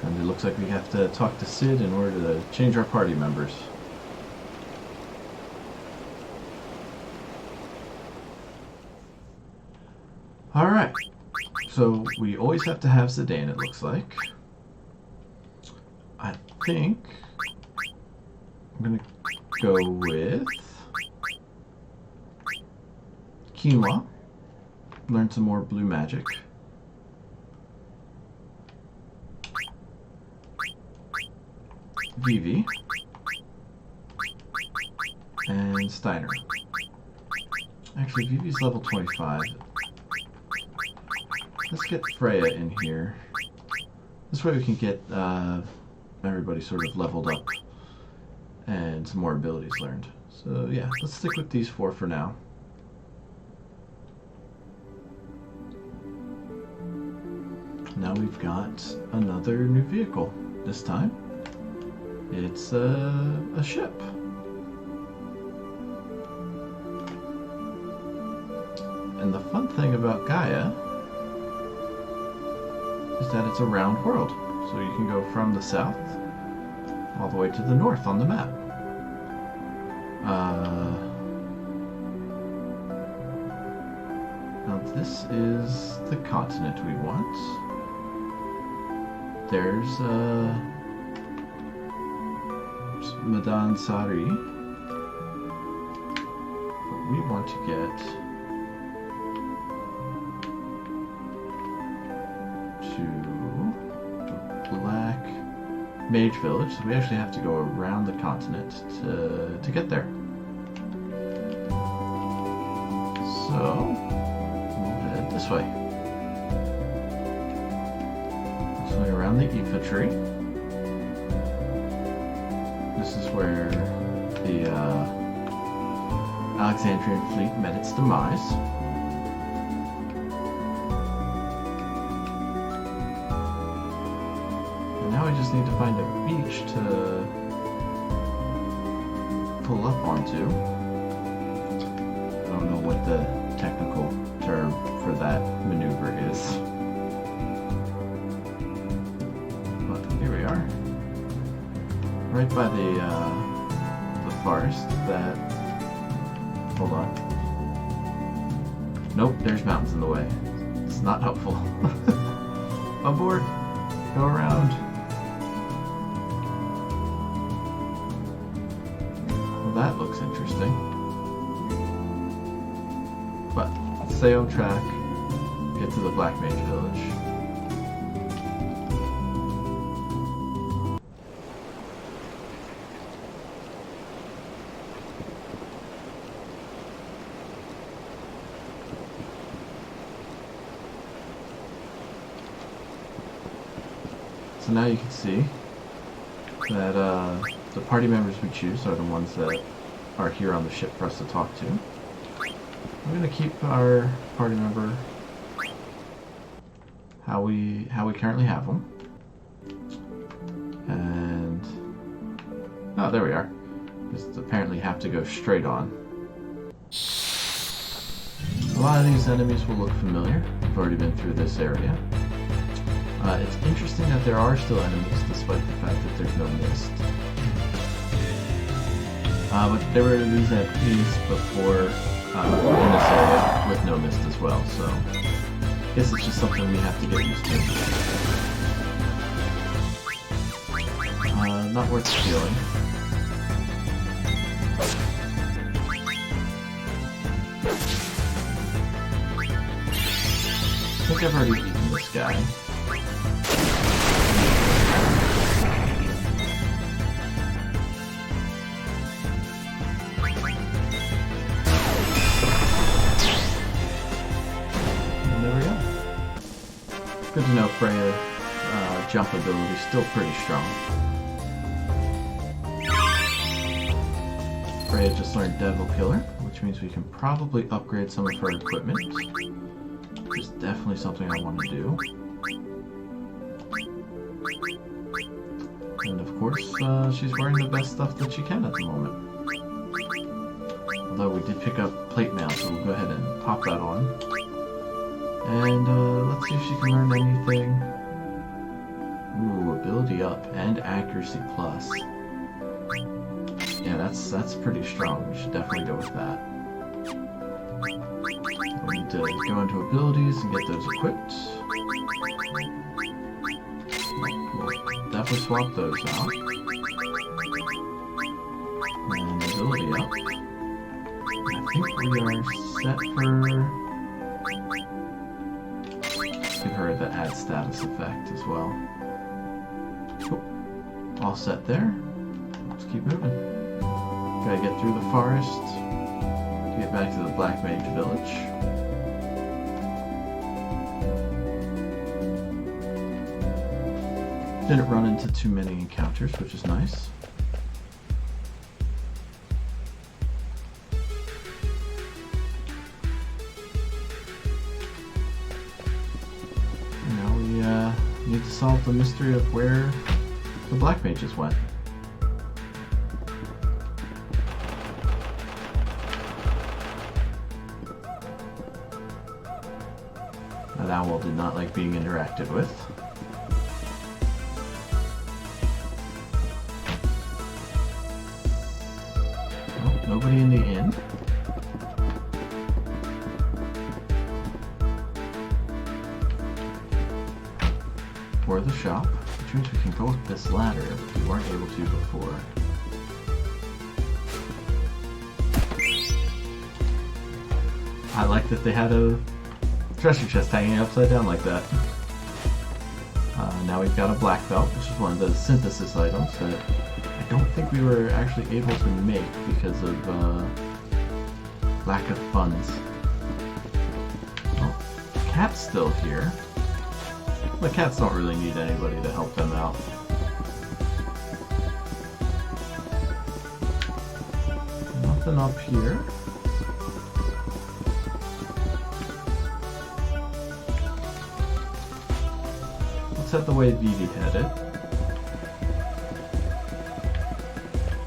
And it looks like we have to talk to Sid in order to change our party members. Alright, so we always have to have Zidane, it looks like. I think I'm going to go with Quinoa, learn some more blue magic. Vivi, and Steiner. Actually, Vivi's level 25. Let's get Freya in here. This way we can get everybody sort of leveled up and some more abilities learned. So yeah, let's stick with these four for now. Now we've got another new vehicle. This time, it's a ship. And the fun thing about Gaia is that it's a round world. So you can go from the south all the way to the north on the map. Now this is the continent we want. There's Madan Sari. But we want to get to the black Mage Village, so we actually have to go around the continent to get there. So, we'll head this way. So around the Aoife tree. This is where the Alexandrian fleet met its demise. And now we just need to find a beach to pull up onto. I don't know what the technical term for that maneuver is. But here we are. Right by the forest that... Hold on. Nope, there's mountains in the way. It's not helpful. Aboard! Go around. Well, that looks interesting. But, stay on track. Get to the Black Mage Village. So now you can see that the party members we choose are the ones that are here on the ship for us to talk to. We're going to keep our party member how we currently have them. And oh, there we are. Just apparently have to go straight on. A lot of these enemies will look familiar. We've already been through this area. It's interesting that there are still enemies despite the fact that there's no mist. But there were these enemies before in this area with no mist as well, so I guess it's just something we have to get used to. Not worth stealing. I think I've already eaten this guy. Good to know Freya's jump ability is still pretty strong. Freya just learned Devil Killer, which means we can probably upgrade some of her equipment. Which is definitely something I want to do. And of course, she's wearing the best stuff that she can at the moment. Although we did pick up plate mail, so we'll go ahead and pop that on. And let's see if she can learn anything. Ooh, ability up and accuracy plus. Yeah, that's pretty strong. We should definitely go with that. We need to go into abilities and get those equipped. We'll definitely swap those out. And ability up. I think we are set for... Give her the add status effect as well. Cool. All set there. Let's keep moving. Gotta get through the forest to get back to the Black Mage Village. Didn't run into too many encounters, which is nice. Need to solve the mystery of where the Black Mages went. That owl did not like being interacted with. Oh, nobody in the inn. Or the shop, which means we can go up this ladder if we weren't able to before. I like that they had a treasure chest hanging upside down like that. Now we've got a black belt, which is one of the synthesis items that I don't think we were actually able to make because of lack of funds. Oh, the cat's still here. The cats don't really need anybody to help them out. Nothing up here. Let's head the way Vivi headed.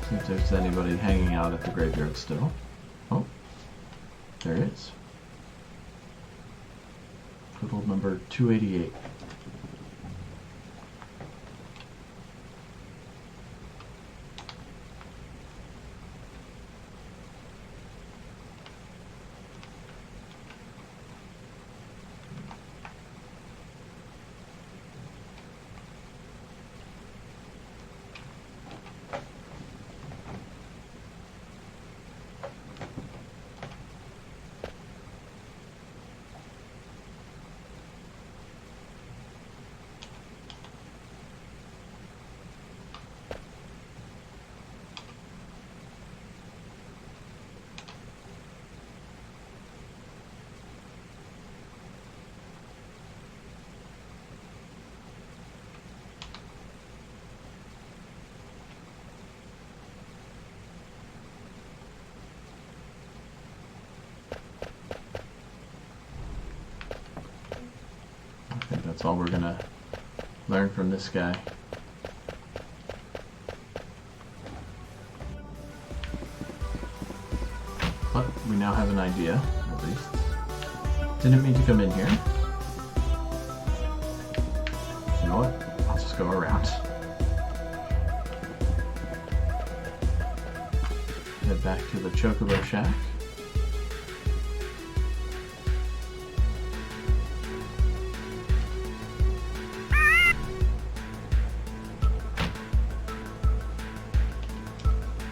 See if there's anybody hanging out at the graveyard still. Oh, there is. Good old number 288. I think that's all we're gonna learn from this guy. But we now have an idea, at least. Didn't mean to come in here. You know what? I'll just go around. Head back to the Chocobo Shack.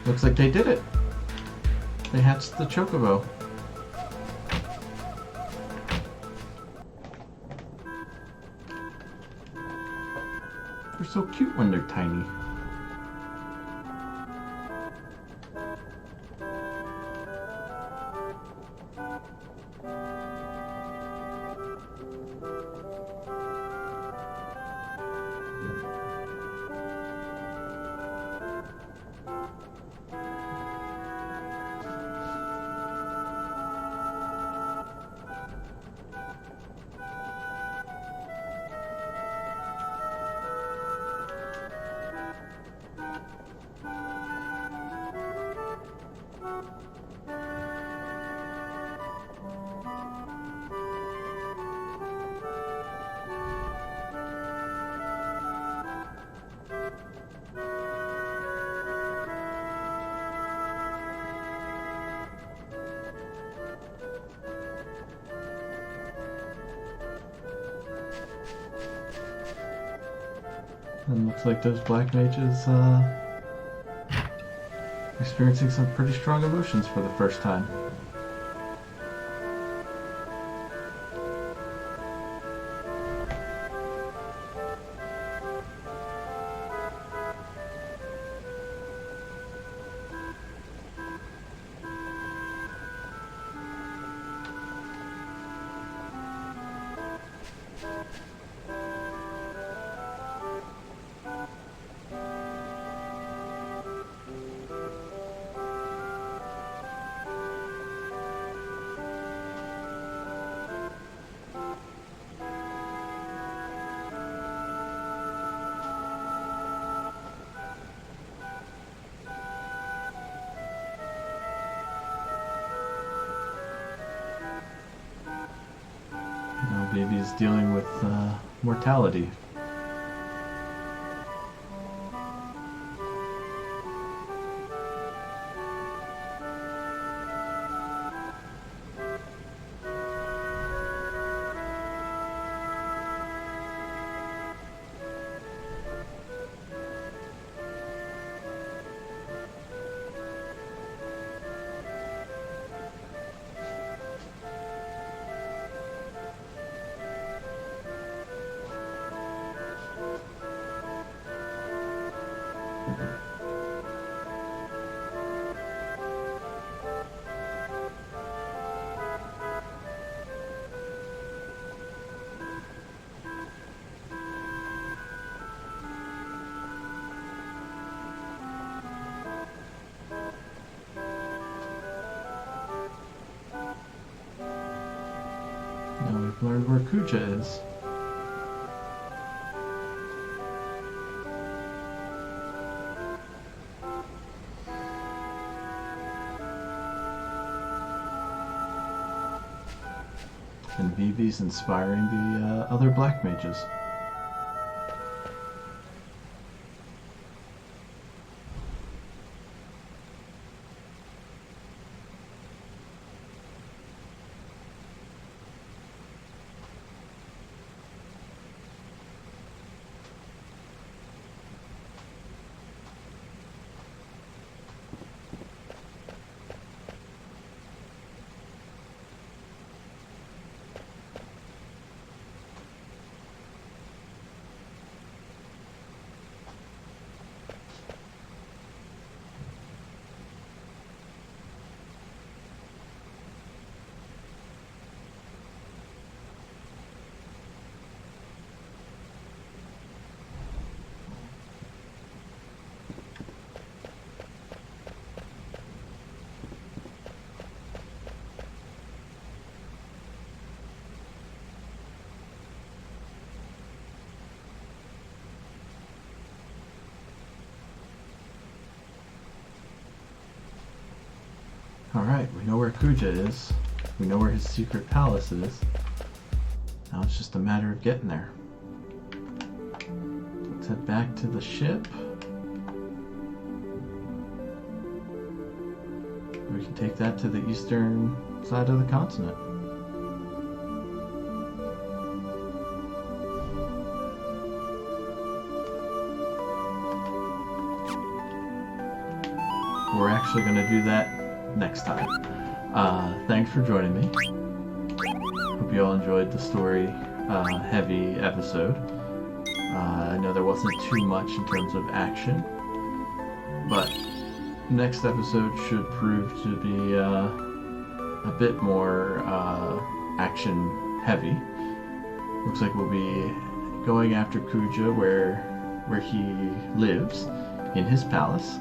Looks like they did it. They hatched the Chocobo. They're so cute when they're tiny. And looks like those black mages experiencing some pretty strong emotions for the first time. Now Baby's dealing with mortality. Now we've learned where Kuja is. And Vivi's inspiring the other black mages. Alright, we know where Kuja is. We know where his secret palace is. Now it's just a matter of getting there. Let's head back to the ship. We can take that to the eastern side of the continent. We're actually going to do that next time. Thanks for joining me. Hope you all enjoyed the story heavy episode. I know there wasn't too much in terms of action, but next episode should prove to be a bit more action heavy. Looks like we'll be going after Kuja where he lives in his palace.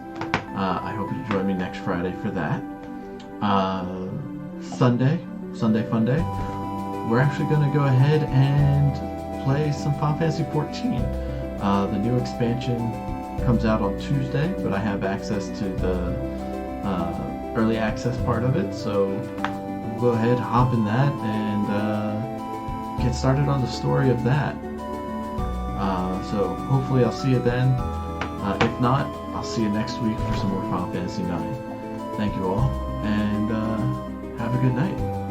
I hope you join me next Friday for that. Sunday fun day, we're actually going to go ahead and play some Final Fantasy XIV. The new expansion comes out on Tuesday, but I have access to the early access part of it, so we'll go ahead, hop in that, and get started on the story of that. So hopefully I'll see you then. If not, I'll see you next week for some more Final Fantasy IX. Thank you all, and have a good night.